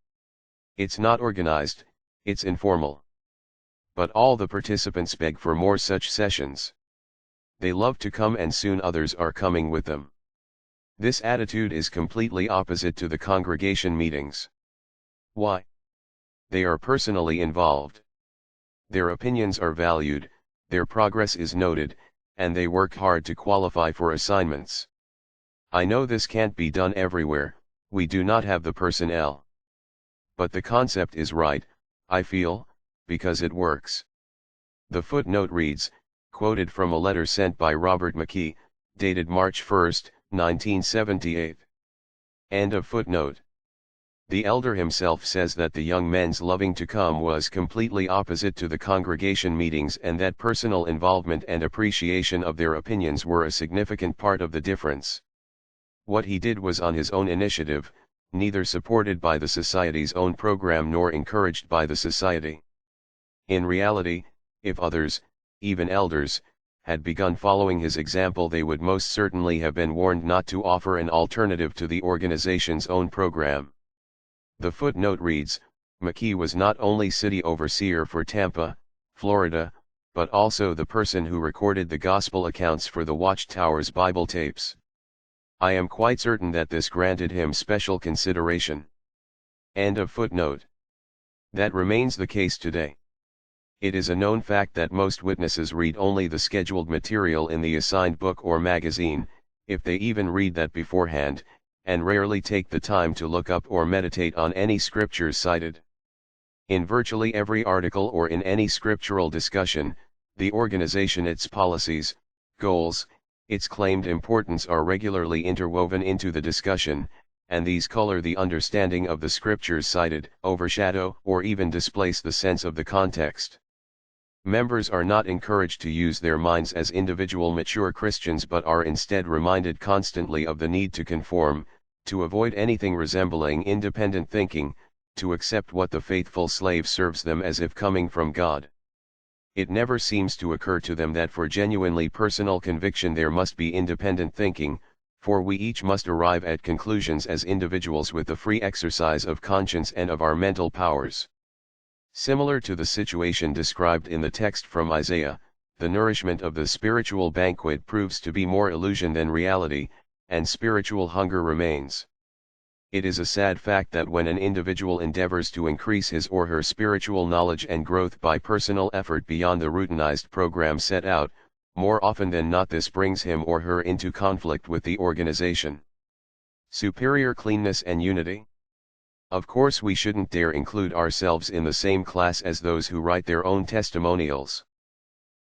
It's not organized, it's informal. But all the participants beg for more such sessions. They love to come, and soon others are coming with them. This attitude is completely opposite to the congregation meetings. Why? They are personally involved. Their opinions are valued, their progress is noted, and they work hard to qualify for assignments. I know this can't be done everywhere, we do not have the personnel. But the concept is right, I feel, because it works. The footnote reads, quoted from a letter sent by Robert McKee, dated March 1, 1978. End of footnote. The elder himself says that the young men's loving to come was completely opposite to the congregation meetings, and that personal involvement and appreciation of their opinions were a significant part of the difference. What he did was on his own initiative, neither supported by the society's own program nor encouraged by the society. In reality, if others, even elders, had begun following his example, they would most certainly have been warned not to offer an alternative to the organization's own program. The footnote reads, McKee was not only city overseer for Tampa, Florida, but also the person who recorded the gospel accounts for the Watchtower's Bible tapes. I am quite certain that this granted him special consideration. End of footnote. That remains the case today. It is a known fact that most witnesses read only the scheduled material in the assigned book or magazine, if they even read that beforehand, and rarely take the time to look up or meditate on any scriptures cited. In virtually every article or in any scriptural discussion, the organization, its policies, goals, its claimed importance are regularly interwoven into the discussion, and these color the understanding of the scriptures cited, overshadow or even displace the sense of the context. Members are not encouraged to use their minds as individual mature Christians, but are instead reminded constantly of the need to conform, to avoid anything resembling independent thinking, to accept what the faithful slave serves them as if coming from God. It never seems to occur to them that for genuinely personal conviction there must be independent thinking, for we each must arrive at conclusions as individuals with the free exercise of conscience and of our mental powers. Similar to the situation described in the text from Isaiah, the nourishment of the spiritual banquet proves to be more illusion than reality, and spiritual hunger remains. It is a sad fact that when an individual endeavors to increase his or her spiritual knowledge and growth by personal effort beyond the routinized program set out, more often than not this brings him or her into conflict with the organization. Superior cleanness and unity? Of course we shouldn't dare include ourselves in the same class as those who write their own testimonials.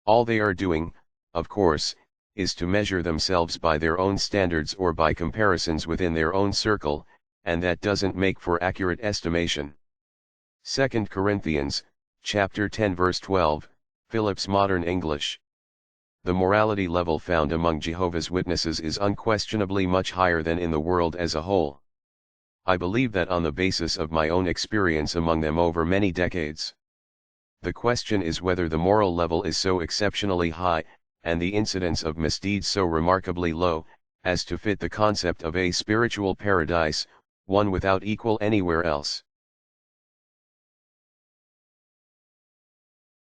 All they are doing, of course, is to measure themselves by their own standards or by comparisons within their own circle, and that doesn't make for accurate estimation. 2 Corinthians, chapter 10 verse 12, Phillips Modern English. The morality level found among Jehovah's Witnesses is unquestionably much higher than in the world as a whole. I believe that on the basis of my own experience among them over many decades. The question is whether the moral level is so exceptionally high, and the incidence of misdeeds so remarkably low, as to fit the concept of a spiritual paradise, one without equal anywhere else.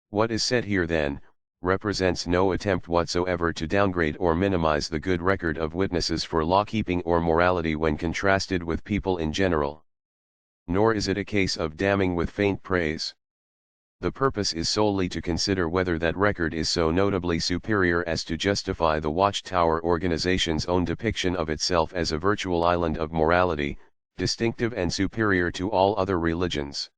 What is said here then, represents no attempt whatsoever to downgrade or minimize the good record of witnesses for law-keeping or morality when contrasted with people in general. Nor is it a case of damning with faint praise. The purpose is solely to consider whether that record is so notably superior as to justify the Watchtower organization's own depiction of itself as a virtual island of morality, distinctive and superior to all other religions.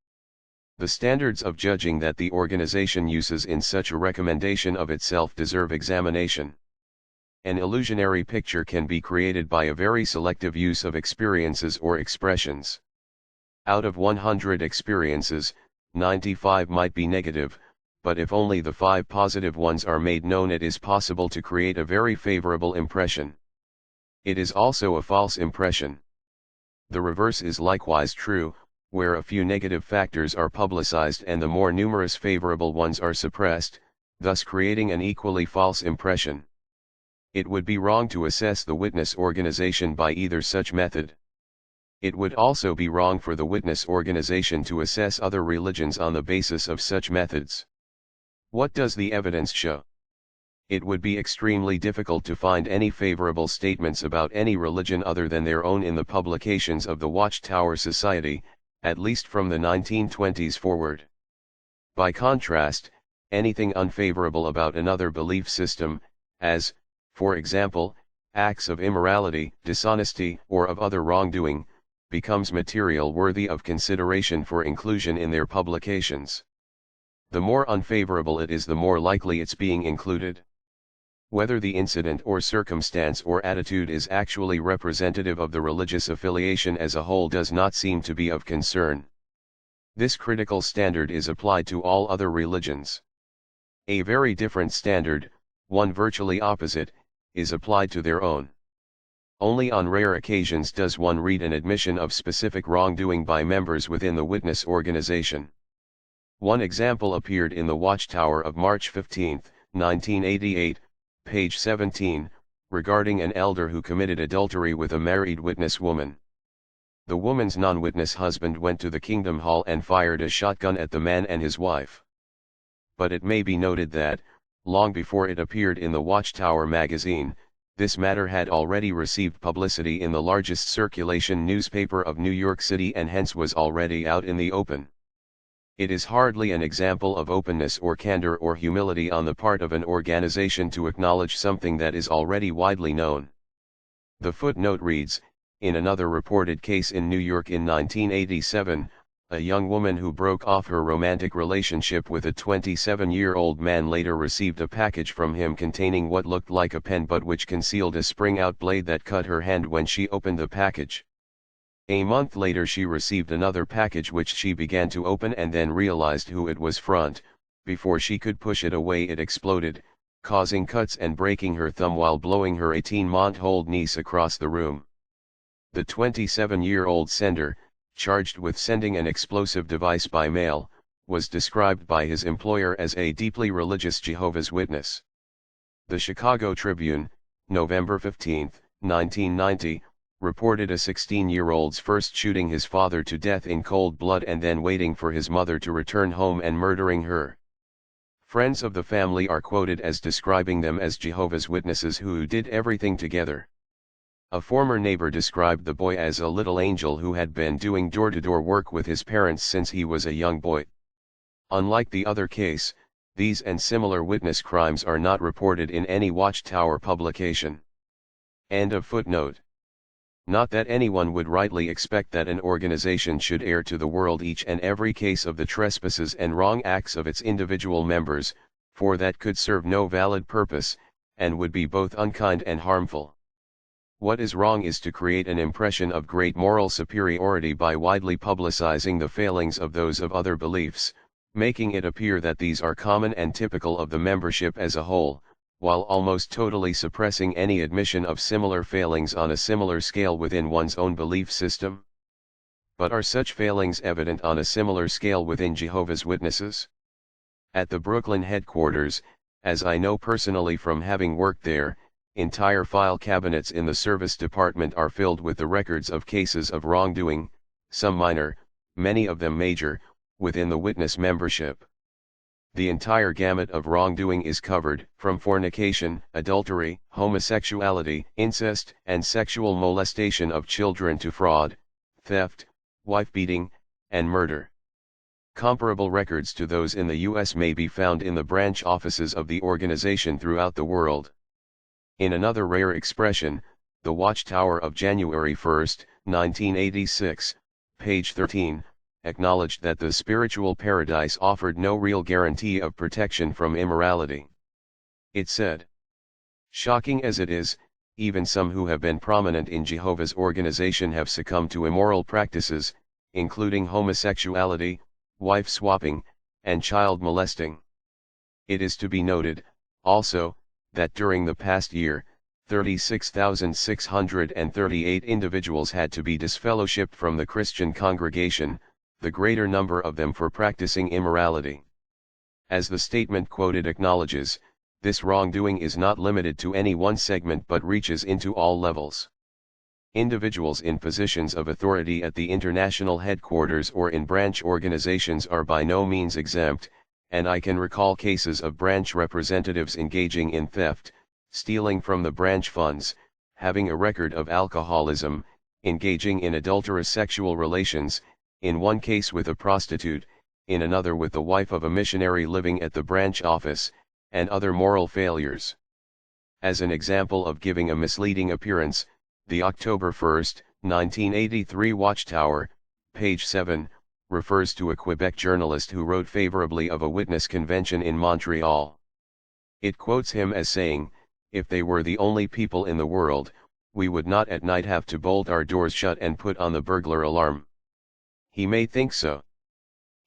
The standards of judging that the organization uses in such a recommendation of itself deserve examination. An illusionary picture can be created by a very selective use of experiences or expressions. Out of 100 experiences, 95 might be negative, but if only the 5 positive ones are made known, it is possible to create a very favorable impression. It is also a false impression. The reverse is likewise true, where a few negative factors are publicized and the more numerous favorable ones are suppressed, thus creating an equally false impression. It would be wrong to assess the witness organization by either such method. It would also be wrong for the witness organization to assess other religions on the basis of such methods. What does the evidence show? It would be extremely difficult to find any favorable statements about any religion other than their own in the publications of the Watchtower Society, at least from the 1920s forward. By contrast, anything unfavorable about another belief system, as, for example, acts of immorality, dishonesty, or of other wrongdoing, becomes material worthy of consideration for inclusion in their publications. The more unfavorable it is, the more likely it's being included. Whether the incident or circumstance or attitude is actually representative of the religious affiliation as a whole does not seem to be of concern. This critical standard is applied to all other religions. A very different standard, one virtually opposite, is applied to their own. Only on rare occasions does one read an admission of specific wrongdoing by members within the witness organization. One example appeared in the Watchtower of March 15, 1988, page 17, regarding an elder who committed adultery with a married witness woman. The woman's non-witness husband went to the Kingdom Hall and fired a shotgun at the man and his wife. But it may be noted that, long before it appeared in the Watchtower magazine, this matter had already received publicity in the largest circulation newspaper of New York City and hence was already out in the open. It is hardly an example of openness or candor or humility on the part of an organization to acknowledge something that is already widely known. The footnote reads, in another reported case in New York in 1987, a young woman who broke off her romantic relationship with a 27-year-old man later received a package from him containing what looked like a pen but which concealed a spring-out blade that cut her hand when she opened the package. A month later she received another package which she began to open and then realized who it was front. Before she could push it away it exploded, causing cuts and breaking her thumb while blowing her 18-month-old niece across the room. The 27-year-old sender, charged with sending an explosive device by mail, was described by his employer as a deeply religious Jehovah's Witness. The Chicago Tribune, November 15, 1990, reported a 16-year-old's first shooting his father to death in cold blood and then waiting for his mother to return home and murdering her. Friends of the family are quoted as describing them as Jehovah's Witnesses who did everything together. A former neighbor described the boy as a little angel who had been doing door-to-door work with his parents since he was a young boy. Unlike the other case, these and similar witness crimes are not reported in any Watchtower publication. End of footnote. Not that anyone would rightly expect that an organization should air to the world each and every case of the trespasses and wrong acts of its individual members, for that could serve no valid purpose, and would be both unkind and harmful. What is wrong is to create an impression of great moral superiority by widely publicizing the failings of those of other beliefs, making it appear that these are common and typical of the membership as a whole, while almost totally suppressing any admission of similar failings on a similar scale within one's own belief system. But are such failings evident on a similar scale within Jehovah's Witnesses? At the Brooklyn headquarters, as I know personally from having worked there, entire file cabinets in the service department are filled with the records of cases of wrongdoing, some minor, many of them major, within the witness membership. The entire gamut of wrongdoing is covered, from fornication, adultery, homosexuality, incest, and sexual molestation of children to fraud, theft, wife-beating, and murder. Comparable records to those in the U.S. may be found in the branch offices of the organization throughout the world. In another rare expression, the Watchtower of January 1, 1986, page 13, acknowledged that the spiritual paradise offered no real guarantee of protection from immorality. It said, "Shocking as it is, even some who have been prominent in Jehovah's organization have succumbed to immoral practices, including homosexuality, wife swapping, and child molesting." It is to be noted, also, that during the past year, 36,638 individuals had to be disfellowshipped from the Christian congregation, the greater number of them for practicing immorality. As the statement quoted acknowledges, this wrongdoing is not limited to any one segment but reaches into all levels. Individuals in positions of authority at the international headquarters or in branch organizations are by no means exempt, and I can recall cases of branch representatives engaging in theft, stealing from the branch funds, having a record of alcoholism, engaging in adulterous sexual relations, in one case with a prostitute, in another with the wife of a missionary living at the branch office, and other moral failures. As an example of giving a misleading appearance, the October 1, 1983 Watchtower, page 7, refers to a Quebec journalist who wrote favorably of a witness convention in Montreal. It quotes him as saying, "If they were the only people in the world, we would not at night have to bolt our doors shut and put on the burglar alarm." He may think so.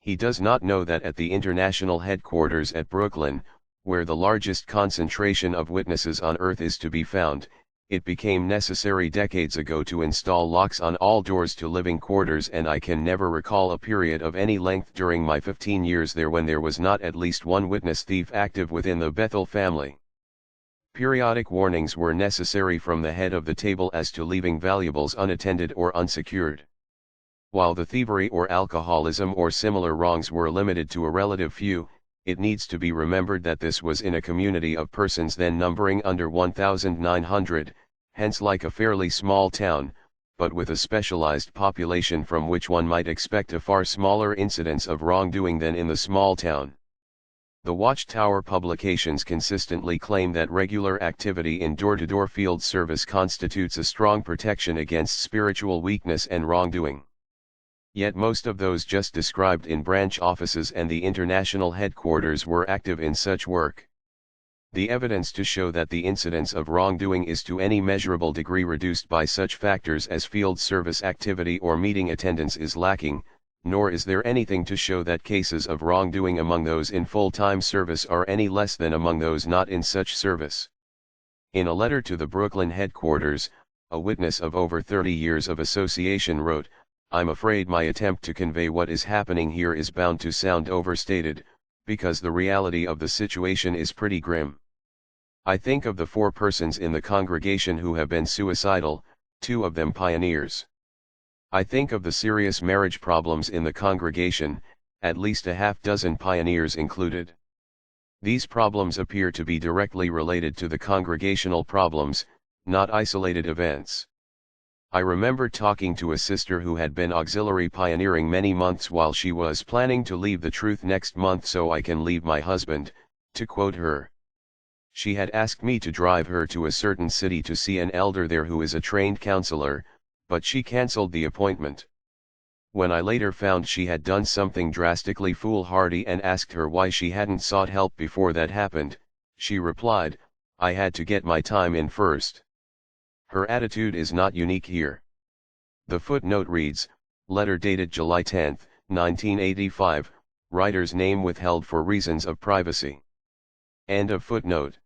He does not know that at the international headquarters at Brooklyn, where the largest concentration of witnesses on earth is to be found, it became necessary decades ago to install locks on all doors to living quarters, and I can never recall a period of any length during my 15 years there when there was not at least one witness thief active within the Bethel family. Periodic warnings were necessary from the head of the table as to leaving valuables unattended or unsecured. While the thievery or alcoholism or similar wrongs were limited to a relative few, it needs to be remembered that this was in a community of persons then numbering under 1,900, hence like a fairly small town, but with a specialized population from which one might expect a far smaller incidence of wrongdoing than in the small town. The Watchtower publications consistently claim that regular activity in door-to-door field service constitutes a strong protection against spiritual weakness and wrongdoing. Yet most of those just described in branch offices and the international headquarters were active in such work. The evidence to show that the incidence of wrongdoing is to any measurable degree reduced by such factors as field service activity or meeting attendance is lacking, nor is there anything to show that cases of wrongdoing among those in full-time service are any less than among those not in such service. In a letter to the Brooklyn headquarters, a witness of over 30 years of association wrote, "I'm afraid my attempt to convey what is happening here is bound to sound overstated, because the reality of the situation is pretty grim. I think of the 4 persons in the congregation who have been suicidal, 2 of them pioneers. I think of the serious marriage problems in the congregation, at least a half dozen pioneers included. These problems appear to be directly related to the congregational problems, not isolated events. I remember talking to a sister who had been auxiliary pioneering many months while she was planning to leave the truth next month so I can leave my husband, to quote her. She had asked me to drive her to a certain city to see an elder there who is a trained counselor, but she cancelled the appointment. When I later found she had done something drastically foolhardy and asked her why she hadn't sought help before that happened, she replied, "I had to get my time in first." Her attitude is not unique here. The footnote reads, letter dated July 10, 1985, writer's name withheld for reasons of privacy. End of footnote.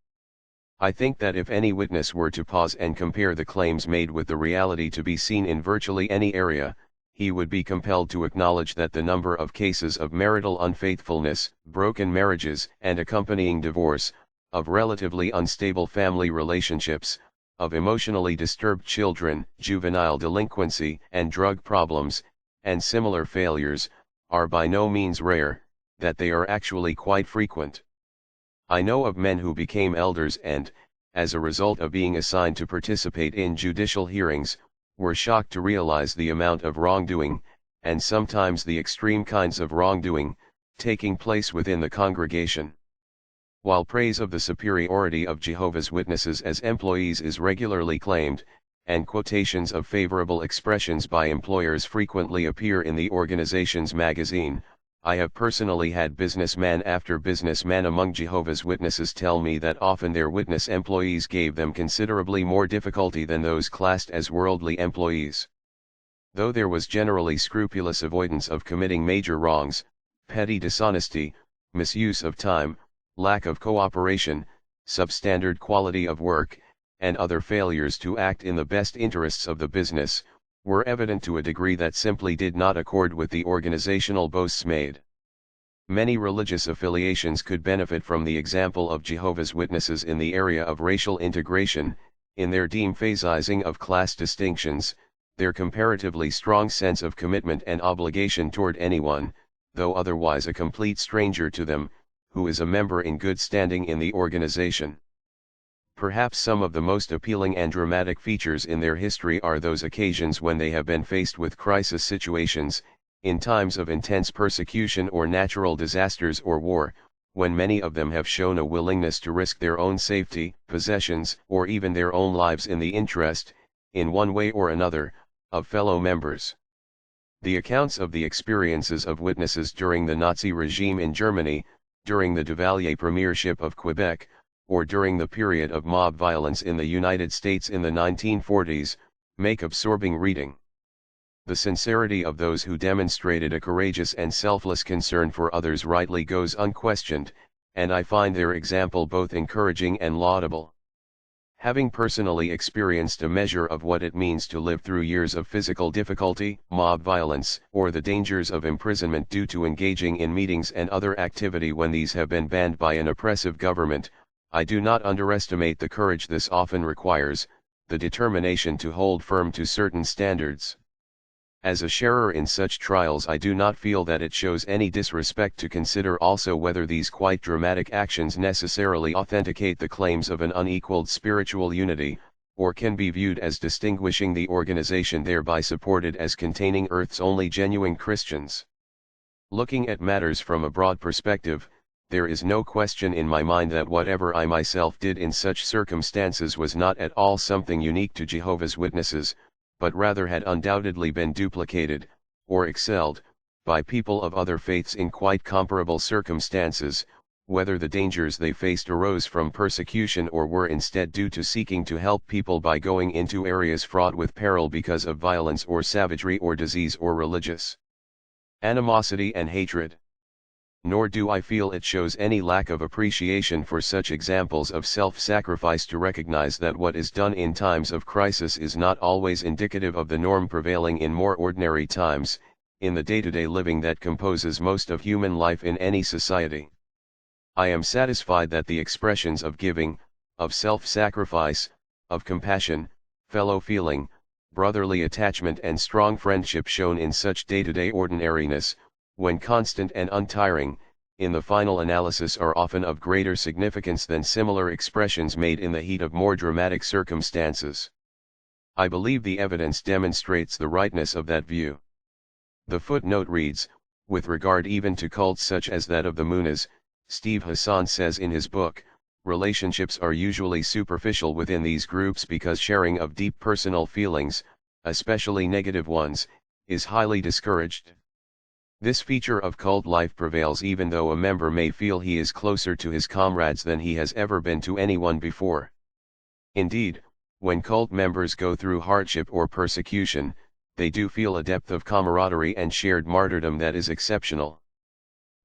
I think that if any witness were to pause and compare the claims made with the reality to be seen in virtually any area, he would be compelled to acknowledge that the number of cases of marital unfaithfulness, broken marriages and accompanying divorce, of relatively unstable family relationships, of emotionally disturbed children, juvenile delinquency and drug problems, and similar failures, are by no means rare, that they are actually quite frequent. I know of men who became elders and, as a result of being assigned to participate in judicial hearings, were shocked to realize the amount of wrongdoing, and sometimes the extreme kinds of wrongdoing, taking place within the congregation. While praise of the superiority of Jehovah's Witnesses as employees is regularly claimed, and quotations of favorable expressions by employers frequently appear in the organization's magazine, I have personally had businessman after businessman among Jehovah's Witnesses tell me that often their witness employees gave them considerably more difficulty than those classed as worldly employees. Though there was generally scrupulous avoidance of committing major wrongs, petty dishonesty, misuse of time, lack of cooperation, substandard quality of work, and other failures to act in the best interests of the business, were evident to a degree that simply did not accord with the organizational boasts made. Many religious affiliations could benefit from the example of Jehovah's Witnesses in the area of racial integration, in their de-emphasizing of class distinctions, their comparatively strong sense of commitment and obligation toward anyone, though otherwise a complete stranger to them, who is a member in good standing in the organization. Perhaps some of the most appealing and dramatic features in their history are those occasions when they have been faced with crisis situations, in times of intense persecution or natural disasters or war, when many of them have shown a willingness to risk their own safety, possessions, or even their own lives in the interest, in one way or another, of fellow members. The accounts of the experiences of witnesses during the Nazi regime in Germany, during the Duvalier premiership of Quebec, or during the period of mob violence in the United States in the 1940s, make absorbing reading. The sincerity of those who demonstrated a courageous and selfless concern for others rightly goes unquestioned, and I find their example both encouraging and laudable. Having personally experienced a measure of what it means to live through years of physical difficulty, mob violence, or the dangers of imprisonment due to engaging in meetings and other activity when these have been banned by an oppressive government, I do not underestimate the courage this often requires, the determination to hold firm to certain standards. As a sharer in such trials, I do not feel that it shows any disrespect to consider also whether these quite dramatic actions necessarily authenticate the claims of an unequaled spiritual unity, or can be viewed as distinguishing the organization thereby supported as containing Earth's only genuine Christians. Looking at matters from a broad perspective, there is no question in my mind that whatever I myself did in such circumstances was not at all something unique to Jehovah's Witnesses, but rather had undoubtedly been duplicated, or excelled, by people of other faiths in quite comparable circumstances, whether the dangers they faced arose from persecution or were instead due to seeking to help people by going into areas fraught with peril because of violence or savagery or disease or religious animosity and hatred. Nor do I feel it shows any lack of appreciation for such examples of self-sacrifice to recognize that what is done in times of crisis is not always indicative of the norm prevailing in more ordinary times, in the day-to-day living that composes most of human life in any society. I am satisfied that the expressions of giving, of self-sacrifice, of compassion, fellow feeling, brotherly attachment and strong friendship shown in such day-to-day ordinariness, when constant and untiring, in the final analysis are often of greater significance than similar expressions made in the heat of more dramatic circumstances. I believe the evidence demonstrates the rightness of that view. The footnote reads, with regard even to cults such as that of the Munas, Steve Hassan says in his book, relationships are usually superficial within these groups because sharing of deep personal feelings, especially negative ones, is highly discouraged. This feature of cult life prevails even though a member may feel he is closer to his comrades than he has ever been to anyone before. Indeed, when cult members go through hardship or persecution, they do feel a depth of camaraderie and shared martyrdom that is exceptional.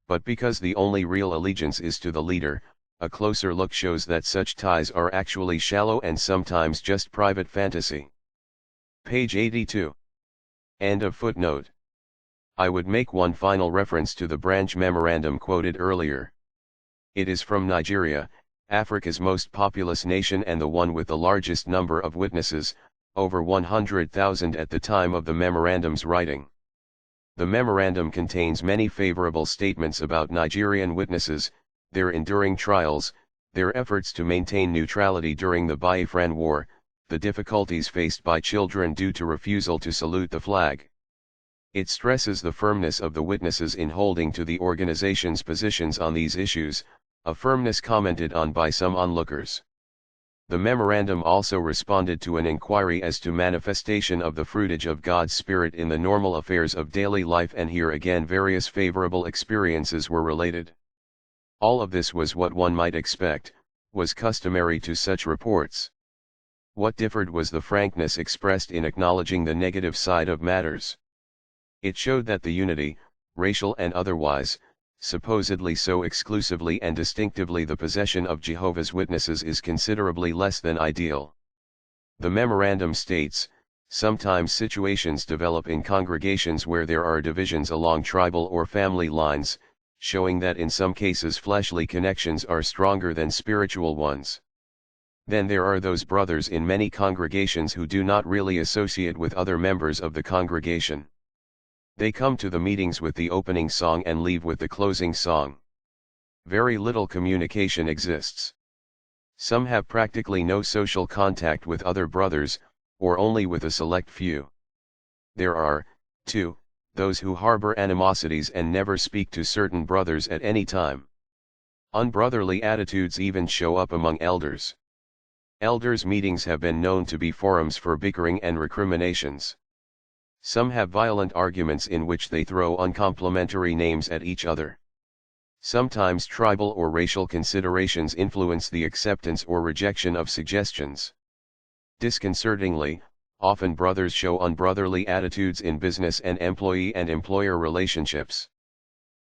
But because the only real allegiance is to the leader, a closer look shows that such ties are actually shallow and sometimes just private fantasy. Page 82. End of footnote. I would make one final reference to the branch memorandum quoted earlier. It is from Nigeria, Africa's most populous nation and the one with the largest number of witnesses, over 100,000 at the time of the memorandum's writing. The memorandum contains many favorable statements about Nigerian witnesses, their enduring trials, their efforts to maintain neutrality during the Biafran War, the difficulties faced by children due to refusal to salute the flag. It stresses the firmness of the witnesses in holding to the organization's positions on these issues, a firmness commented on by some onlookers. The memorandum also responded to an inquiry as to manifestation of the fruitage of God's Spirit in the normal affairs of daily life, and here again various favorable experiences were related. All of this was what one might expect, was customary to such reports. What differed was the frankness expressed in acknowledging the negative side of matters. It showed that the unity, racial and otherwise, supposedly so exclusively and distinctively the possession of Jehovah's Witnesses is considerably less than ideal. The memorandum states, sometimes situations develop in congregations where there are divisions along tribal or family lines, showing that in some cases fleshly connections are stronger than spiritual ones. Then there are those brothers in many congregations who do not really associate with other members of the congregation. They come to the meetings with the opening song and leave with the closing song. Very little communication exists. Some have practically no social contact with other brothers, or only with a select few. There are, too, those who harbor animosities and never speak to certain brothers at any time. Unbrotherly attitudes even show up among elders. Elders' meetings have been known to be forums for bickering and recriminations. Some have violent arguments in which they throw uncomplimentary names at each other. Sometimes tribal or racial considerations influence the acceptance or rejection of suggestions. Disconcertingly, often brothers show unbrotherly attitudes in business and employee and employer relationships.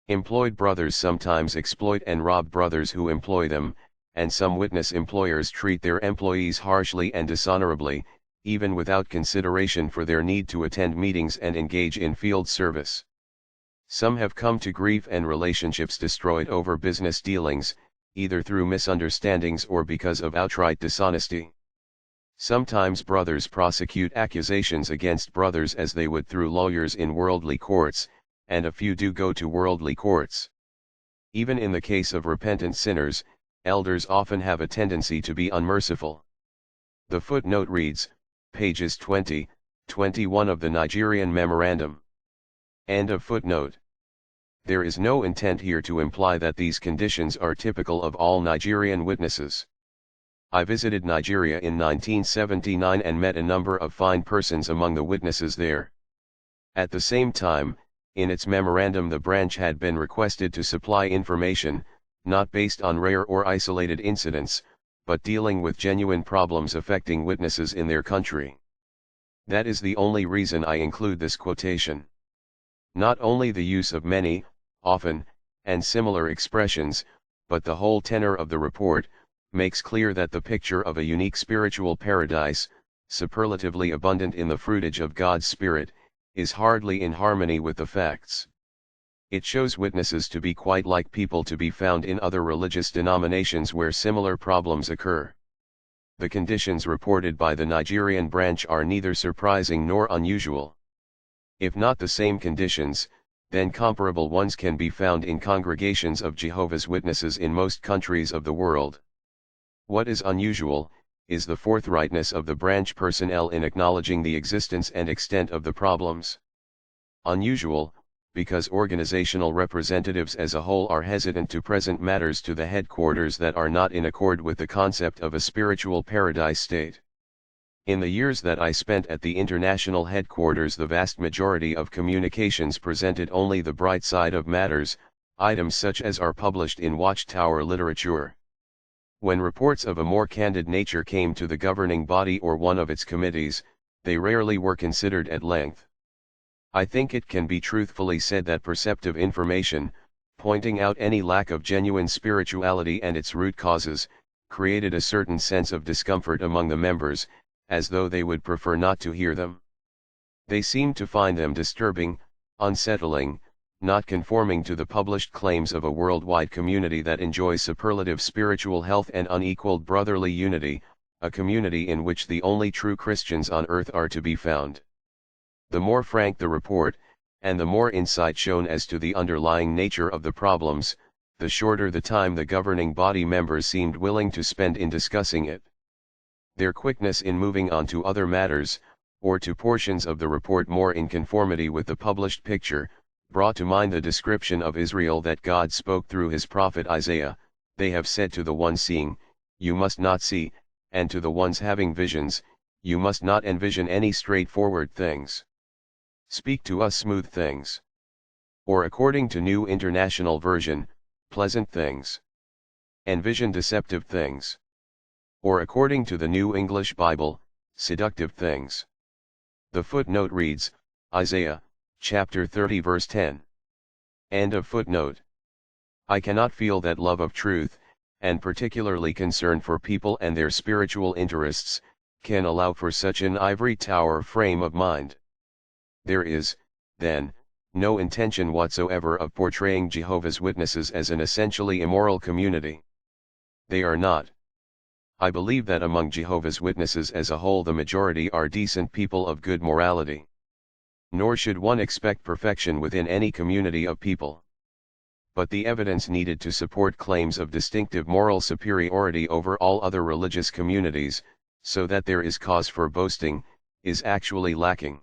Employed brothers sometimes exploit and rob brothers who employ them, and some witness employers treat their employees harshly and dishonorably, even without consideration for their need to attend meetings and engage in field service. Some have come to grief and relationships destroyed over business dealings, either through misunderstandings or because of outright dishonesty. Sometimes brothers prosecute accusations against brothers as they would through lawyers in worldly courts, and a few do go to worldly courts. Even in the case of repentant sinners, elders often have a tendency to be unmerciful. The footnote reads, pages 20, 21 of the Nigerian Memorandum. End of footnote. There is no intent here to imply that these conditions are typical of all Nigerian witnesses. I visited Nigeria in 1979 and met a number of fine persons among the witnesses there. At the same time, in its memorandum the branch had been requested to supply information, not based on rare or isolated incidents, but dealing with genuine problems affecting witnesses in their country. That is the only reason I include this quotation. Not only the use of many, often, and similar expressions, but the whole tenor of the report, makes clear that the picture of a unique spiritual paradise, superlatively abundant in the fruitage of God's Spirit, is hardly in harmony with the facts. It shows witnesses to be quite like people to be found in other religious denominations where similar problems occur. The conditions reported by the Nigerian branch are neither surprising nor unusual. If not the same conditions, then comparable ones can be found in congregations of Jehovah's Witnesses in most countries of the world. What is unusual, is the forthrightness of the branch personnel in acknowledging the existence and extent of the problems. Unusual, because organizational representatives as a whole are hesitant to present matters to the headquarters that are not in accord with the concept of a spiritual paradise state. In the years that I spent at the international headquarters, the vast majority of communications presented only the bright side of matters, items such as are published in Watchtower literature. When reports of a more candid nature came to the governing body or one of its committees, they rarely were considered at length. I think it can be truthfully said that perceptive information, pointing out any lack of genuine spirituality and its root causes, created a certain sense of discomfort among the members, as though they would prefer not to hear them. They seemed to find them disturbing, unsettling, not conforming to the published claims of a worldwide community that enjoys superlative spiritual health and unequaled brotherly unity, a community in which the only true Christians on earth are to be found. The more frank the report, and the more insight shown as to the underlying nature of the problems, the shorter the time the governing body members seemed willing to spend in discussing it. Their quickness in moving on to other matters, or to portions of the report more in conformity with the published picture, brought to mind the description of Israel that God spoke through his prophet Isaiah, they have said to the one seeing, you must not see, and to the ones having visions, you must not envision any straightforward things. Speak to us smooth things. Or according to New International Version, pleasant things. Envision deceptive things. Or according to the New English Bible, seductive things. The footnote reads, Isaiah, chapter 30 verse 10. End of footnote. I cannot feel that love of truth, and particularly concern for people and their spiritual interests, can allow for such an ivory tower frame of mind. There is, then, no intention whatsoever of portraying Jehovah's Witnesses as an essentially immoral community. They are not. I believe that among Jehovah's Witnesses as a whole the majority are decent people of good morality. Nor should one expect perfection within any community of people. But the evidence needed to support claims of distinctive moral superiority over all other religious communities, so that there is cause for boasting, is actually lacking.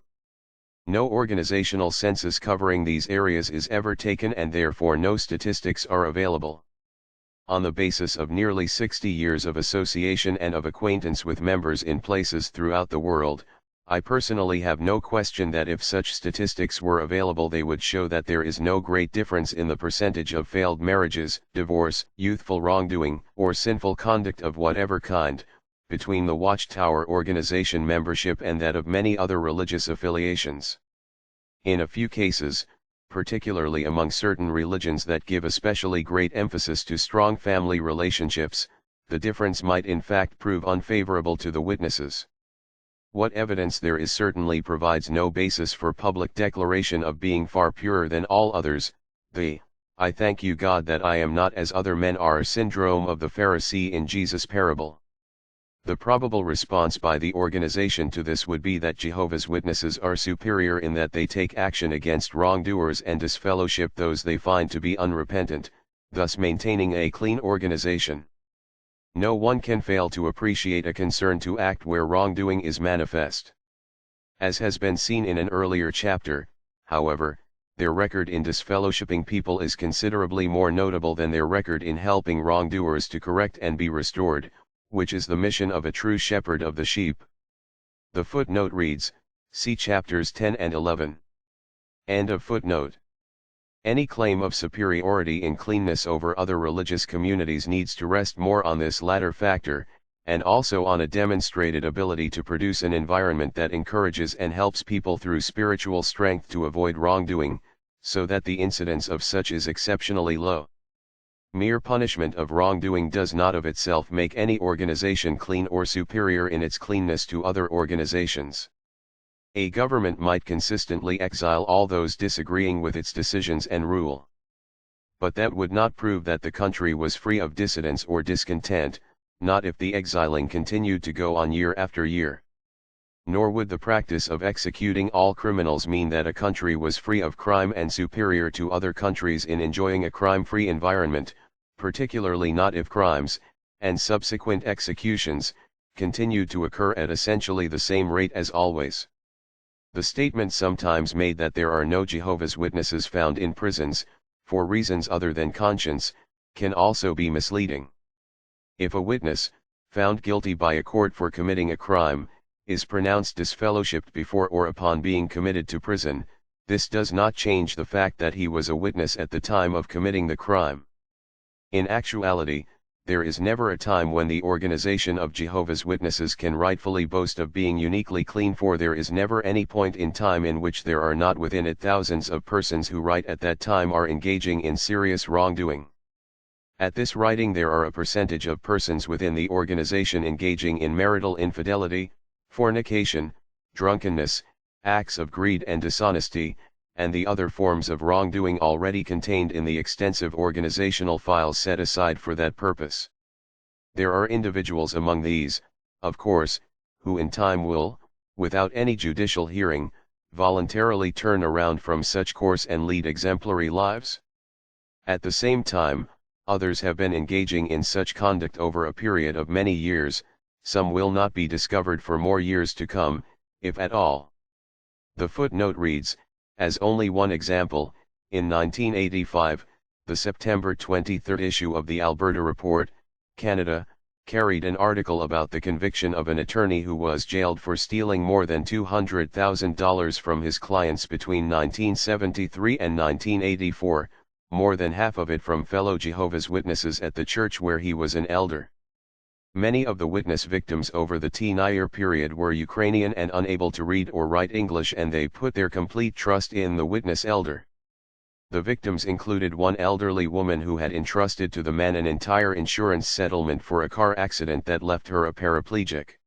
No organizational census covering these areas is ever taken and therefore no statistics are available. On the basis of nearly 60 years of association and of acquaintance with members in places throughout the world, I personally have no question that if such statistics were available they would show that there is no great difference in the percentage of failed marriages, divorce, youthful wrongdoing, or sinful conduct of whatever kind, between the Watchtower organization membership and that of many other religious affiliations. In a few cases, particularly among certain religions that give especially great emphasis to strong family relationships, the difference might in fact prove unfavorable to the witnesses. What evidence there is certainly provides no basis for public declaration of being far purer than all others. The "I thank you God that I am not as other men are" syndrome of the Pharisee in Jesus' parable. The probable response by the organization to this would be that Jehovah's Witnesses are superior in that they take action against wrongdoers and disfellowship those they find to be unrepentant, thus maintaining a clean organization. No one can fail to appreciate a concern to act where wrongdoing is manifest. As has been seen in an earlier chapter, however, their record in disfellowshipping people is considerably more notable than their record in helping wrongdoers to correct and be restored, which is the mission of a true shepherd of the sheep. The footnote reads, see chapters 10 and 11. End of footnote. Any claim of superiority in cleanness over other religious communities needs to rest more on this latter factor, and also on a demonstrated ability to produce an environment that encourages and helps people through spiritual strength to avoid wrongdoing, so that the incidence of such is exceptionally low. Mere punishment of wrongdoing does not of itself make any organization clean or superior in its cleanness to other organizations. A government might consistently exile all those disagreeing with its decisions and rule. But that would not prove that the country was free of dissidence or discontent, not if the exiling continued to go on year after year. Nor would the practice of executing all criminals mean that a country was free of crime and superior to other countries in enjoying a crime-free environment, particularly not if crimes, and subsequent executions, continued to occur at essentially the same rate as always. The statement sometimes made that there are no Jehovah's Witnesses found in prisons, for reasons other than conscience, can also be misleading. If a witness, found guilty by a court for committing a crime, is pronounced disfellowshipped before or upon being committed to prison, this does not change the fact that he was a witness at the time of committing the crime. In actuality, there is never a time when the organization of Jehovah's Witnesses can rightfully boast of being uniquely clean, for there is never any point in time in which there are not within it thousands of persons who right at that time are engaging in serious wrongdoing. At this writing there are a percentage of persons within the organization engaging in marital infidelity, fornication, drunkenness, acts of greed and dishonesty, and the other forms of wrongdoing already contained in the extensive organizational files set aside for that purpose. There are individuals among these, of course, who in time will, without any judicial hearing, voluntarily turn around from such course and lead exemplary lives. At the same time, others have been engaging in such conduct over a period of many years. Some will not be discovered for more years to come, if at all. The footnote reads, as only one example, in 1985, the September 23 issue of the Alberta Report, Canada, carried an article about the conviction of an attorney who was jailed for stealing more than $200,000 from his clients between 1973 and 1984, more than half of it from fellow Jehovah's Witnesses at the church where he was an elder. Many of the witness victims over the 10-year period were Ukrainian and unable to read or write English, and they put their complete trust in the witness elder. The victims included one elderly woman who had entrusted to the man an entire insurance settlement for a car accident that left her a paraplegic.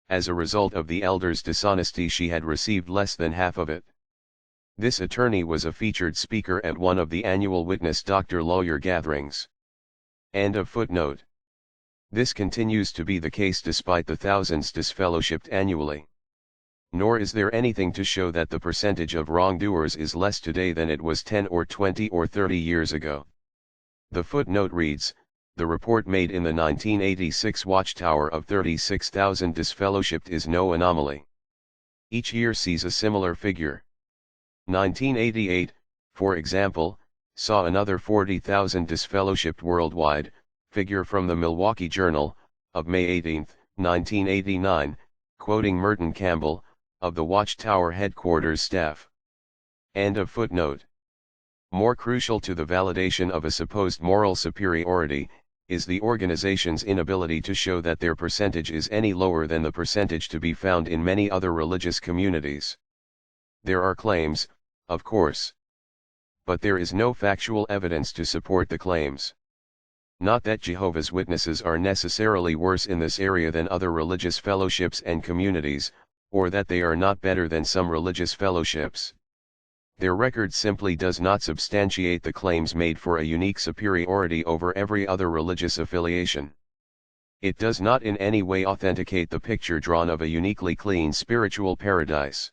As a result of the elder's dishonesty, she had received less than half of it. This attorney was a featured speaker at one of the annual witness doctor-lawyer gatherings. End of footnote. This continues to be the case despite the thousands disfellowshipped annually. Nor is there anything to show that the percentage of wrongdoers is less today than it was 10 or 20 or 30 years ago. The footnote reads, the report made in the 1986 Watchtower of 36,000 disfellowshipped is no anomaly. Each year sees a similar figure. 1988, for example, saw another 40,000 disfellowshipped worldwide, figure from the Milwaukee Journal, of May 18, 1989, quoting Merton Campbell, of the Watchtower headquarters staff. End of footnote. More crucial to the validation of a supposed moral superiority, is the organization's inability to show that their percentage is any lower than the percentage to be found in many other religious communities. There are claims, of course. But there is no factual evidence to support the claims. Not that Jehovah's Witnesses are necessarily worse in this area than other religious fellowships and communities, or that they are not better than some religious fellowships. Their record simply does not substantiate the claims made for a unique superiority over every other religious affiliation. It does not in any way authenticate the picture drawn of a uniquely clean spiritual paradise.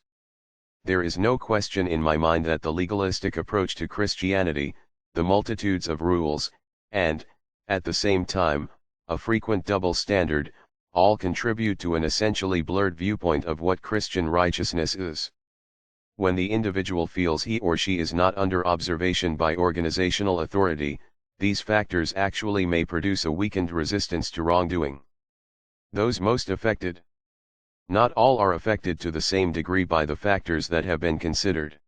There is no question in my mind that the legalistic approach to Christianity, the multitudes of rules, and, at the same time, a frequent double standard, all contribute to an essentially blurred viewpoint of what Christian righteousness is. When the individual feels he or she is not under observation by organizational authority, these factors actually may produce a weakened resistance to wrongdoing. Those most affected. Not all are affected to the same degree by the factors that have been considered.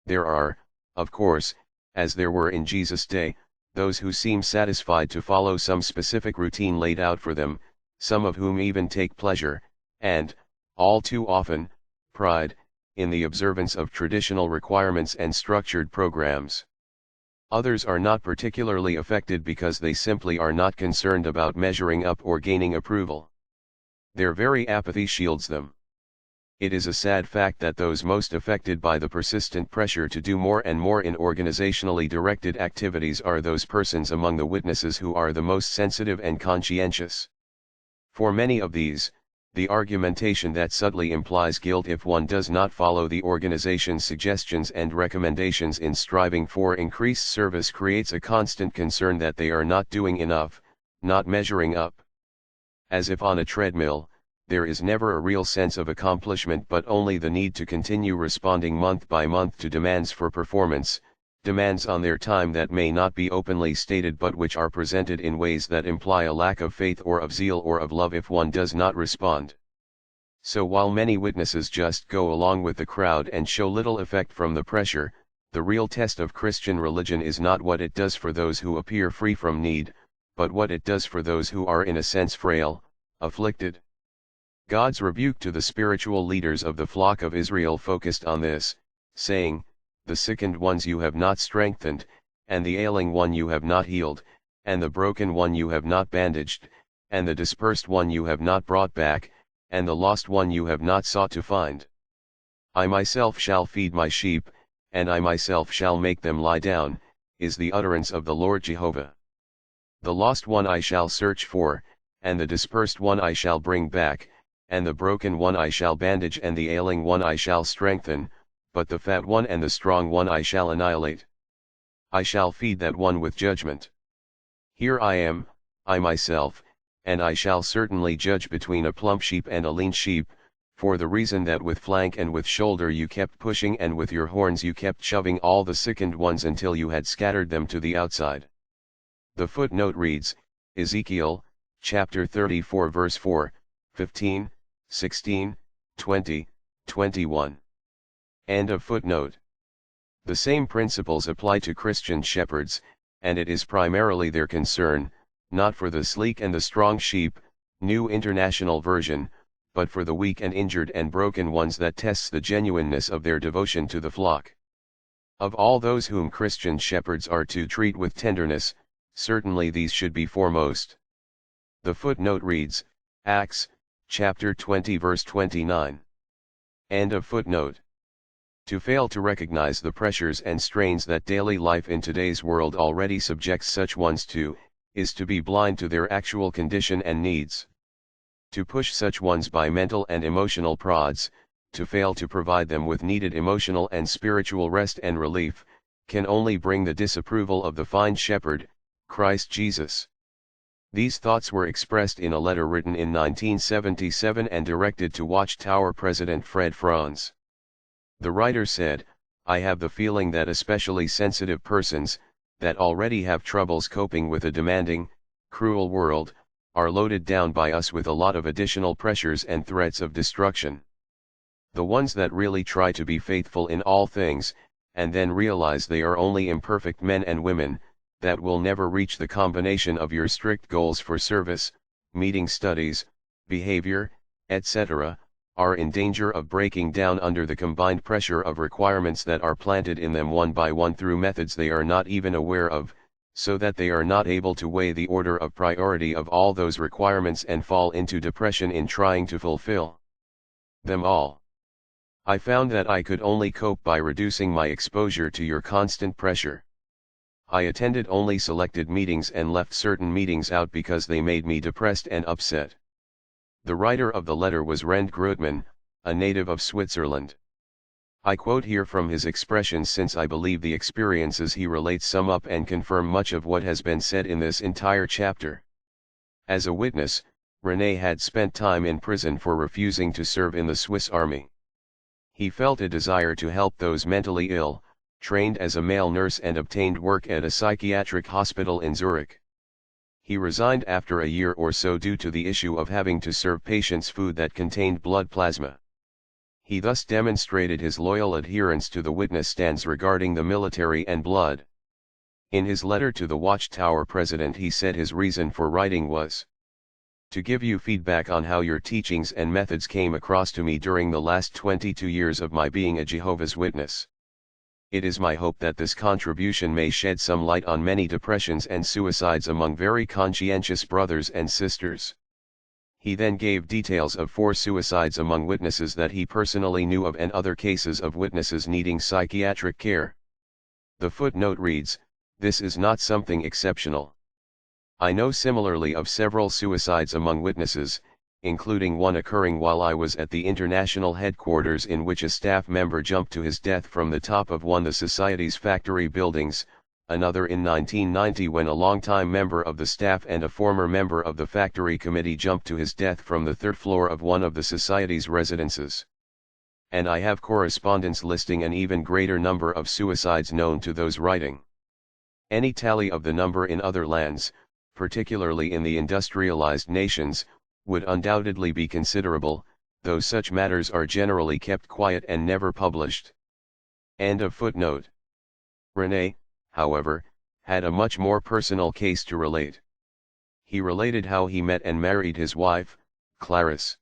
There are, of course, as there were in Jesus' day, those who seem satisfied to follow some specific routine laid out for them, some of whom even take pleasure, and, all too often, pride, in the observance of traditional requirements and structured programs. Others are not particularly affected because they simply are not concerned about measuring up or gaining approval. Their very apathy shields them. It is a sad fact that those most affected by the persistent pressure to do more and more in organizationally directed activities are those persons among the witnesses who are the most sensitive and conscientious. For many of these, the argumentation that subtly implies guilt if one does not follow the organization's suggestions and recommendations in striving for increased service creates a constant concern that they are not doing enough, not measuring up. As if on a treadmill, there is never a real sense of accomplishment but only the need to continue responding month by month to demands for performance, demands on their time that may not be openly stated but which are presented in ways that imply a lack of faith or of zeal or of love if one does not respond. So while many witnesses just go along with the crowd and show little effect from the pressure, the real test of Christian religion is not what it does for those who appear free from need, but what it does for those who are in a sense frail, afflicted. God's rebuke to the spiritual leaders of the flock of Israel focused on this, saying, "The sickened ones you have not strengthened, and the ailing one you have not healed, and the broken one you have not bandaged, and the dispersed one you have not brought back, and the lost one you have not sought to find. I myself shall feed my sheep, and I myself shall make them lie down," is the utterance of the Lord Jehovah. "The lost one I shall search for, and the dispersed one I shall bring back, and the broken one I shall bandage and the ailing one I shall strengthen, but the fat one and the strong one I shall annihilate. I shall feed that one with judgment. Here I am, I myself, and I shall certainly judge between a plump sheep and a lean sheep, for the reason that with flank and with shoulder you kept pushing and with your horns you kept shoving all the sickened ones until you had scattered them to the outside. The footnote reads, Ezekiel, chapter 34 verse 4, 15, 16, 20, 21. End of footnote. The same principles apply to Christian shepherds, and it is primarily their concern, not for the sleek and the strong sheep, New International Version, but for the weak and injured and broken ones that tests the genuineness of their devotion to the flock. Of all those whom Christian shepherds are to treat with tenderness, certainly these should be foremost. The footnote reads, Acts, chapter 20 verse 29. End of footnote. To fail to recognize the pressures and strains that daily life in today's world already subjects such ones to, is to be blind to their actual condition and needs. To push such ones by mental and emotional prods, to fail to provide them with needed emotional and spiritual rest and relief, can only bring the disapproval of the fine shepherd, Christ Jesus. These thoughts were expressed in a letter written in 1977 and directed to Watchtower President Fred Franz. The writer said, I have the feeling that especially sensitive persons, that already have troubles coping with a demanding, cruel world, are loaded down by us with a lot of additional pressures and threats of destruction. The ones that really try to be faithful in all things, and then realize they are only imperfect men and women, that will never reach the combination of your strict goals for service, meeting studies, behavior, etc., are in danger of breaking down under the combined pressure of requirements that are planted in them one by one through methods they are not even aware of, so that they are not able to weigh the order of priority of all those requirements and fall into depression in trying to fulfill them all. I found that I could only cope by reducing my exposure to your constant pressure. I attended only selected meetings and left certain meetings out because they made me depressed and upset. The writer of the letter was Rend Grootman, a native of Switzerland. I quote here from his expressions since I believe the experiences he relates sum up and confirm much of what has been said in this entire chapter. As a witness, René had spent time in prison for refusing to serve in the Swiss army. He felt a desire to help those mentally ill, trained as a male nurse and obtained work at a psychiatric hospital in Zurich. He resigned after a year or so due to the issue of having to serve patients food that contained blood plasma. He thus demonstrated his loyal adherence to the witness stands regarding the military and blood. In his letter to the Watchtower president he said his reason for writing was to give you feedback on how your teachings and methods came across to me during the last 22 years of my being a Jehovah's Witness. It is my hope that this contribution may shed some light on many depressions and suicides among very conscientious brothers and sisters. He then gave details of 4 suicides among witnesses that he personally knew of and other cases of witnesses needing psychiatric care. The footnote reads, "This is not something exceptional. I know similarly of several suicides among witnesses, including one occurring while I was at the international headquarters in which a staff member jumped to his death from the top of one of the Society's factory buildings, another in 1990 when a longtime member of the staff and a former member of the factory committee jumped to his death from the 3rd floor of one of the Society's residences. And I have correspondence listing an even greater number of suicides known to those writing. Any tally of the number in other lands, particularly in the industrialized nations, would undoubtedly be considerable, though such matters are generally kept quiet and never published." End of footnote. René, however, had a much more personal case to relate. He related how he met and married his wife, Clarice.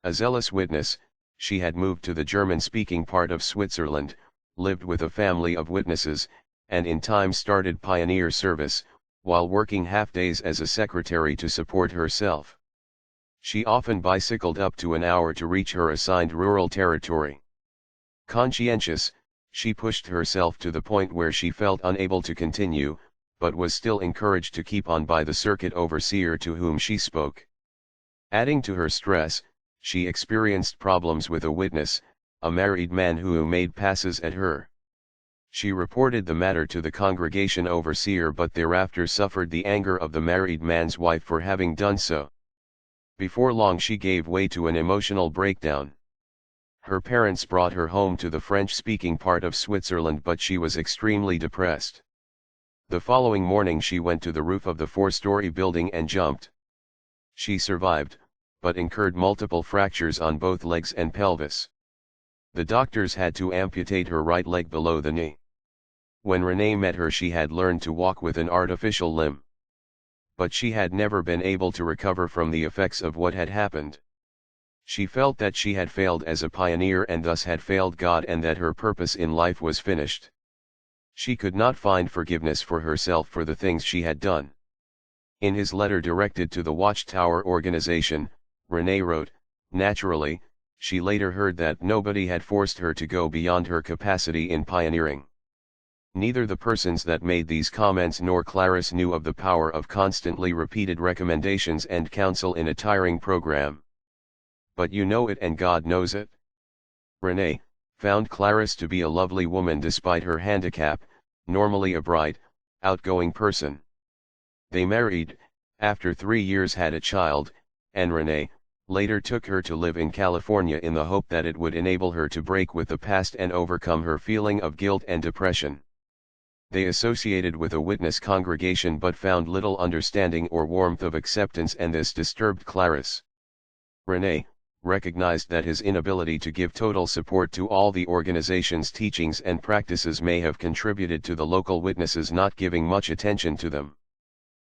A zealous witness, she had moved to the German-speaking part of Switzerland, lived with a family of witnesses, and in time started pioneer service, while working half-days as a secretary to support herself. She often bicycled up to an hour to reach her assigned rural territory. Conscientious, she pushed herself to the point where she felt unable to continue, but was still encouraged to keep on by the circuit overseer to whom she spoke. Adding to her stress, she experienced problems with a witness, a married man who made passes at her. She reported the matter to the congregation overseer but thereafter suffered the anger of the married man's wife for having done so. Before long she gave way to an emotional breakdown. Her parents brought her home to the French-speaking part of Switzerland, but she was extremely depressed. The following morning she went to the roof of the 4-story building and jumped. She survived, but incurred multiple fractures on both legs and pelvis. The doctors had to amputate her right leg below the knee. When Renee met her, she had learned to walk with an artificial limb. But she had never been able to recover from the effects of what had happened. She felt that she had failed as a pioneer and thus had failed God, and that her purpose in life was finished. She could not find forgiveness for herself for the things she had done. In his letter directed to the Watchtower organization, Renee wrote, "Naturally, she later heard that nobody had forced her to go beyond her capacity in pioneering. Neither the persons that made these comments nor Clarice knew of the power of constantly repeated recommendations and counsel in a tiring program. But you know it and God knows it." Renee found Clarice to be a lovely woman despite her handicap, normally a bright, outgoing person. They married, after 3 years had a child, and Renee later took her to live in California in the hope that it would enable her to break with the past and overcome her feeling of guilt and depression. They associated with a witness congregation but found little understanding or warmth of acceptance, and this disturbed Clarice. Renee recognized that his inability to give total support to all the organization's teachings and practices may have contributed to the local witnesses not giving much attention to them.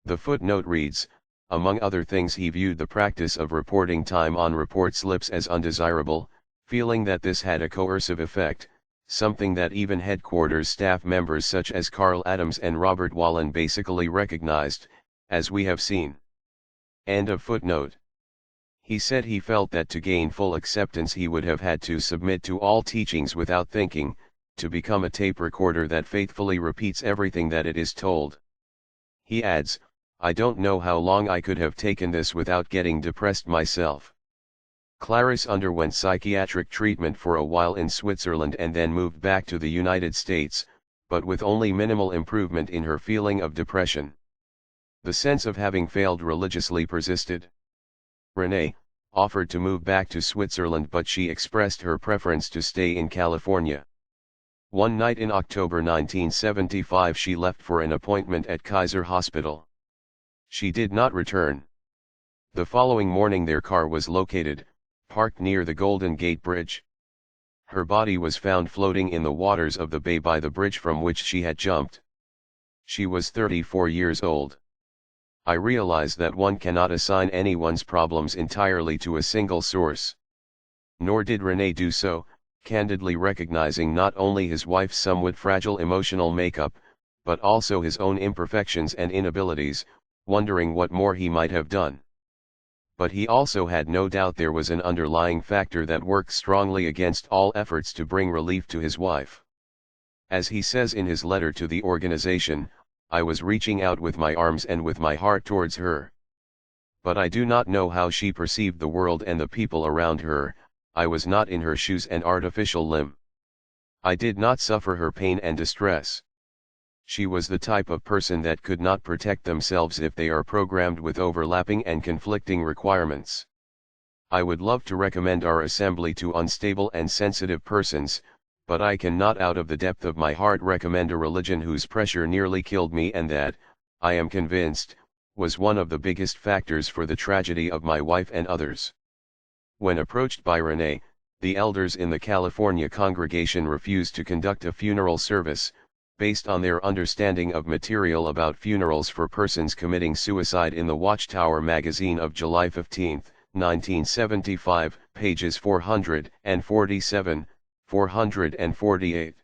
The footnote reads, among other things, he viewed the practice of reporting time on report slips as undesirable, feeling that this had a coercive effect, something that even headquarters staff members such as Carl Adams and Robert Wallen basically recognized, as we have seen. End of footnote. He said he felt that to gain full acceptance he would have had to submit to all teachings without thinking, to become a tape recorder that faithfully repeats everything that it is told. He adds, "I don't know how long I could have taken this without getting depressed myself." Clarice underwent psychiatric treatment for a while in Switzerland and then moved back to the United States, but with only minimal improvement in her feeling of depression. The sense of having failed religiously persisted. Renee offered to move back to Switzerland, but she expressed her preference to stay in California. One night in October 1975 she left for an appointment at Kaiser Hospital. She did not return. The following morning their car was located, parked near the Golden Gate Bridge. Her body was found floating in the waters of the bay by the bridge from which she had jumped. She was 34 years old. I realize that one cannot assign anyone's problems entirely to a single source. Nor did Renee do so, candidly recognizing not only his wife's somewhat fragile emotional makeup, but also his own imperfections and inabilities, wondering what more he might have done. But he also had no doubt there was an underlying factor that worked strongly against all efforts to bring relief to his wife. As he says in his letter to the organization, "I was reaching out with my arms and with my heart towards her. But I do not know how she perceived the world and the people around her. I was not in her shoes and artificial limb. I did not suffer her pain and distress. She was the type of person that could not protect themselves if they are programmed with overlapping and conflicting requirements. I would love to recommend our assembly to unstable and sensitive persons, but I cannot out of the depth of my heart recommend a religion whose pressure nearly killed me, and that, I am convinced, was one of the biggest factors for the tragedy of my wife and others." When approached by Renee, the elders in the California congregation refused to conduct a funeral service, based on their understanding of material about funerals for persons committing suicide in the Watchtower magazine of July 15, 1975, pages 447, 448.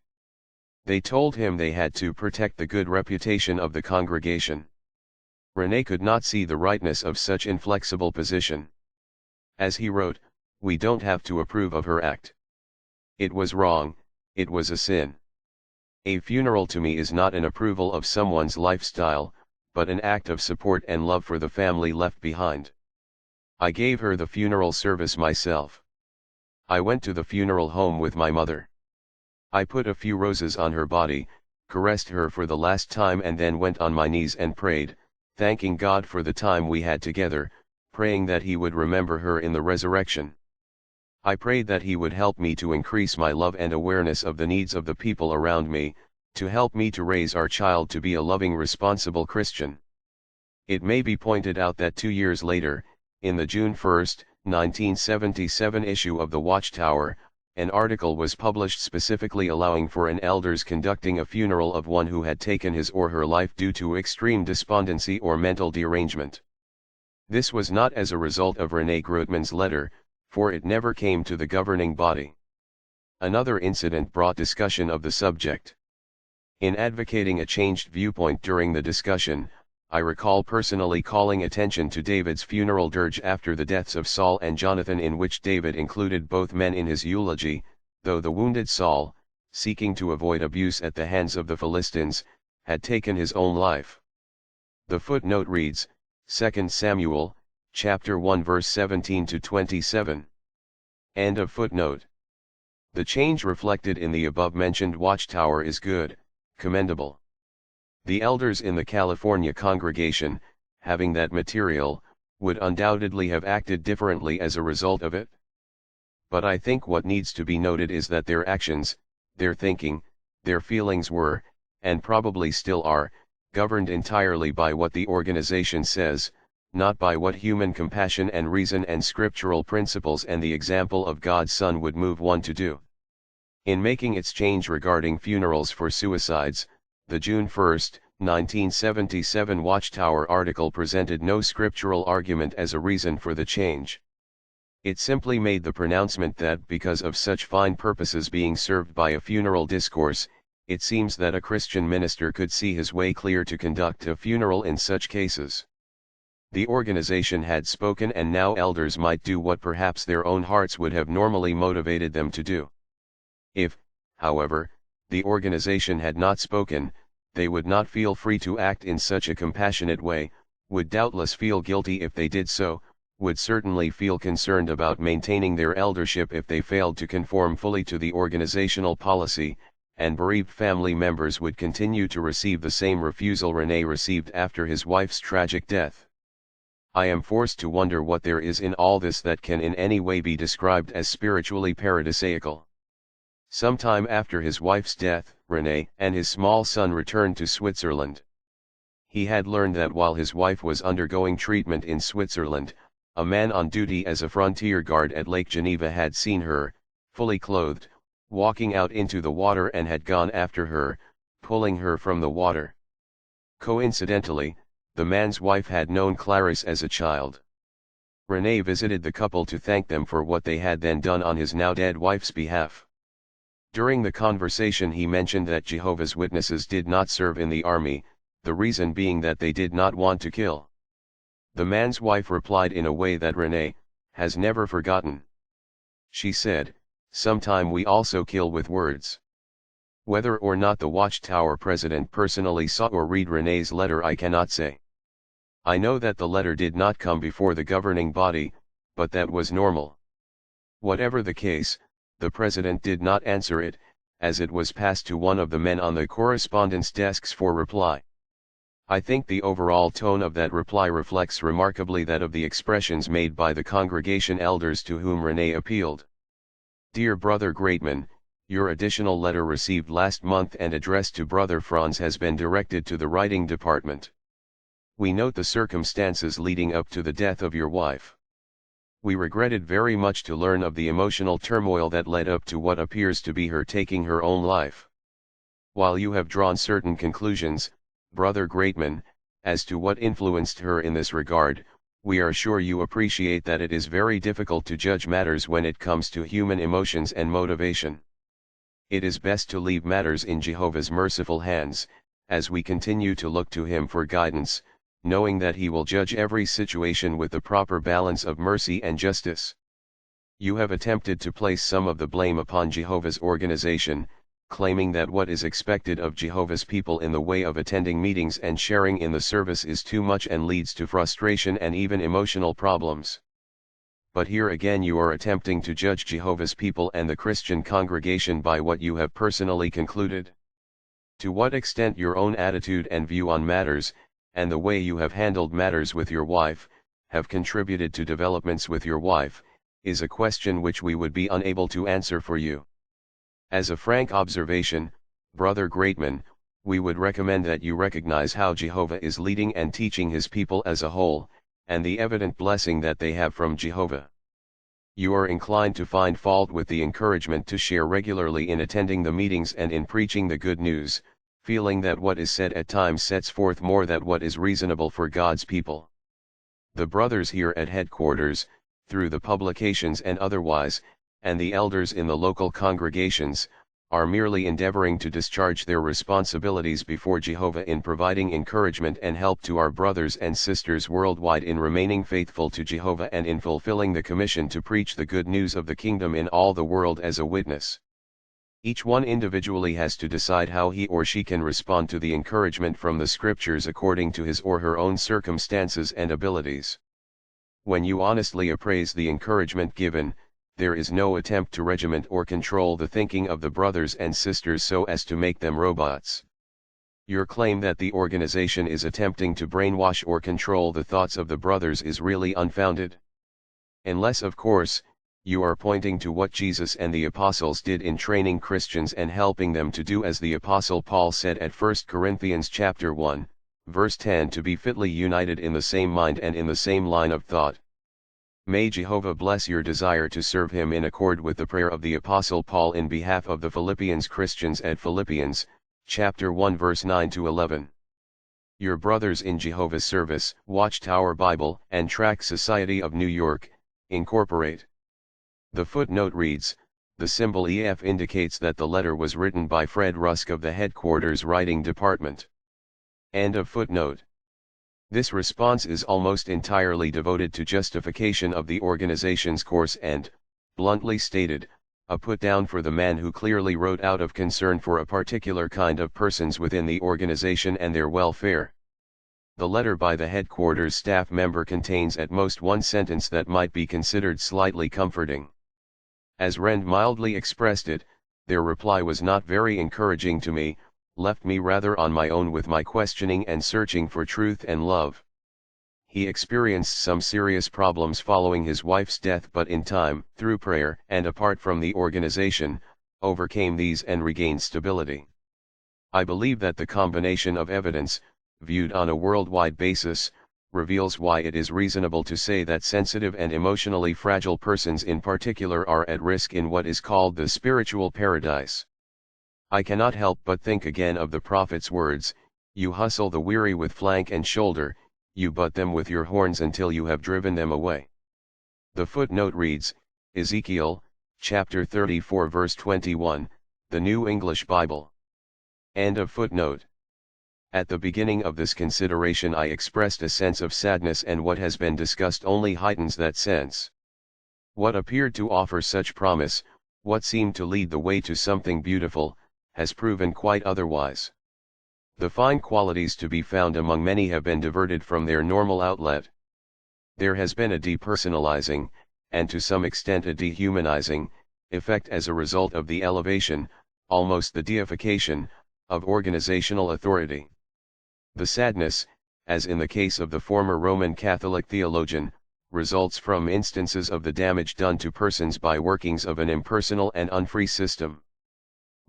They told him they had to protect the good reputation of the congregation. Renee could not see the rightness of such inflexible position. As he wrote, "We don't have to approve of her act. It was wrong, it was a sin. A funeral to me is not an approval of someone's lifestyle, but an act of support and love for the family left behind. I gave her the funeral service myself. I went to the funeral home with my mother. I put a few roses on her body, caressed her for the last time, and then went on my knees and prayed, thanking God for the time we had together, praying that he would remember her in the resurrection. I prayed that he would help me to increase my love and awareness of the needs of the people around me, to help me to raise our child to be a loving, responsible Christian. It may be pointed out that 2 years later, in the June 1, 1977 issue of the Watchtower, an article was published specifically allowing for an elders conducting a funeral of one who had taken his or her life due to extreme despondency or mental derangement. This was not as a result of René Grootman's letter, for it never came to the governing body. Another incident brought discussion of the subject. In advocating a changed viewpoint during the discussion, I recall personally calling attention to David's funeral dirge after the deaths of Saul and Jonathan, in which David included both men in his eulogy, though the wounded Saul, seeking to avoid abuse at the hands of the Philistines, had taken his own life. The footnote reads, 2 Samuel, chapter 1 verse 17 to 27. End of footnote. The change reflected in the above-mentioned Watchtower is good, commendable. The elders in the California congregation, having that material, would undoubtedly have acted differently as a result of it. But I think what needs to be noted is that their actions, their thinking, their feelings were, and probably still are, governed entirely by what the organization says, not by what human compassion and reason and scriptural principles and the example of God's Son would move one to do. In making its change regarding funerals for suicides, the June 1, 1977 Watchtower article presented no scriptural argument as a reason for the change. It simply made the pronouncement that because of such fine purposes being served by a funeral discourse, it seems that a Christian minister could see his way clear to conduct a funeral in such cases. The organization had spoken, and now elders might do what perhaps their own hearts would have normally motivated them to do. If, however, the organization had not spoken, they would not feel free to act in such a compassionate way, would doubtless feel guilty if they did so, would certainly feel concerned about maintaining their eldership if they failed to conform fully to the organizational policy, and bereaved family members would continue to receive the same refusal René received after his wife's tragic death. I am forced to wonder what there is in all this that can in any way be described as spiritually paradisaical. Sometime after his wife's death, René and his small son returned to Switzerland. He had learned that while his wife was undergoing treatment in Switzerland, a man on duty as a frontier guard at Lake Geneva had seen her, fully clothed, walking out into the water and had gone after her, pulling her from the water. Coincidentally, the man's wife had known Clarice as a child. René visited the couple to thank them for what they had then done on his now dead wife's behalf. During the conversation he mentioned that Jehovah's Witnesses did not serve in the army, the reason being that they did not want to kill. The man's wife replied in a way that René has never forgotten. She said, "Sometime we also kill with words." Whether or not the Watchtower president personally saw or read René's letter I cannot say. I know that the letter did not come before the governing body, but that was normal. Whatever the case, the president did not answer it, as it was passed to one of the men on the correspondence desks for reply. I think the overall tone of that reply reflects remarkably that of the expressions made by the congregation elders to whom René appealed. Dear Brother Greatman, your additional letter received last month and addressed to Brother Franz has been directed to the writing department. We note the circumstances leading up to the death of your wife. We regretted very much to learn of the emotional turmoil that led up to what appears to be her taking her own life. While you have drawn certain conclusions, Brother Greatman, as to what influenced her in this regard, we are sure you appreciate that it is very difficult to judge matters when it comes to human emotions and motivation. It is best to leave matters in Jehovah's merciful hands, as we continue to look to him for guidance, knowing that he will judge every situation with the proper balance of mercy and justice. You have attempted to place some of the blame upon Jehovah's organization, claiming that what is expected of Jehovah's people in the way of attending meetings and sharing in the service is too much and leads to frustration and even emotional problems. But here again you are attempting to judge Jehovah's people and the Christian congregation by what you have personally concluded. To what extent your own attitude and view on matters, and the way you have handled matters with your wife, have contributed to developments with your wife, is a question which we would be unable to answer for you. As a frank observation, Brother Greatman, we would recommend that you recognize how Jehovah is leading and teaching his people as a whole, and the evident blessing that they have from Jehovah. You are inclined to find fault with the encouragement to share regularly in attending the meetings and in preaching the good news, feeling that what is said at times sets forth more than what is reasonable for God's people. The brothers here at headquarters, through the publications and otherwise, and the elders in the local congregations, are merely endeavoring to discharge their responsibilities before Jehovah in providing encouragement and help to our brothers and sisters worldwide in remaining faithful to Jehovah and in fulfilling the commission to preach the good news of the kingdom in all the world as a witness. Each one individually has to decide how he or she can respond to the encouragement from the scriptures according to his or her own circumstances and abilities. When you honestly appraise the encouragement given, there is no attempt to regiment or control the thinking of the brothers and sisters so as to make them robots. Your claim that the organization is attempting to brainwash or control the thoughts of the brothers is really unfounded. Unless, of course, you are pointing to what Jesus and the apostles did in training Christians and helping them to do as the apostle Paul said at 1 Corinthians chapter 1, verse 10, to be fitly united in the same mind and in the same line of thought. May Jehovah bless your desire to serve him in accord with the prayer of the Apostle Paul in behalf of the Philippians Christians at Philippians, chapter 1 verse 9 to 11. Your brothers in Jehovah's Service, Watchtower Bible and Tract Society of New York, Incorporate. The footnote reads, the symbol EF indicates that the letter was written by Fred Rusk of the headquarters writing department. End of footnote. This response is almost entirely devoted to justification of the organization's course and, bluntly stated, a put-down for the man who clearly wrote out of concern for a particular kind of persons within the organization and their welfare. The letter by the headquarters staff member contains at most one sentence that might be considered slightly comforting. As Rend mildly expressed it, their reply was not very encouraging to me, left me rather on my own with my questioning and searching for truth and love. He experienced some serious problems following his wife's death, but in time, through prayer and apart from the organization, overcame these and regained stability. I believe that the combination of evidence, viewed on a worldwide basis, reveals why it is reasonable to say that sensitive and emotionally fragile persons in particular are at risk in what is called the spiritual paradise. I cannot help but think again of the prophet's words, you hustle the weary with flank and shoulder, you butt them with your horns until you have driven them away. The footnote reads, Ezekiel, chapter 34 verse 21, the New English Bible. End of footnote. At the beginning of this consideration I expressed a sense of sadness, and what has been discussed only heightens that sense. What appeared to offer such promise, what seemed to lead the way to something beautiful, has proven quite otherwise. The fine qualities to be found among many have been diverted from their normal outlet. There has been a depersonalizing, and to some extent a dehumanizing, effect as a result of the elevation, almost the deification, of organizational authority. The sadness, as in the case of the former Roman Catholic theologian, results from instances of the damage done to persons by workings of an impersonal and unfree system.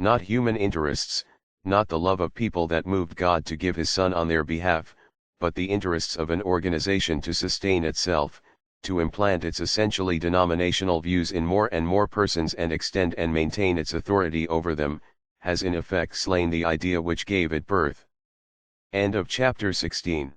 Not human interests, not the love of people that moved God to give his Son on their behalf, but the interests of an organization to sustain itself, to implant its essentially denominational views in more and more persons and extend and maintain its authority over them, has in effect slain the idea which gave it birth. End of chapter 16.